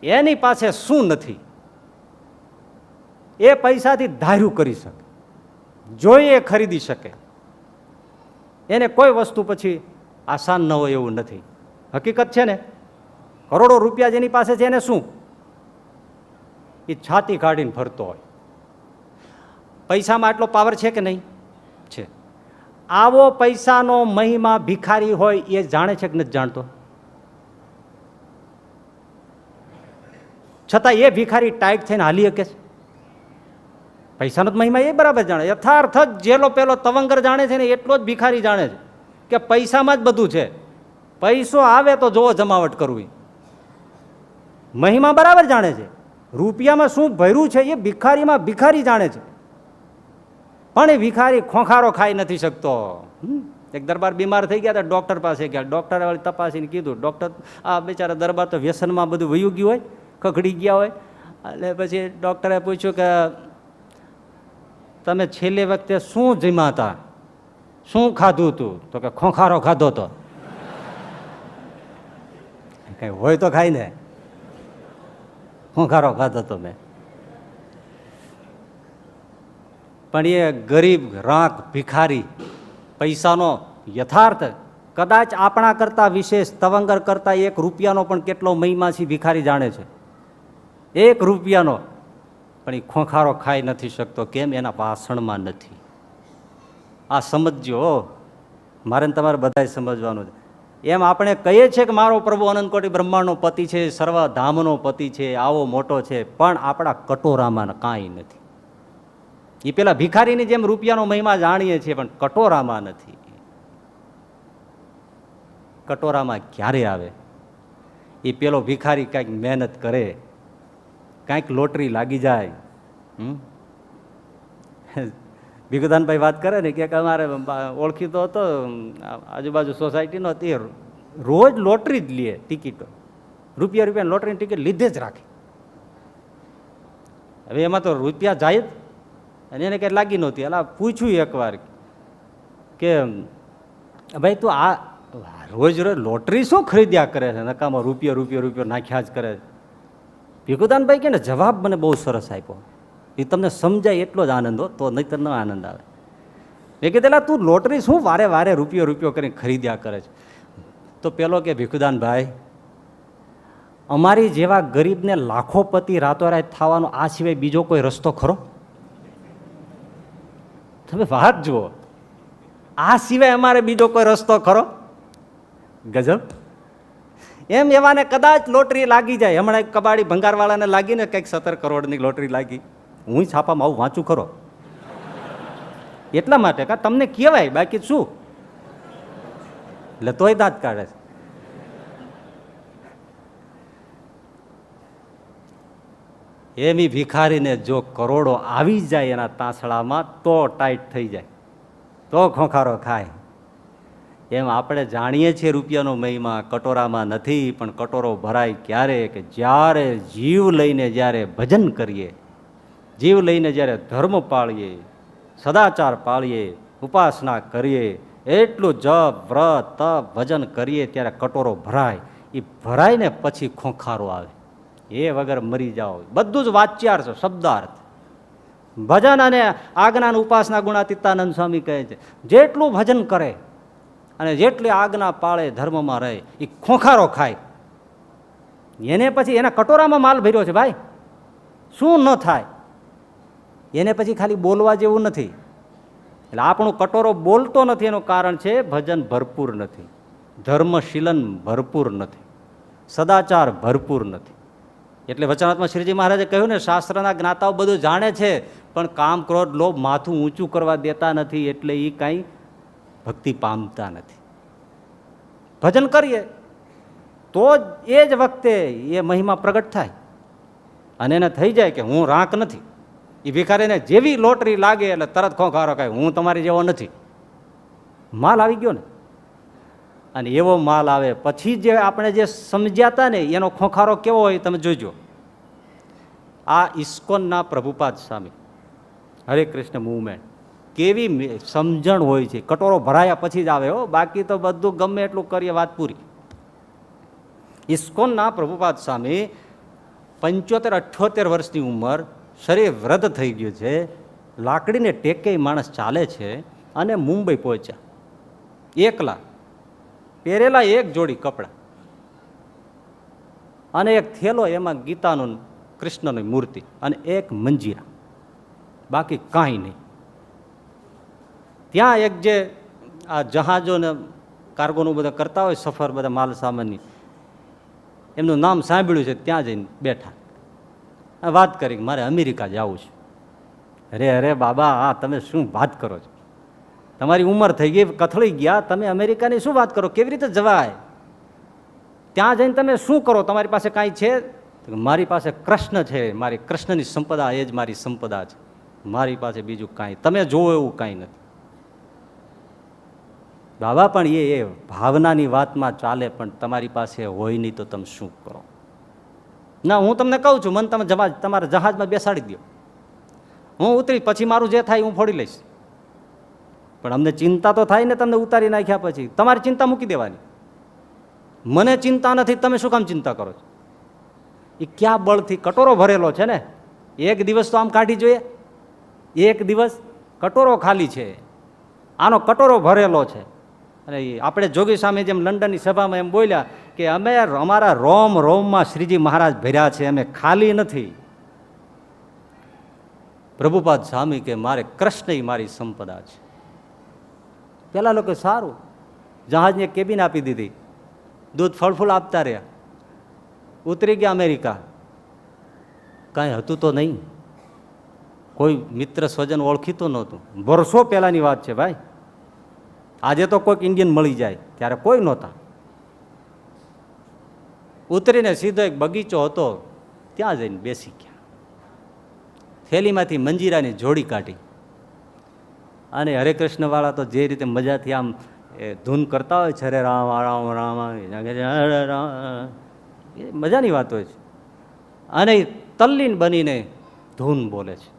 એની પાસે શું નથી? એ પૈસાથી ધાર્યું કરી શકે, જોઈએ ખરીદી શકે. એને કોઈ વસ્તુ પછી આસાન ન હોય એવું નથી. હકીકત છે ને, કરોડો રૂપિયા જેની પાસે છે એને શું? એ છાતી કાઢીને ફરતો હોય. પૈસામાં આટલો પાવર છે કે નહીં? છે. આવો પૈસાનો મહિમા ભિખારી હોય એ જાણે છે કે નથી જાણતો? છતાં એ ભિખારી ટાઈટ થઈને હાલી શકે છે? પૈસાનો જ મહિમા એ બરાબર જાણે. યથાર્થ જ જેલો પેલો તવંગર જાણે છે ને એટલો જ ભિખારી જાણે છે કે પૈસામાં જ બધું છે. પૈસો આવે તો જોવો જમાવટ કરવી. મહિમા બરાબર જાણે છે. રૂપિયામાં શું ભર્યું છે એ ભિખારીમાં ભિખારી જાણે છે. પણ એ ભિખારી ખોખારો ખાઈ નથી શકતો. એક દરબાર બીમાર થઈ ગયા હતા, ડૉક્ટર પાસે ગયા. ડૉક્ટરે વાળી તપાસીને કીધું, ડૉક્ટર આ બિચારા દરબાર તો વ્યસનમાં બધું વયું ગયું હોય, ખખડી ગયા હોય. એટલે પછી ડૉક્ટરે પૂછ્યું કે તમે છેલ્લી વખતે શું જમ્યા હતા, શું ખાધું હતું? તો કે ખોખારો ખાધો હતો. કઈ હોય તો ખાઈ ને, ખોખારો ખાધો હતો મેં. પણ એ ગરીબ રાખ ભિખારી પૈસાનો યથાર્થ કદાચ આપણા કરતા વિશેષ તવંગર કરતા 1 રૂપિયાનો પણ કેટલો મહિમા છે ભિખારી જાણે છે. 1 રૂપિયાનો પણ એ ખોખારો ખાઈ નથી શકતો. કેમ? એના ભાષણમાં નથી. આ સમજજો, મારે તમારે બધાય સમજવાનું છે. એમ આપણે કહીએ છીએ કે મારો પ્રભુ અનંત કોટી બ્રહ્માંડનો પતિ છે, સર્વધામનો પતિ છે, આવો મોટો છે, પણ આપણા કટોરામાં કાંઈ નથી. એ પેલા ભિખારીની જેમ રૂપિયાનો મહિમા જાણીએ છીએ, પણ કટોરામાં નથી. કટોરામાં ક્યારે આવે? એ પેલો ભિખારી કાંઈક મહેનત કરે, કાંઈક લોટરી લાગી જાય. ભીખુદાનભાઈ વાત કરે ને કે અમારે ઓળખીતો હતો આજુબાજુ સોસાયટીનો, તે રોજ લોટરી જ લે, ટિકિટો રૂપિયાની લોટરીની ટિકિટ લીધે જ રાખે. હવે એમાં તો રૂપિયા જાય જ, અને એને કંઈ લાગી નહોતી. એટલે પૂછ્યું એકવાર કે ભાઈ તું આ રોજ રોજ લોટરી શું ખરીદ્યા કરે છે, નકામાં રૂપિયો નાખ્યા જ કરે છે? ભીખુદાનભાઈ કે ને જવાબ મને બહુ સરસ આપ્યો. એ તમને સમજાય એટલો જ આનંદ હો, તો નહીંતર ન આનંદ આવે. મેં કીધેલા તું લોટરી શું વારે વારે રૂપિયો કરીને ખરીદ્યા કરે છે? તો પેલો કે ભીખુદાનભાઈ, અમારી જેવા ગરીબને લાખોપતિ રાતોરાત થવાનો આ સિવાય બીજો કોઈ રસ્તો ખરો? તમે વાત જુઓ, આ સિવાય અમારે બીજો કોઈ રસ્તો ખરો? ગજબ. એમ એવાને કદાચ લોટરી લાગી જાય. હમણાં એક કબાડી ભંગારવાળાને લાગીને કંઈક 17 કરોડની લોટરી લાગી. હું છાપામાં આવું વાંચું ખરો એટલા માટે કા તમને કહેવાય, બાકી શું? એટલે તોય દાંત કાઢે છે. એમી ભિખારીને જો કરોડો આવી જાય એના તાંસળામાં તો ટાઈટ થઈ જાય, તો ખોખારો ખાય. એમ આપણે જાણીએ છીએ રૂપિયાનો મહિમા કટોરામાં નથી, પણ કટોરો ભરાય ક્યારે? કે જ્યારે જીવ લઈને જ્યારે ભજન કરીએ, જીવ લઈને જ્યારે ધર્મ પાળીએ, સદાચાર પાળીએ, ઉપાસના કરીએ, એટલું જપ વ્રત તપ ભજન કરીએ ત્યારે કટોરો ભરાય. એ ભરાય ને પછી ખોખારો આવે. એ વગર મરી જાઓ. બધું જ વાચ્યાર છે, શબ્દાર્થ. ભજન અને આજ્ઞા ઉપાસના ગુણાતીતાનંદ સ્વામી કહે છે, જેટલું ભજન કરે અને જેટલી આજ્ઞા પાળે ધર્મમાં રહે એ ખોખારો ખાય. એને પછી એના કટોરામાં માલ ભર્યો છે ભાઈ, શું ન થાય? એને પછી ખાલી બોલવા જેવું નથી. એટલે આપણું કટોરો બોલતો નથી એનું કારણ છે ભજન ભરપૂર નથી, ધર્મશીલન ભરપૂર નથી, સદાચાર ભરપૂર નથી. એટલે વચનાત્મા શ્રીજી મહારાજે કહ્યું ને, શાસ્ત્રના જ્ઞાતાઓ બધું જાણે છે પણ કામ ક્રોધ લોભ માથું ઊંચું કરવા દેતા નથી, એટલે એ કાંઈ ભક્તિ પામતા નથી. ભજન કરીએ તો જ એ જ વખતે એ મહિમા પ્રગટ થાય અને એને થઈ જાય કે હું રાંક નથી. એ ભિખારીને જેવી લોટરી લાગે એટલે તરત ખોખારો ખાય, હું તમારી જેવો નથી. માલ આવી ગયો ને. અને એવો માલ આવે પછી જે આપણે જે સમજ્યા હતા ને એનો ખોખારો કેવો હોય તમે જોજો. આ ઇસ્કોનના પ્રભુપાદ સ્વામી હરે કૃષ્ણ મૂવમેન્ટ કેવી સમજણ હોય છે. કટોરો ભરાયા પછી જ આવે હો, બાકી તો બધું ગમે એટલું કરીએ વાત પૂરી. ઇસ્કોનના પ્રભુપાદ સ્વામી 75-78 વર્ષની ઉંમર, શરીર વૃદ્ધ થઈ ગયું છે, લાકડીને ટેકે માણસ ચાલે છે અને મુંબઈ પહોંચ્યા એકલા. પહેરેલા એક જોડી કપડાં અને એક થેલો, એમાં ગીતાનું કૃષ્ણની મૂર્તિ અને એક મંજીરા, બાકી કાંઈ નહીં. ત્યાં એક જે આ જહાજોને કાર્ગોનું બધા કરતા હોય સફર, બધા માલ સામાનની, એમનું નામ સાંભળ્યું છે, ત્યાં જઈને બેઠા. વાત કરી મારે અમેરિકા જવું છે. અરે અરે બાબા, આ તમે શું વાત કરો છો? તમારી ઉંમર થઈ ગઈ, કથળી ગયા, તમે અમેરિકાની શું વાત કરો? કેવી રીતે જવાય? ત્યાં જઈને તમે શું કરો? તમારી પાસે કાંઈ છે? મારી પાસે કૃષ્ણ છે, મારી કૃષ્ણની સંપદા એ જ મારી સંપદા છે, મારી પાસે બીજું કાંઈ તમે જોવો એવું કાંઈ નથી. બાબા પણ એ ભાવનાની વાતમાં ચાલે, પણ તમારી પાસે હોય નહીં તો તમે શું કરો? ના, હું તમને કહું છું, મને તમે તમારા જહાજમાં બેસાડી દો, હું ઉતરી, પછી મારું જે થાય હું ફોડી લઈશ. પણ અમને ચિંતા તો થાય ને, તમને ઉતારી નાખ્યા પછી તમારી ચિંતા મૂકી દેવાની. મને ચિંતા નથી, તમે શું કામ ચિંતા કરો છો? એ ક્યાં બળથી કટોરો ભરેલો છે ને, એક દિવસ તો આમ કાઢી જોઈએ. એક દિવસ કટોરો ખાલી છે, આનો કટોરો ભરેલો છે. અને આપણે જોગી સામે જેમ લંડનની સભામાં એમ બોલ્યા કે અમે અમારા રોમ રોમમાં શ્રીજી મહારાજ ભર્યા છે, અમે ખાલી નથી. પ્રભુપાદ સ્વામી કે મારે કૃષ્ણ મારી સંપદા છે. પેલા લોકો સારું જહાજને કેબિન આપી દીધી, દૂધ ફળફૂલ આપતા રહ્યા, ઉતરી ગયા અમેરિકા. કાંઈ હતું તો નહીં, કોઈ મિત્ર સ્વજન ઓળખીતું નહોતું. વર્ષો પહેલાની વાત છે ભાઈ. આજે તો કોઈક ઇન્ડિયન મળી જાય, ત્યારે કોઈ નહોતા. ઉતરીને સીધો એક બગીચો હતો, ત્યાં જઈને બેસી ગયા. થેલીમાંથી મંજીરાની જોડી કાઢી અને હરે કૃષ્ણ વાળા તો જે રીતે મજાથી આમ ધૂન કરતા હોય છે, હરે રામ રામ રામ, મજાની વાત હોય છે. અને તલ્લીન બનીને ધૂન બોલે છે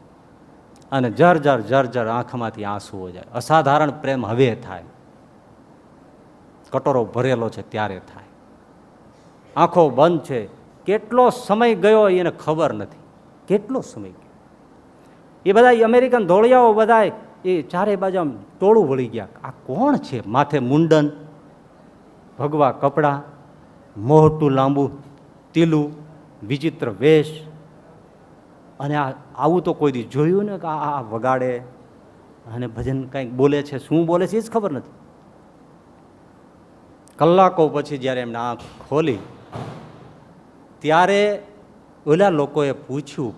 અને જર જર આંખમાંથી આંસુઓ જાય. અસાધારણ પ્રેમ હવે થાય, કટોરો ભરેલો છે ત્યારે થાય. આંખો બંધ છે, કેટલો સમય ગયો એને ખબર નથી, કેટલો સમય ગયો. એ બધા અમેરિકન ધોળિયાઓ બધા એ ચારે બાજુ આમ ટોળું વળી ગયા. આ કોણ છે? માથે મુંડન, ભગવા કપડાં, મોટું લાંબુ તીલું, વિચિત્ર વેશ. અને આવું તો કોઈ દી જોયું ને કે આ વગાડે અને ભજન કંઈક બોલે છે, શું બોલે છે એ જ ખબર નથી. કલાકો પછી જ્યારે એમને આંખ ખોલી ત્યારે ઓલા લોકોએ પૂછ્યું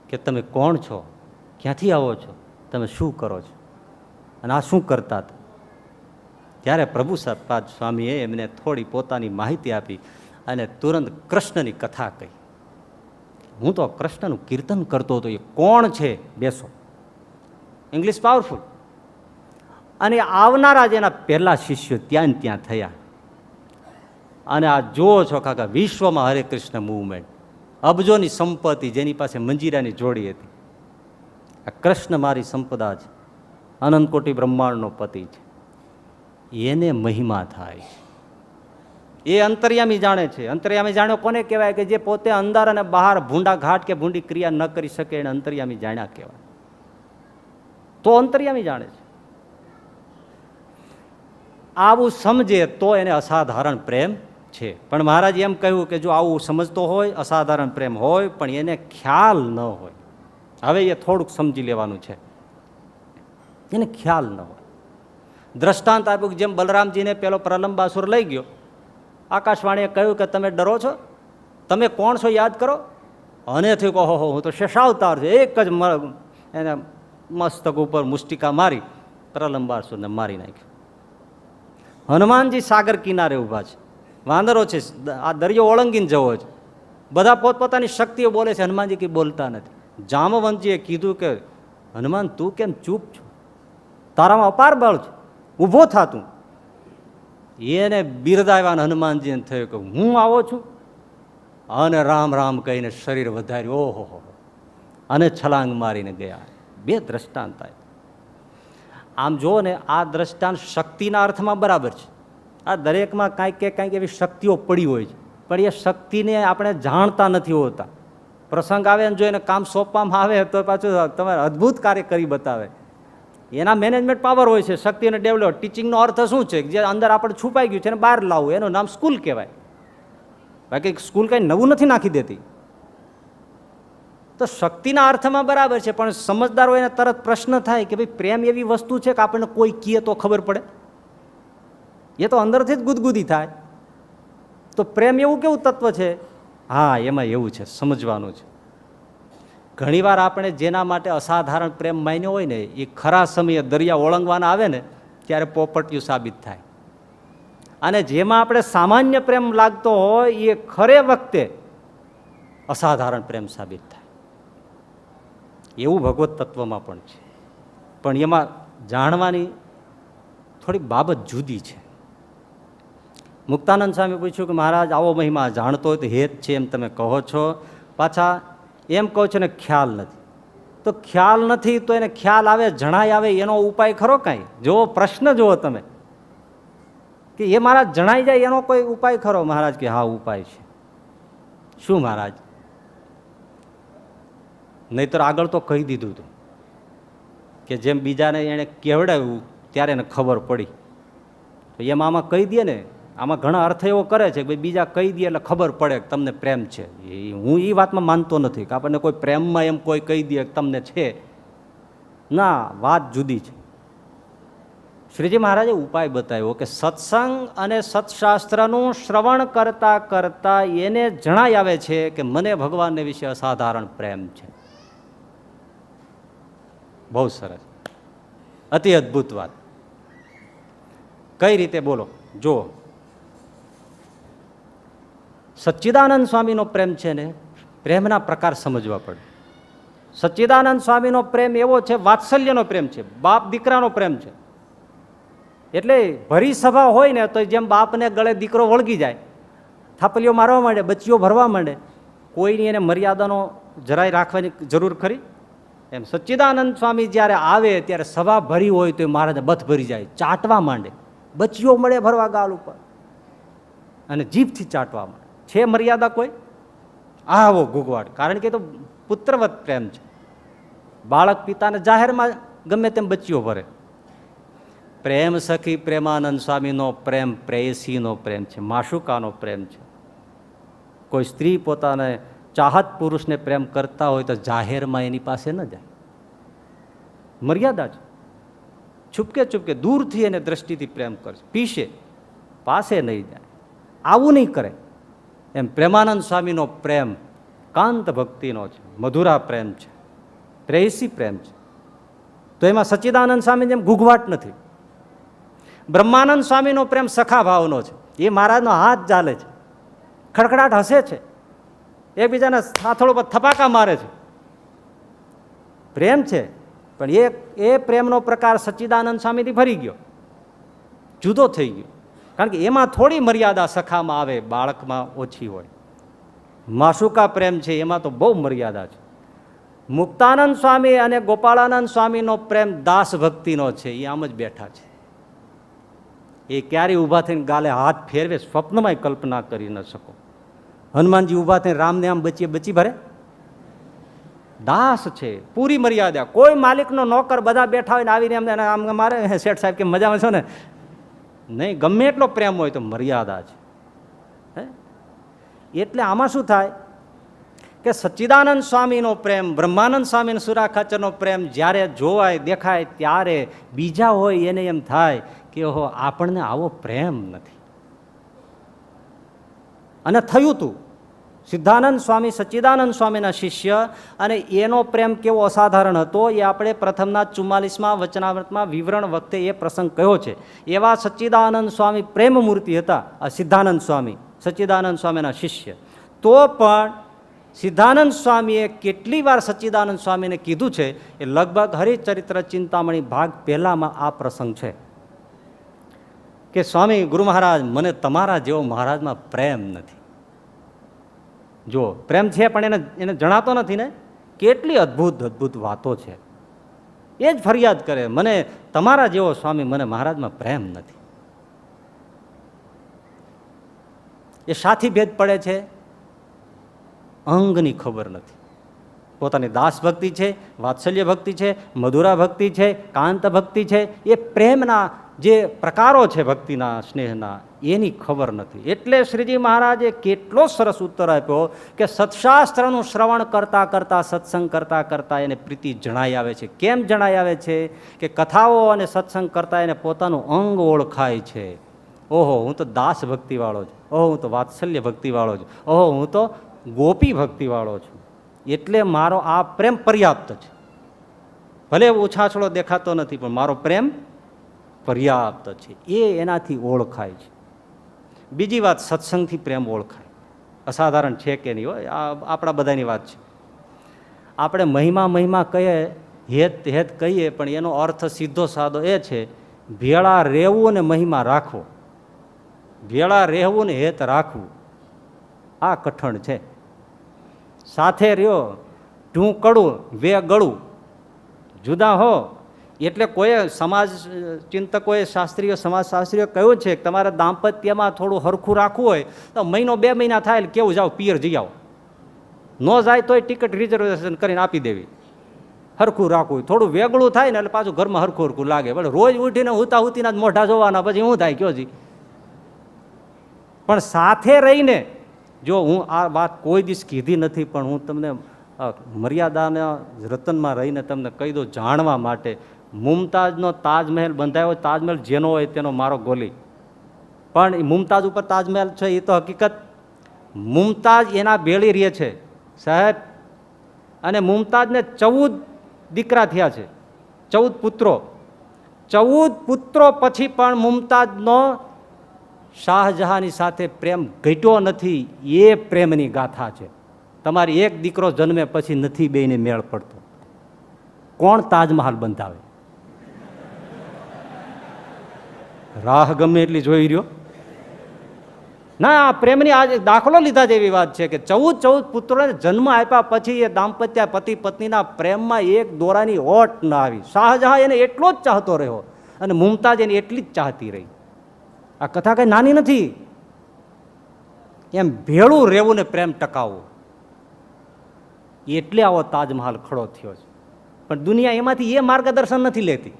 કે તમે કોણ છો, ક્યાંથી આવો છો, તમે શું કરો છો, અને આ શું કરતા હતા? ત્યારે પ્રભુપાદ સ્વામીએ એમને થોડી પોતાની માહિતી આપી અને તુરંત કૃષ્ણની કથા કહી. હું તો કૃષ્ણનું કીર્તન કરતો હતો, એ કોણ છે? બેસો. English powerful. અને આવનારા જ એના પહેલા શિષ્યો ત્યાં થયા. અને આ જુઓ છો કાકા, વિશ્વમાં હરે કૃષ્ણ મુવમેન્ટ, અબજોની સંપત્તિ, જેની પાસે મંજીરાની જોડી હતી. આ કૃષ્ણ મારી સંપદા છે, અનંત કોટી બ્રહ્માંડનો પતિ છે, એને મહિમા થાય છે. એ અંતર્યામી જાણે છે. અંતર્યામી જાણ્યો કોને કહેવાય? કે જે પોતે અંદર અને બહાર ભૂંડા ઘાટ કે ભૂંડી ક્રિયા ન કરી શકે, એને અંતર્યામી જાણ્યા કહેવાય. તો અંતર્યામી જાણે છે. આવું સમજે તો એને અસાધારણ પ્રેમ છે. પણ મહારાજ એમ કહ્યું કે જો આવું સમજતો હોય, અસાધારણ પ્રેમ હોય, પણ એને ખ્યાલ ન હોય. હવે એ થોડુંક સમજી લેવાનું છે, એને ખ્યાલ ન હોય. દ્રષ્ટાંત આપ્યું, જેમ બલરામજીને પેલો પ્રલંબાસુર લઈ ગયો, આકાશવાણીએ કહ્યું કે તમે ડરો છો, તમે કોણ છો યાદ કરો. અને થયું કહો હું તો શેષાવતાર છે. એક જ એને મસ્તક ઉપર મુષ્ટિકા મારી પ્રલંબાસુરને મારી નાખ્યો. હનુમાનજી સાગર કિનારે ઊભા છે, વાંદરો છે, આ દરિયો ઓળંગીને જવો છે, બધા પોતપોતાની શક્તિઓ બોલે છે, હનુમાનજી કંઈ બોલતા નથી. જામવંતજીએ કીધું કે હનુમાન તું કેમ ચૂપ છો, તારામાં અપાર બળ છે, ઊભો થા તું. એને બિરદાવ્યા. હનુમાનજીને થયું કે હું આવો છું, અને રામ રામ કહીને શરીર વધાર્યું. ઓહો, અને છલાંગ મારીને ગયા. બે દ્રષ્ટાંત આપ્યા. આમ જુઓ ને, આ દ્રષ્ટાંત શક્તિના અર્થમાં બરાબર છે. આ દરેકમાં કાંઈક કે કાંઈક એવી શક્તિઓ પડી હોય છે, પણ એ શક્તિને આપણે જાણતા નથી હોતા. પ્રસંગ આવે ને જો એને કામ સોંપવામાં આવે તો પાછું તમારે અદ્ભુત કાર્ય કરી બતાવે. એના મેનેજમેન્ટ પાવર હોય છે, શક્તિને ડેવલપ. ટીચિંગનો અર્થ શું છે? જે અંદર આપણે છુપાઈ ગયું છે એને બહાર લાવવું, એનું નામ સ્કૂલ કહેવાય. બાકી સ્કૂલ કંઈ નવું નથી નાખી દેતી. તો શક્તિના અર્થમાં બરાબર છે, પણ સમજદાર હોય એને તરત પ્રશ્ન થાય કે ભાઈ પ્રેમ એવી વસ્તુ છે કે આપણને કોઈ કહે તો ખબર પડે? એ તો અંદરથી જ ગુદગુદી થાય. તો પ્રેમ એવું કેવું તત્વ છે હા, એમાં એવું છે, સમજવાનું છે. ઘણીવાર આપણે જેના માટે અસાધારણ પ્રેમ માન્યો હોય ને એ ખરા સમયે દરિયા ઓળંગવાના આવે ને ત્યારે પોપટિયું સાબિત થાય. અને જેમાં આપણે સામાન્ય પ્રેમ લાગતો હોય એ ખરે વખતે અસાધારણ પ્રેમ સાબિત થાય. એવું ભગવત તત્વમાં પણ છે. પણ એમાં જાણવાની થોડીક બાબત જુદી છે. મુક્તાનંદ સ્વામી પૂછ્યું કે મહારાજ આવો મહિમા જાણતો હોય તો હેત છે એમ તમે કહો છો, પાછા એમ કહો છો ને ખ્યાલ નથી. તો ખ્યાલ નથી તો એને ખ્યાલ આવે, જણાય આવે એનો ઉપાય ખરો કાંઈ? જો પ્રશ્ન જુઓ તમે કે એ મહારાજ જણાઈ જાય એનો કોઈ ઉપાય ખરો? મહારાજ કે હા ઉપાય છે. શું મહારાજ? નહીતર આગળ તો કહી દીધું હતું કે જેમ બીજાને એને કહેવડાવ્યું ત્યારે એને ખબર પડી. તો એમાં આમાં કહી દે ને, આમાં ઘણા અર્થ એવો કરે છે કે બીજા કહી દે એટલે ખબર પડે કે તમને પ્રેમ છે. હું એ વાતમાં માનતો નથી કે આપણને કોઈ પ્રેમમાં એમ કોઈ કહી દે કે તમને છે. ના, વાત જુદી છે. શ્રીજી મહારાજે ઉપાય બતાવ્યો કે સત્સંગ અને સત્શાસ્ત્રનું શ્રવણ કરતા કરતા એને જણાઈ આવે છે કે મને ભગવાનને વિશે અસાધારણ પ્રેમ છે. બહુ સરસ, અતિ અદ્ભુત વાત. કઈ રીતે બોલો? જો સચ્ચિદાનંદ સ્વામીનો પ્રેમ છે ને, પ્રેમના પ્રકાર સમજવા પડે. સચ્ચિદાનંદ સ્વામીનો પ્રેમ એવો છે, વાત્સલ્યનો પ્રેમ છે, બાપ દીકરાનો પ્રેમ છે. એટલે ભરી સભા હોય ને તો જેમ બાપને ગળે દીકરો વળગી જાય, થાપલીઓ મારવા માંડે, બચ્ચીઓ ભરવા માંડે, કોઈની એને મર્યાદાનો જરાય રાખવાની જરૂર ખરી? એમ સચ્ચિદાનંદ સ્વામી જ્યારે આવે ત્યારે સભા ભરી હોય તો મહારાજને બથ ભરી જાય, ચાટવા માંડે, બચ્ચીઓ મળે ભરવા ગાલ ઉપર અને જીભથી ચાટવા માંડે. છે મર્યાદા કોઈ? આવો ગુગવાટ. કારણ કે તો પુત્રવત પ્રેમ છે. બાળક પિતાને જાહેરમાં ગમે તેમ બચ્ચીઓ ભરે. પ્રેમ સખી પ્રેમાનંદ સ્વામીનો પ્રેમ પ્રેયસીનો પ્રેમ છે, માશુકાનો પ્રેમ છે. કોઈ સ્ત્રી પોતાને ચાહત પુરુષને પ્રેમ કરતા હોય તો જાહેરમાં એની પાસે ન જાય, મર્યાદા છે. છુપકે છુપકે દૂરથી એને દ્રષ્ટિથી પ્રેમ કરશે, પીશે, પાસે નહીં જાય, આવું નહીં કરે. એમ પ્રેમાનંદ સ્વામીનો પ્રેમ કાંત ભક્તિનો છે, મધુરા પ્રેમ છે, પ્રેયસી પ્રેમ છે. તો એમાં સચ્ચિદાનંદ સ્વામી જેમ ઘૂઘવાટ નથી. બ્રહ્માનંદ સ્વામીનો પ્રેમ સખા ભાવનો છે. એ મહારાજનો હાથ ચાલે છે, ખડખડાટ હસે છે, એકબીજાના સાથળો પર થપાકા મારે છે. પ્રેમ છે, પણ એ પ્રેમનો પ્રકાર સચ્ચિદાનંદ સ્વામીથી ફરી ગયો, જુદો થઈ ગયો. કારણ કે એમાં થોડી મર્યાદા સખામાં આવે, બાળકમાં ઓછી હોય. માશુકા પ્રેમ છે એમાં તો બહુ મર્યાદા છે. મુક્તાનંદ સ્વામી અને ગોપાળાનંદ સ્વામીનો પ્રેમ દાસ ભક્તિનો છે. એ આમ જ બેઠા છે. એ ક્યારેય ઊભા થઈને ગાલે હાથ ફેરવે સ્વપ્નમાં કલ્પના કરી ન શકો. હનુમાનજી ઊભા થઈને રામને આમ બચી ભરે? દાસ છે, પૂરી મર્યાદા. કોઈ માલિકનો નોકર બધા બેઠા હોય ને આવીને એમને આમ મારે, શેઠ સાહેબ કે મજામાં છો ને? નહીં, ગમે એટલો પ્રેમ હોય તો મર્યાદા છે. એટલે આમાં શું થાય કે સચ્ચિદાનંદ સ્વામીનો પ્રેમ, બ્રહ્માનંદ સ્વામીનો સુરા ખાચરનો પ્રેમ જ્યારે જોવાય દેખાય ત્યારે બીજા હોય એને એમ થાય કે ઓહો, આપણને આવો પ્રેમ નથી. અને થયું તું સિદ્ધાનંદ સ્વામી સચ્ચિદાનંદ સ્વામીના શિષ્ય, અને એનો પ્રેમ કેવો અસાધારણ હતો એ આપણે પ્રથમના 44મા વચનામૃતમાં વિવરણ વખતે એ પ્રસંગ કહ્યો છે. એવા સચ્ચિદાનંદ સ્વામી પ્રેમ મૂર્તિ હતા આ સિદ્ધાનંદ સ્વામી, સચ્ચિદાનંદ સ્વામીના શિષ્ય. તો પણ સિદ્ધાનંદ સ્વામીએ કેટલી વાર સચ્ચિદાનંદ સ્વામીને કીધું છે, એ લગભગ હરિચરિત્ર ચિંતામણી ભાગ પહેલામાં આ પ્રસંગ છે કે સ્વામી ગુરુ મહારાજ, મને તમારા જેવો મહારાજમાં પ્રેમ નથી. જો પ્રેમ છે પણ એને જણાતો નથી ને. કેટલી અદ્ભુત અદ્ભુત વાતો છે. એ જ ફરિયાદ કરે, મને તમારા જેવો સ્વામી, મને મહારાજમાં પ્રેમ નથી. એ સાથી ભેદ પડે છે, અંગની ખબર નથી. પોતાની દાસ ભક્તિ છે, વાત્સલ્ય ભક્તિ છે, મધુરા ભક્તિ છે, કાંત ભક્તિ છે, એ પ્રેમના જે પ્રકારો છે ભક્તિના, સ્નેહના, એની ખબર નથી. એટલે શ્રીજી મહારાજે કેટલો સરસ ઉત્તર આપ્યો કે સત્શાસ્ત્રનું શ્રવણ કરતા કરતા, સત્સંગ કરતા કરતા એને પ્રીતિ જણાઈ આવે છે. કેમ જણાઈ આવે છે કે કથાઓ અને સત્સંગ કરતા એને પોતાનું અંગ ઓળખાય છે. ઓહો, હું તો દાસ ભક્તિવાળો છું, ઓહો હું તો વાત્સલ્ય ભક્તિવાળો છું, ઓહો હું તો ગોપી ભક્તિવાળો છું, એટલે મારો આ પ્રેમ પર્યાપ્ત છે. ભલે ઉછાછળો દેખાતો નથી, પણ મારો પ્રેમ પર્યાપ્ત છે, એ એનાથી ઓળખાય છે. બીજી વાત, સત્સંગથી પ્રેમ ઓળખાય. અસાધારણ છે કે નહીં હોય, આ આપણા બધાની વાત છે. આપણે મહિમા મહિમા કહીએ, હેત હેત કહીએ, પણ એનો અર્થ સીધો સાદો એ છે, ભેળા રહેવું ને મહિમા રાખવો, ભેળા રહેવું ને હેત રાખવું, આ કઠણ છે. સાથે રહ્યો, ઢું કડું વે ગળું, જુદા હો. એટલે કોઈ સમાજ ચિંતકોએ, શાસ્ત્રીઓ, સમાજશાસ્ત્રીઓ કહ્યું છે કે તમારે દાંપત્યમાં થોડું હરખું રાખવું હોય તો મહિનો 2 મહિના થાય એટલે કેવું જાઓ, પિયર જઈ આવો. ન જાય તોય ટિકિટ રિઝર્વેશન કરીને આપી દેવી. હરખું રાખવું, થોડું વેગળું થાય ને એટલે પાછું ઘરમાં હરખું હરખું લાગે. પણ રોજ ઉઠીને હુતા હુતીના જ મોઢા જોવાના, પછી શું થાય કયો જી. પણ સાથે રહીને, જો હું આ વાત કોઈ દિવસ કીધી નથી, પણ હું તમને મર્યાદાના રતનમાં રહીને તમને કહી દઉં જાણવા માટે. મુમતાજનો તાજમહેલ બંધાયો, તાજમહેલ જેનો હોય તેનો મારો ગોલી, પણ મુમતાજ ઉપર તાજમહેલ છે એ તો હકીકત. મુમતાજ એના બેળી રહે છે સાહેબ, અને મુમતાજને 14 દીકરા થયા છે, 14 પુત્રો. 14 પુત્રો પછી પણ મુમતાજનો શાહજહાંની સાથે પ્રેમ ઘટ્યો નથી. એ પ્રેમની ગાથા છે. તમારી એક દીકરો જન્મે પછી નથી બેયને મેળ પડતો. કોણ તાજમહાલ બંધાવે? રાહ ગમે એટલી જોઈ રહ્યો ના. આ પ્રેમની આજે દાખલો લીધા જેવી વાત છે કે 14 પુત્રોને જન્મ આપ્યા પછી એ દાંપત્ય પતિ પત્નીના પ્રેમમાં એક દોરાની ઓટ ના આવી. શાહજહાં એને એટલો જ ચાહતો રહ્યો અને મુમતાજ એને એટલી જ ચાહતી રહી. આ કથા કઈ નાની નથી. એમ ભેળું રહેવું ને પ્રેમ ટકાવવું, એટલે આવો તાજમહાલ ખડો થયો છે. પણ દુનિયા એમાંથી એ માર્ગદર્શન નથી લેતી.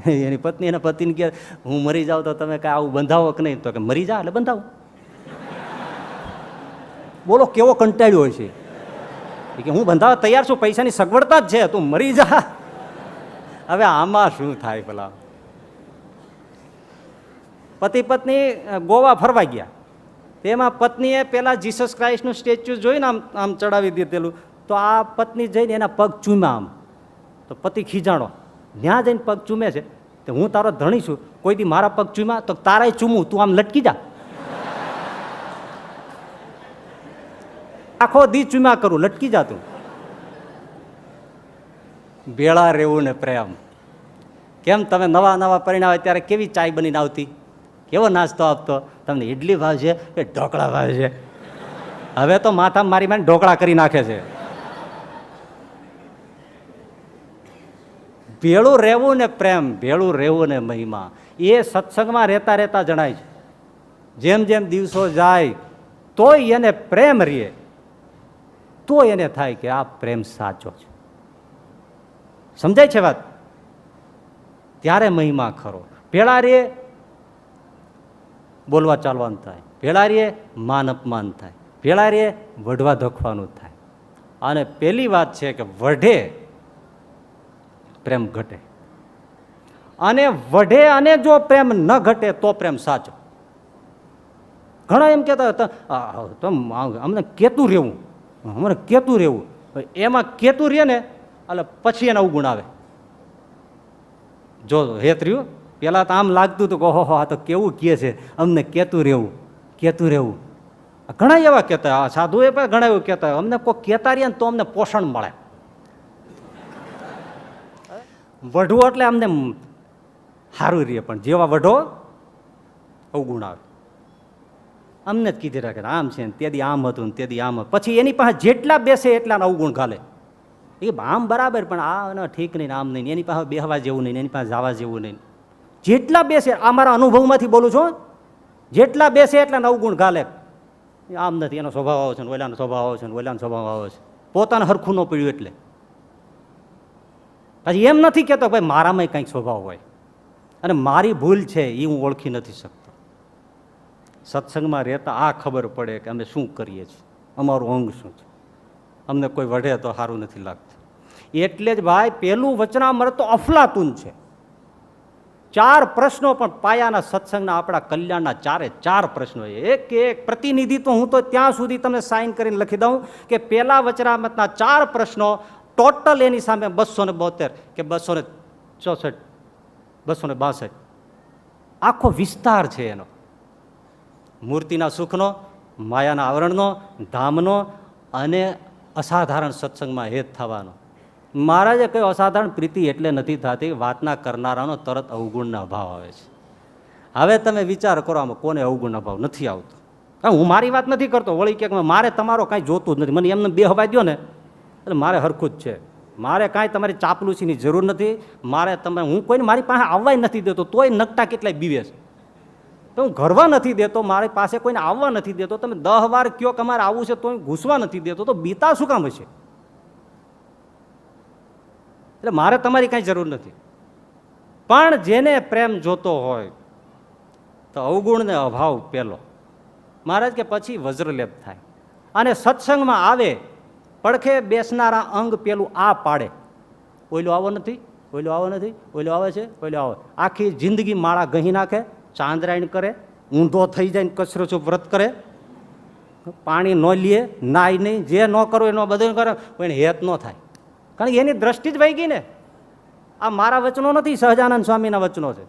એની પત્ની એના પતિને કહે હું મરી જાઉં તો તમે કાંઈ આવું બંધાવો કે નહીં? તો કે મરી જા એટલે બંધાવો. બોલો કેવો કંટાળ્યો હોય છે કે હું બંધાવા તૈયાર છું, પૈસાની સગવડતા જ છે, તું મરી જા. હવે આમાં શું થાય ભલા? પતિ પત્ની ગોવા ફરવા ગયા, તેમાં પત્નીએ પેલા જીસસ ક્રાઇસ્ટનું સ્ટેચ્યુ જોઈને આમ ચડાવી દીધેલું, તો આ પત્ની જઈને એના પગ ચૂમ્યા આમ. તો પતિ ખીજાણો, ત્યાં જઈને પગ ચૂમે છે તો હું તારો ધણી છું, કોઈ દી મારા પગ ચૂમ્યા તો તારાય ચૂમું, તું આમ લટકી જા. આખો દી ચૂમ્યા કરું, લટકી જા તું. ભેળા રહેવું ને પ્રેમ. કેમ તમે નવા નવા પરિણામ ત્યારે કેવી ચાય બનીને આવતી, કેવો નાસ્તો આપતો, તમને ઇડલી ભાવશે કે ઢોકળા ભાવશે? હવે તો માથા મારી મારી ઢોકળા કરી નાખે છે. ભેળું રહેવું ને પ્રેમ, ભેળું રહેવું ને મહિમા, એ સત્સંગમાં રહેતા રહેતા જણાય છે. જેમ જેમ દિવસો જાય તોય એને પ્રેમ રહે, તો એને થાય કે આ પ્રેમ સાચો છે. સમજાય છે વાત? ત્યારે મહિમા ખરો. ભેળા રે બોલવા ચાલવાનું થાય, ભેળા રે માન અપમાન થાય, ભેળા રે વઢવા ધોખવાનું થાય. અને પેલી વાત છે કે વઢે પ્રેમ ઘટે, અને વઢે અને જો પ્રેમ ન ઘટે તો પ્રેમ સાચો. ઘણા એમ કહેતા અમને કેતું રહેવું, અમને કેતું રહેવું. એમાં કેતું રહે ને એટલે પછી એના અવગુણ આવે. જો હેત રહ્યું, પેલા તો આમ લાગતું હતું કે ઓહો આ તો કેવું કહે છે, અમને કેતું રહેવું, કેતું રહેવું. ઘણા એવા કહેતા, સાધુએ પણ ઘણા એવું કહેતા, અમને કોઈ કહેતા રહ્યા ને તો અમને પોષણ મળે. વઢવું એટલે અમને સારું રહે, પણ જેવા વઢો અવગુણ આવે. અમને જ કીધી રાખે આમ છે ને તેથી આમ હતું ને તેથી આમ. પછી એની પાસે જેટલા બેસે એટલા અવગુણ ઘાલે. એ આમ બરાબર પણ આ ઠીક નહીં, આમ નહીં, એની પાસે બેહવા જેવું નહીં, એની પાસે જવા જેવું નહીં. જેટલા બેસે, આ મારા અનુભવમાંથી બોલું છું, જેટલા બેસે એટલા અવગુણ ઘાલે. આમ નથી, એનો સ્વભાવ આવો છે ને ઓલાનો સ્વભાવ આવો છે ને ઓલાનો સ્વભાવ આવો છે. પોતાને હરખું ન પડ્યું એટલે પછી એમ નથી કહેતો ભાઈ મારામાં કંઈક સ્વભાવ હોય અને મારી ભૂલ છે એ હું ઓળખી નથી શકતો. સત્સંગમાં રહેતા આ ખબર પડે કે અમે શું કરીએ છીએ, અમારું અંગ શું છે. અમને કોઈ વઢે તો સારું નથી લાગતું. એટલે જ ભાઈ પેલું વચનામૃત તો અફલાતુન છે. 4 પ્રશ્નો પણ પાયાના સત્સંગના આપણા કલ્યાણના 4 પ્રશ્નો. એક પ્રતિનિધિત્વ હું તો ત્યાં સુધી તમને સાઇન કરીને લખી દઉં કે પેલા વચનામતના 4 પ્રશ્નો ટોટલ એની સામે 272 કે 264, 262 આખો વિસ્તાર છે એનો. મૂર્તિના સુખનો, માયાના આવરણનો, ધામનો અને અસાધારણ સત્સંગમાં હેત થવાનો. મહારાજે કહ્યું અસાધારણ પ્રીતિ એટલે નથી થતી, વાતના કરનારાનો તરત અવગુણના અભાવ આવે છે. હવે તમે વિચાર કરો આમાં કોને અવગુણ અભાવ નથી આવતો. હું મારી વાત નથી કરતો, વળી કે મારે તમારો કાંઈ જોતું જ નથી, મને એમને બે હવા દો ને એટલે મારે હરખું જ છે. મારે કાંઈ તમારી ચાપલુસીની જરૂર નથી. મારે તમે હું કોઈને મારી પાસે આવવા નથી દેતો, તોય નકટા કેટલાય બીવે છે. તો હું ઘરવા નથી દેતો, મારી પાસે કોઈને આવવા નથી દેતો. તમે 10 વાર કયો કે અમારે આવવું છે તો ઘૂસવા નથી દેતો, તો બીતા શું કામ હશે? એટલે મારે તમારી કાંઈ જરૂર નથી. પણ જેને પ્રેમ જોતો હોય તો અવગુણને અભાવ પેલો. મહારાજ કે પછી વજ્રલેપ થાય અને સત્સંગમાં આવે, પડખે બેસનારા અંગ પેલું આ પાડે, ઓઈલો આવો નથી, ઓઈલો આવો નથી, ઓઈલો આવે છે, ઓઈલો આવે. આખી જિંદગી માળા ગહી નાખે, ચાંદ્રાયણ કરે, ઊંધો થઈ જાય, કચરો વ્રત કરે, પાણી ન લે, નાય નહીં, જે ન કરો એનો બધું કરે, એને હેત ન થાય. કારણ કે એની દ્રષ્ટિ જ વહી ગઈ ને. આ મારા વચનો નથી, સહજાનંદ સ્વામીના વચનો છે.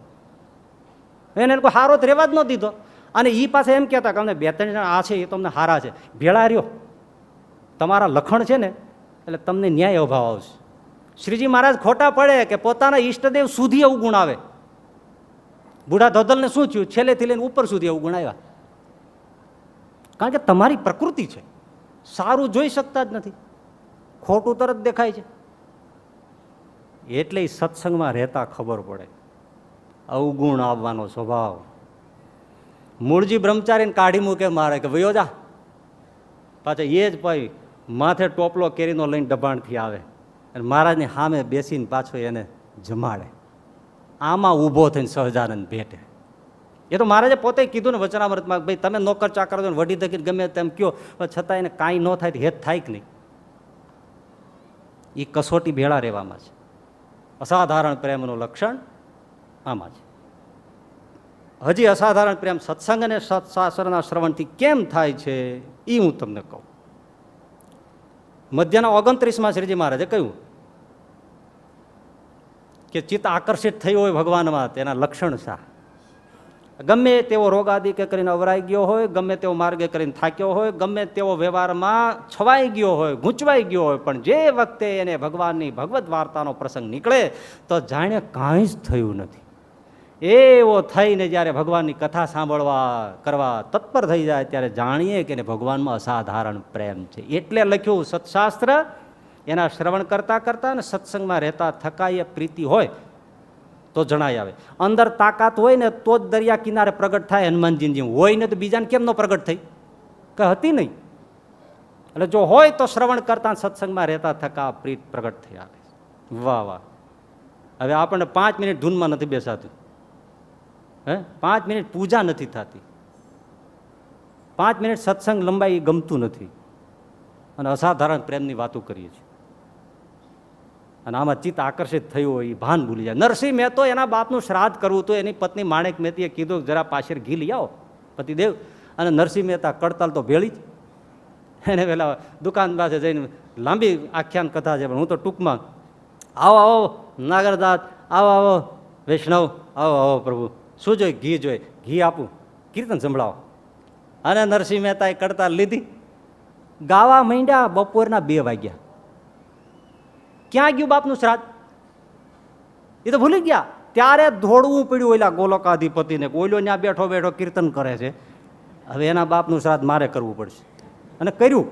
એને કોઈ હારો જ રહેવા જ ન દીધો. અને એ પાસે એમ કહેતા કે અમને 2-3 જણા આ છે એ તમને હારા છે, ભેળા રહ્યો, તમારા લખણ છે ને એટલે તમને ન્યાય અભાવ આવશે. શ્રીજી મહારાજ ખોટા પડે કે પોતાના ઈષ્ટદેવ સુધી અવગુણ આવે. બુઢા ધોધલને શું થયું? છેલ્લેથી લઈને ઉપર સુધી અવગુણ આવ્યા. કારણ કે તમારી પ્રકૃતિ છે, સારું જોઈ શકતા જ નથી, ખોટું તરત દેખાય છે. એટલે સત્સંગમાં રહેતા ખબર પડે અવગુણ આવવાનો સ્વભાવ. મૂળજી બ્રહ્મચારીને કાઢી મૂકે મારે કે વયો જા, પાછા એ જ ભાઈ માથે ટોપલો કેરીનો લઈને દબાણથી આવે અને મહારાજની સામે બેસીને પાછો એને જમાડે. આમાં ઊભો થઈને સહજાનંદ ભેટે. એ તો મહારાજે પોતે કીધું ને વચનામૃતમાં, ભાઈ તમે નોકર ચાકર વડી ધકીને ગમે તેમ કયો, છતાં એને કાંઈ ન થાય તો હેત થાય કે નહીં. એ કસોટી ભેળા રહેવામાં છે. અસાધારણ પ્રેમનું લક્ષણ આમાં છે. હજી અસાધારણ પ્રેમ સત્સંગ અને સત્શાસ્ત્રના શ્રવણથી કેમ થાય છે એ હું તમને કહું. મધ્યના 29માં શ્રીજી મહારાજે કહ્યું કે ચિત્ત આકર્ષિત થયું હોય ભગવાનમાં, તેના લક્ષણ શા? ગમે તેવો રોગ આદિ કે કરીને અવરાઈ ગયો હોય, ગમે તેવો માર્ગે કરીને થાક્યો હોય, ગમે તેવો વ્યવહારમાં છવાઈ ગયો હોય, ગૂંચવાઈ ગયો હોય, પણ જે વખતે એને ભગવાનની ભગવદ્ વાર્તાનો પ્રસંગ નીકળે તો જાણે કાંઈ જ થયું નથી. એવો થઈને જ્યારે ભગવાનની કથા સાંભળવા કરવા તત્પર થઈ જાય ત્યારે જાણીએ કે ભગવાનમાં અસાધારણ પ્રેમ છે. એટલે લખ્યું સત્શાસ્ત્ર એના શ્રવણ કરતાં કરતાં ને સત્સંગમાં રહેતા થકાય પ્રીતિ હોય તો જણાય આવે. અંદર તાકાત હોય ને તો જ દરિયા કિનારે પ્રગટ થાય હનુમાનજી, હોય ને તો બીજાને કેમ ન પ્રગટ થઈ? કે હતી નહીં. એટલે જો હોય તો શ્રવણ કરતા સત્સંગમાં રહેતા થકા પ્રીત પ્રગટ થઈ આવે. વાહ વાહ. હવે આપણને 5 મિનિટ ધૂનમાં નથી બેસાતું, 5 મિનિટ પૂજા નથી થતી, 5 મિનિટ સત્સંગ લંબાઈ ગમતું નથી, અને અસાધારણ પ્રેમની વાતો કરીએ છીએ. અને આમાં ચિત્ત આકર્ષિત થયું હોય એ ભાન ભૂલી જાય. નરસિંહ મહેતો એના બાપનું શ્રાદ્ધ કરવું તો એની પત્ની માણેક મહેતીએ કીધું જરા પાછળ ઘી લઈ આવો પતિદેવ. અને નરસિંહ મહેતા કડતાલ તો ભેળી જ. એને પેલા દુકાન પાસે જઈને લાંબી આખ્યાન કથા છે, પણ હું તો ટૂંકમાં, આવો આવો નાગરદાસ, આવો આવો વૈષ્ણવ, આવો આવો પ્રભુ, શું જોઈએ? ઘી જોઈએ, ઘી આપું, કીર્તન સંભળાવો. અને નરસિંહ મહેતાએ કડતાલ લીધી, ગાવા માંડ્યા. બપોરના 2 વાગ્યા. ક્યાં ગયું બાપનું શ્રાદ્ધ? એ તો ભૂલી ગયા. ત્યારે દોડવું પડ્યું ઓલા ગોલોકાધિપતિને, ઓલો ત્યાં બેઠો બેઠો કીર્તન કરે છે. હવે એના બાપનું શ્રાદ્ધ મારે કરવું પડશે. અને કર્યું.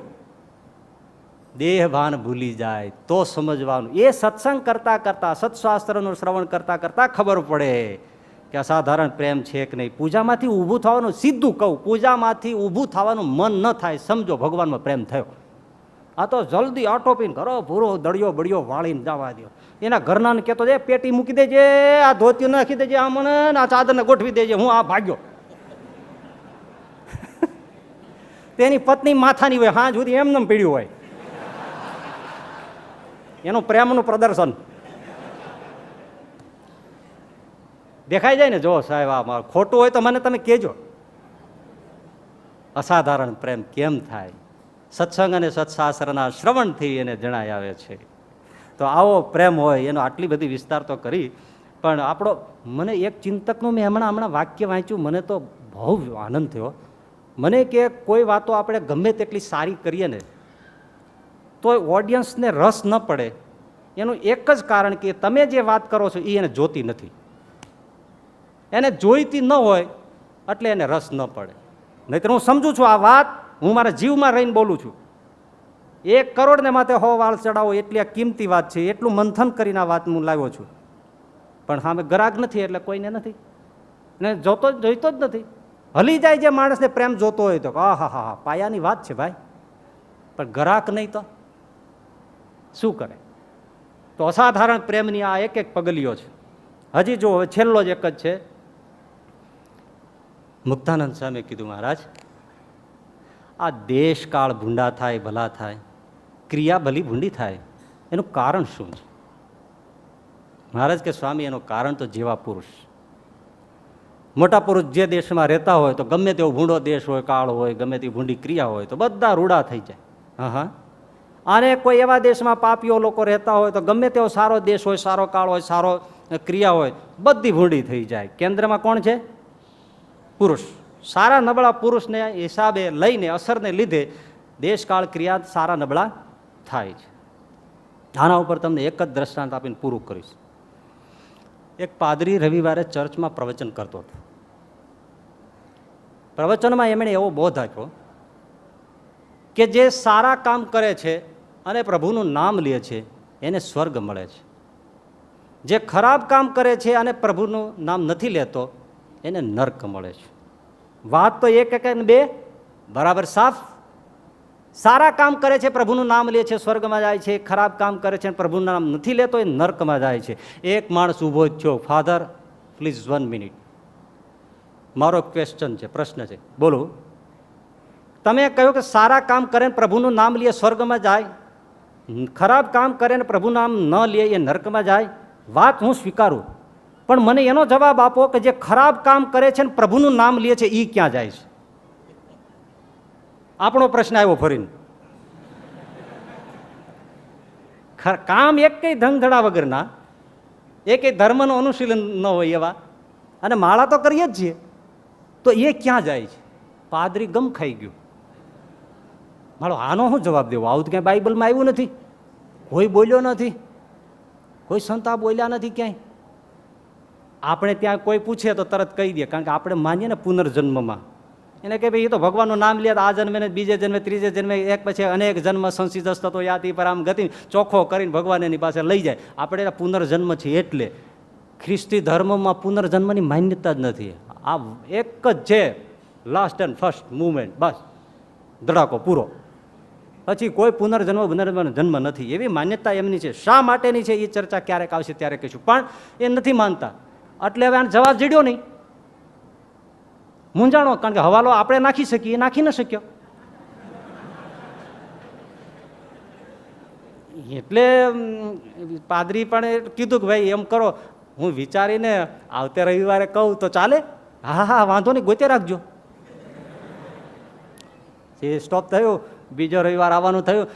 દેહ ભાન ભૂલી જાય તો સમજવાનું. એ સત્સંગ કરતા કરતા, સત્શાસ્ત્રનું શ્રવણ કરતા કરતા ખબર પડે કે અસાધારણ પ્રેમ છે કે નહીં. પૂજામાંથી ઊભું થવાનું, સીધું કહું, પૂજામાંથી ઊભું થવાનું મન ન થાય, સમજો ભગવાનમાં પ્રેમ થયો. આ તો જલ્દી આટોપીને ઘરો ભૂરો દળિયો બળિયો વાળીને જવા દો. એના ઘરનાને કહેતો છે પેટી મૂકી દેજે, આ ધોતી નાખી દેજે, આ મને આ ચાદરને ગોઠવી દેજે, હું આ ભાગ્યો. તેની પત્ની માથાની હોય, હાં સુધી એમને પીડ્યું હોય. એનું પ્રેમનું પ્રદર્શન. દેખાઈ જાય ને, જો સાહેબ આ મારું ખોટું હોય તો મને તમે કહેજો. અસાધારણ પ્રેમ કેમ થાય? સત્સંગ અને સત્શાસ્ત્રના શ્રવણથી એને જણાય આવે છે. તો આવો પ્રેમ હોય એનો આટલી બધી વિસ્તાર તો કરી. પણ આપણો મને એક ચિંતકનું મેં હમણાં વાક્ય વાંચ્યું, મને તો બહુ આનંદ થયો. મને કે કોઈ વાતો આપણે ગમે તેટલી સારી કરીએ ને તો ઓડિયન્સને રસ ન પડે એનું એક જ કારણ કે તમે જે વાત કરો છો એ એને જોતી નથી. એને જોઈતી ન હોય એટલે એને રસ ન પડે. નહીંતર હું સમજુ છું આ વાત હું મારા જીવમાં રહીને બોલું છું. 1 કરોડને માથે 100 વાળ ચડાવો એટલી આ કિંમતી વાત છે, એટલું મંથન કરીને આ વાત હું લાવ્યો છું. પણ સામે ગ્રાહક નથી એટલે કોઈને નથી ને જોઈતો જ નથી. હલી જાય જે માણસને પ્રેમ જોતો હોય તો હા હા હા પાયાની વાત છે ભાઈ, પણ ગ્રાહક નહીં તો શું કરે? તો અસાધારણ પ્રેમની આ એક પગલીઓ છે. હજી જો હવે છેલ્લો જ એક જ છે. મુક્તાનંદ સ્વામી કીધું, મહારાજ આ દેશકાળ ભૂંડા થાય ભલા થાય, ક્રિયા ભલી ભૂંડી થાય, એનું કારણ શું છે? મહારાજ કે સ્વામી એનું કારણ તો જેવા પુરુષ, મોટા પુરુષ જે દેશમાં રહેતા હોય તો ગમે તેવો ભૂંડો દેશ હોય, કાળ હોય, ગમે તેવી ભૂંડી ક્રિયા હોય તો બધા રૂડા થઈ જાય. હા. અને કોઈ એવા દેશમાં પાપીઓ લોકો રહેતા હોય તો ગમે તેવો સારો દેશ હોય, સારો કાળ હોય, સારો ક્રિયા હોય, બધી ભૂંડી થઈ જાય. કેન્દ્રમાં કોણ છે? પુરુષ. સારા નબળા પુરુષને હિસાબે લઈને અસરને લીધે દેશકાળ ક્રિયા સારા નબળા થાય છે. આના ઉપર તમને એક જ દ્રષ્ટાંત આપીને પૂરું કરીશ. એક પાદરી રવિવારે ચર્ચમાં પ્રવચન કરતો હતો. પ્રવચનમાં એમણે એવો બોધ આપ્યો કે જે સારા કામ કરે છે અને પ્રભુનું નામ લે છે એને સ્વર્ગ મળે છે. જે ખરાબ કામ કરે છે અને પ્રભુનું નામ નથી લેતો એને નર્ક મળે છે. વાત તો એક ને બે બરાબર સાફ. સારા કામ કરે છે, પ્રભુનું નામ લે છે, સ્વર્ગમાં જાય છે. ખરાબ કામ કરે છે, પ્રભુનું નામ નથી લેતો, એ નર્કમાં જાય છે. એક માણસ ઊભો જ થયો. ફાધર પ્લીઝ 1 મિનિટ, મારો ક્વેશ્ચન છે, પ્રશ્ન છે, બોલો. તમે કહ્યું કે સારા કામ કરે ને પ્રભુનું નામ લે સ્વર્ગમાં જાય, ખરાબ કામ કરે ને પ્રભુનું નામ ન લે એ નર્કમાં જાય. વાત હું સ્વીકારું, પણ મને એનો જવાબ આપો કે જે ખરાબ કામ કરે છે ને પ્રભુનું નામ લે છે એ ક્યાં જાય છે? આપણો પ્રશ્ન આવ્યો ફરીને. કામ એક કઈ ધંધડા વગરના, એક ધર્મનું અનુશીલન ન હોય એવા, અને માળા તો કરીએ જ છીએ, તો એ ક્યાં જાય છે? પાદરી ગમ ખાઈ ગયું. મારો આનો શું જવાબ દેવો? આવું તો ક્યાંય બાઇબલમાં આવ્યું નથી, કોઈ બોલ્યો નથી, કોઈ સંતા બોલ્યા નથી ક્યાંય. આપણે ત્યાં કોઈ પૂછે તો તરત કહી દે, કારણ કે આપણે માનીએ ને પુનર્જન્મમાં. એને કે ભાઈ એ તો ભગવાનનું નામ લે, આ જન્મે ને બીજે જન્મે ત્રીજે જન્મે એક પછી અનેક જન્મ સંસિદ્ધસ્તો યાતિ પર આમ ગતિ ચોખ્ખો કરીને ભગવાન એની પાસે લઈ જાય. આપણે પુનર્જન્મ છે એટલે ખ્રિસ્તી ધર્મમાં પુનર્જન્મની માન્યતા જ નથી. આ એક જ છે, લાસ્ટ એન્ડ ફર્સ્ટ મુવમેન્ટ, બસ ધડાકો પૂરો. પછી કોઈ પુનર્જન્મ જન્મ નથી, એવી માન્યતા એમની છે. શા માટેની છે એ ચર્ચા ક્યારેક આવશે ત્યારે કહીશું, પણ એ નથી માનતા. એટલે હવે આનો જવાબ જડ્યો નહીં, મૂંઝાણો. કારણ કે હવાલો આપણે નાખી શકીએ, નાખી ન શક્યો. એટલે પાદરી પણ કીધું કે ભાઈ એમ કરો, હું વિચારીને આવતે રવિવારે કહું તો ચાલે? હા હા વાંધો નહીં, ગોતે રાખજો. એ સ્ટોપ થયું. બીજો રવિવાર આવવાનું થયું.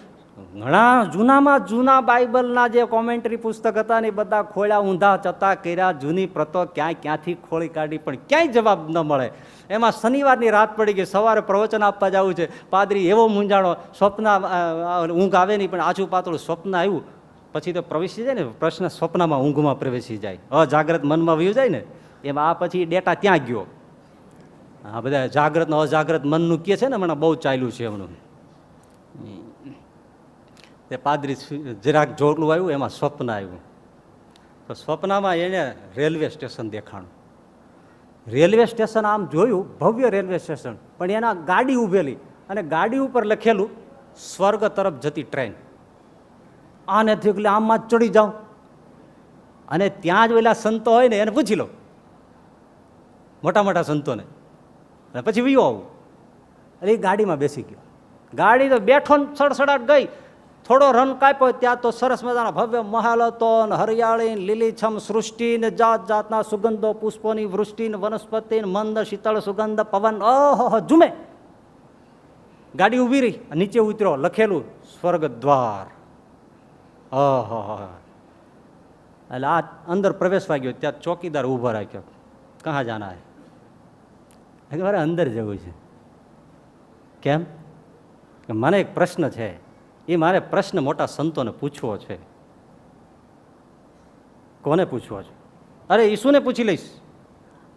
ઘણા જૂનામાં જૂના બાઇબલના જે કોમેન્ટરી પુસ્તક હતા ને બધા ખોળ્યા, ઊંધા ચતા કર્યા, જૂની પ્રતો ક્યાંથી ખોળી કાઢી, પણ ક્યાંય જવાબ ન મળે. એમાં શનિવારની રાત પડી ગઈ, સવારે પ્રવચન આપવા જવું છે. પાદરી એવો મૂંઝાણો, સ્વપ્ન ઊંઘ આવે નહીં, પણ આછું પાતળું સ્વપ્ન આવ્યું. પછી તો પ્રવેશી જાય ને પ્રશ્ન, સ્વપ્નમાં ઊંઘમાં પ્રવેશી જાય, અજાગ્રત મનમાં વયું જાય ને, એમાં આ પછી ડેટા ત્યાં ગયો. આ બધા જાગ્રત અજાગ્રત મનનું કહે છે ને, હમણાં બહુ ચાલ્યું છે એમનું. તે પાદરી જરાક જોરલું આવ્યું, એમાં સ્વપ્ન આવ્યું. તો સ્વપ્નમાં એને રેલવે સ્ટેશન દેખાણું. રેલવે સ્ટેશન આમ જોયું, ભવ્ય રેલવે સ્ટેશન, પણ એના ગાડી ઊભેલી અને ગાડી ઉપર લખેલું સ્વર્ગ તરફ જતી ટ્રેન. આને થયું એટલે આમમાં જ ચડી જાઉં, અને ત્યાં જ ઓલા સંતો હોય ને એને પૂછી લો, મોટા મોટા સંતોને, અને પછી વિયો આવું. એટલે એ ગાડીમાં બેસી ગયો. ગાડી તો બેઠો ને સડસડાટ ગઈ. થોડો રન કાપ્યો ત્યાં તો સરસ મજાના ભવ્ય મહાલ હતો, ને હરિયાળી લીલીછમ સૃષ્ટિ, ને જાત જાતના સુગંધો, પુષ્પોની વૃષ્ટિ, ને વનસ્પતિ, મંદ શીતળ સુગંધ, પવન, ઓહો ઝુમે. ગાડી ઊભી રહી, નીચે ઉતર્યો, લખેલું સ્વર્ગ દ્વાર. ઓહો, એટલે આ અંદર પ્રવેશવા ગયો ત્યાં ચોકીદાર ઊભો રાખ્યો. કહા જાના હે? મારે અંદર જવું છે. કેમ? કે મને એક પ્રશ્ન છે, એ મારે પ્રશ્ન મોટા સંતોને પૂછવો છે. કોને પૂછવો છે? અરે ઈસુને પૂછી લઈશ,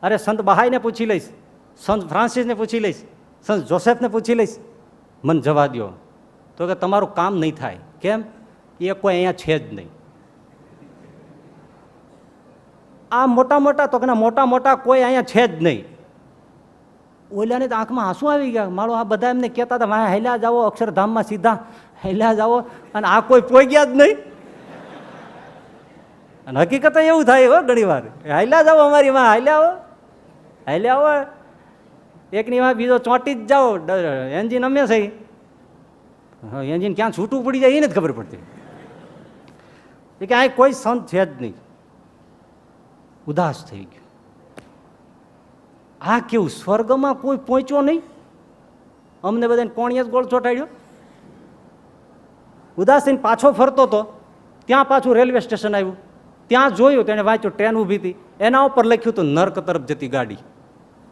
અરે સંત બહાઈને પૂછી લઈશ, સંત ફ્રાન્સિસને પૂછી લઈશ, સંત જોસેફને પૂછી લઈશ, મને જવા દો. તો કે તમારું કામ નહીં થાય. કેમ? એ કોઈ અહીંયા છે જ નહીં. આ મોટા મોટા તો કે મોટા મોટા કોઈ અહીંયા છે જ નહીં. ઓલાની તો આંખમાં આંસુ આવી ગયા. મારો આ બધા એમને કહેતા હતા વાહ હેલ્યા જાઓ અક્ષરધામમાં, સીધા હેલ્યા જાઓ, અને આ કોઈ પોઈ ગયા જ નહીં. અને હકીકત એવું થાય હો ઘણી વાર, હાલ્યા જાઓ અમારી માં, હાલ્યા આવો, હાલ્યા આવો. એકની માં બીજો ચોંટી જ જાઓ, એન્જિન અમે છે, એન્જિન ક્યાં છૂટું પડી જાય એને જ ખબર પડતી. કે આ કોઈ સંત છે જ નહીં. ઉદાસ થઈ ગયું. આ કેવું? સ્વર્ગમાં કોઈ પહોંચ્યો નહીં, અમને બધાને કોણીએ જ ગોળ ચોંટાડ્યો. ઉદાસ થઈને પાછો ફરતો હતો, ત્યાં પાછું રેલવે સ્ટેશન આવ્યું, ત્યાં જોયું, તેને વાંચ્યું, ટ્રેન ઊભી હતી, એના ઉપર લખ્યું હતું નર્ક તરફ જતી ગાડી.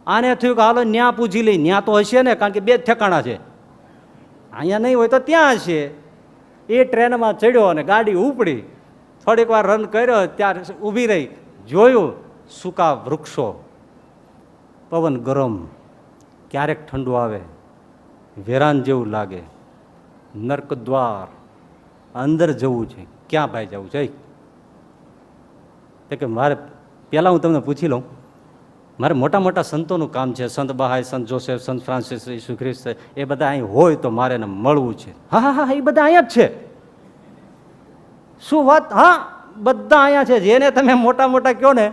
આને થયું કે હાલો ન્યા પૂછી લઈ, ન્યા તો હશે ને, કારણ કે બે જ ઠેકાણા છે, અહીંયા નહીં હોય તો ત્યાં હશે. એ ટ્રેનમાં ચડ્યો અને ગાડી ઉપડી, થોડીક વાર રન કર્યો, ત્યાં ઊભી રહી, જોયું સૂકા વૃક્ષો, પવન ગરમ, ક્યારેક ઠંડુ આવે, વેરાન જેવું લાગે, નર્ક દ્વાર, અંદર જવું છે. ક્યાં ભાઈ જવું છે? કે મારે પહેલાં હું તમને પૂછી લઉં, મારે મોટા મોટા સંતોનું કામ છે, સંત બહાય, સંત જોસેફ, સંત ફ્રાન્સિસ, ઈસુ ખ્રિસ્ત, એ બધા અહીં હોય તો મારે એને મળવું છે. હા હા હા, એ બધા અહીંયા જ છે. શું વાત? હા, બધા અહીંયા છે. જેને તમે મોટા મોટા કહો ને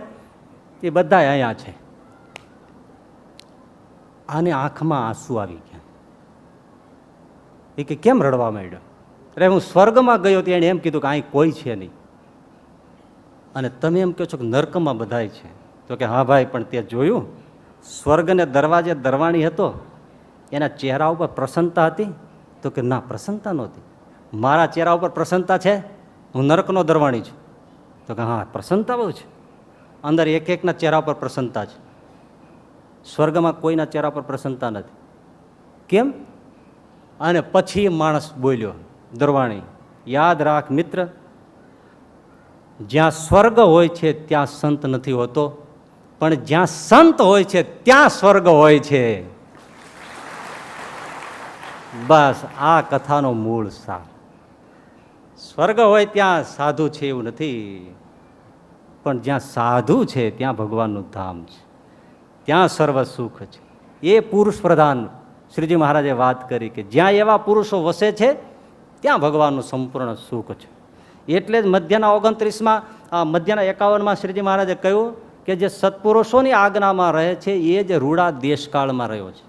એ બધા અહીંયા છે. આને આંખમાં આંસુ આવી ગયા. એ કે કેમ રડવા માંડ્યો? અરે હું સ્વર્ગમાં ગયો ત્યાં એમ કીધું કે અહીં કોઈ છે નહીં, અને તમે એમ કહો છો કે નર્કમાં બધાય છે. તો કે હા ભાઈ, પણ તે જોયું સ્વર્ગને દરવાજે દરવાણી હતો, એના ચહેરા ઉપર પ્રસન્નતા હતી? તો કે ના, પ્રસન્નતા નહોતી. મારા ચહેરા ઉપર પ્રસન્નતા છે? હું નર્કનો દરવાણી છું. તો કે હા, પ્રસન્નતા બહુ છે. અંદર એક એકના ચહેરા ઉપર પ્રસન્નતા છે. સ્વર્ગમાં કોઈના ચહેરા પર પ્રસન્નતા નથી. કેમ? અને પછી માણસ બોલ્યો, દરવાણી, યાદ રાખ મિત્ર, જ્યાં સ્વર્ગ હોય છે ત્યાં સંત નથી હોતો, પણ જ્યાં સંત હોય છે ત્યાં સ્વર્ગ હોય છે. બસ આ કથાનો મૂળ સાર. સ્વર્ગ હોય ત્યાં સાધુ છે એવું નથી, પણ જ્યાં સાધુ છે ત્યાં ભગવાનનું ધામ છે, ત્યાં સર્વ સુખ છે. એ પુરુષ પ્રધાન શ્રીજી મહારાજે વાત કરી કે જ્યાં એવા પુરુષો વસે છે ત્યાં ભગવાનનું સંપૂર્ણ સુખ છે. એટલે જ મધ્યના 29માં, મધ્યના 51માં શ્રીજી મહારાજે કહ્યું કે જે સત્પુરુષોની આજ્ઞામાં રહે છે એ જ રૂડા દેશકાળમાં રહ્યો છે,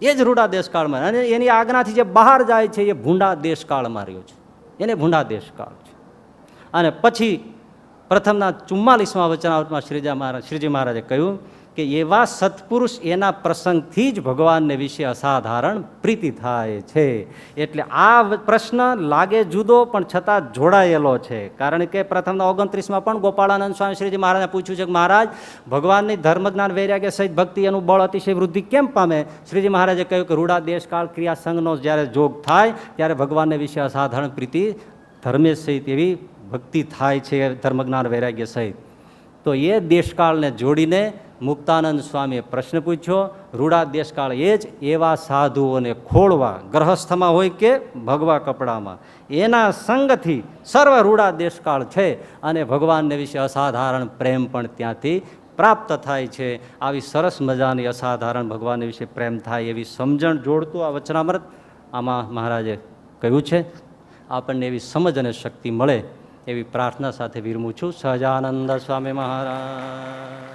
એ જ રૂડા દેશકાળમાં, અને એની આજ્ઞાથી જે બહાર જાય છે એ ભૂંડા દેશકાળમાં રહ્યો છે, એને ભૂંડા દેશકાળ છે. અને પછી પ્રથમના 44માં વચનામૃતમાં શ્રીજી મહારાજે કહ્યું કે એવા સત્પુરુષ એના પ્રસંગથી જ ભગવાનને વિશે અસાધારણ પ્રીતિ થાય છે. એટલે આ પ્રશ્ન લાગે જુદો પણ છતાં જોડાયેલો છે. કારણ કે પ્રથમના 29માં પણ ગોપાળાનંદ સ્વામી શ્રીજી મહારાજે પૂછ્યું છે કે મહારાજ, ભગવાનની ધર્મ જ્ઞાન વૈરાગ્ય સહિત ભક્તિ એનું બળ અતિશય વૃદ્ધિ કેમ પામે? શ્રીજી મહારાજે કહ્યું કે રૂડા દેશકાળ ક્રિયા સંઘનો જ્યારે જોગ થાય ત્યારે ભગવાનને વિશે અસાધારણ પ્રીતિ ધર્મે સહિત એવી ભક્તિ થાય છે, ધર્મજ્ઞાન વૈરાગ્ય સહિત. તો એ દેશકાળને જોડીને મુક્તાનંદ સ્વામીએ પ્રશ્ન પૂછ્યો. રૂડા દેશકાળ એ જ એવા સાધુઓને ખોળવા, ગ્રહસ્થમાં હોય કે ભગવા કપડામાં, એના સંગથી સર્વ રૂડા દેશકાળ છે, અને ભગવાનને વિશે અસાધારણ પ્રેમ પણ ત્યાંથી પ્રાપ્ત થાય છે. આવી સરસ મજાની અસાધારણ ભગવાનને વિશે પ્રેમ થાય એવી સમજણ જોડતું આ વચનામૃત આમાં મહારાજે કહ્યું છે. આપણને એવી સમજ અને શક્તિ મળે એવી પ્રાર્થના સાથે વિરમું છું. સહજાનંદ સ્વામી મહારાજ.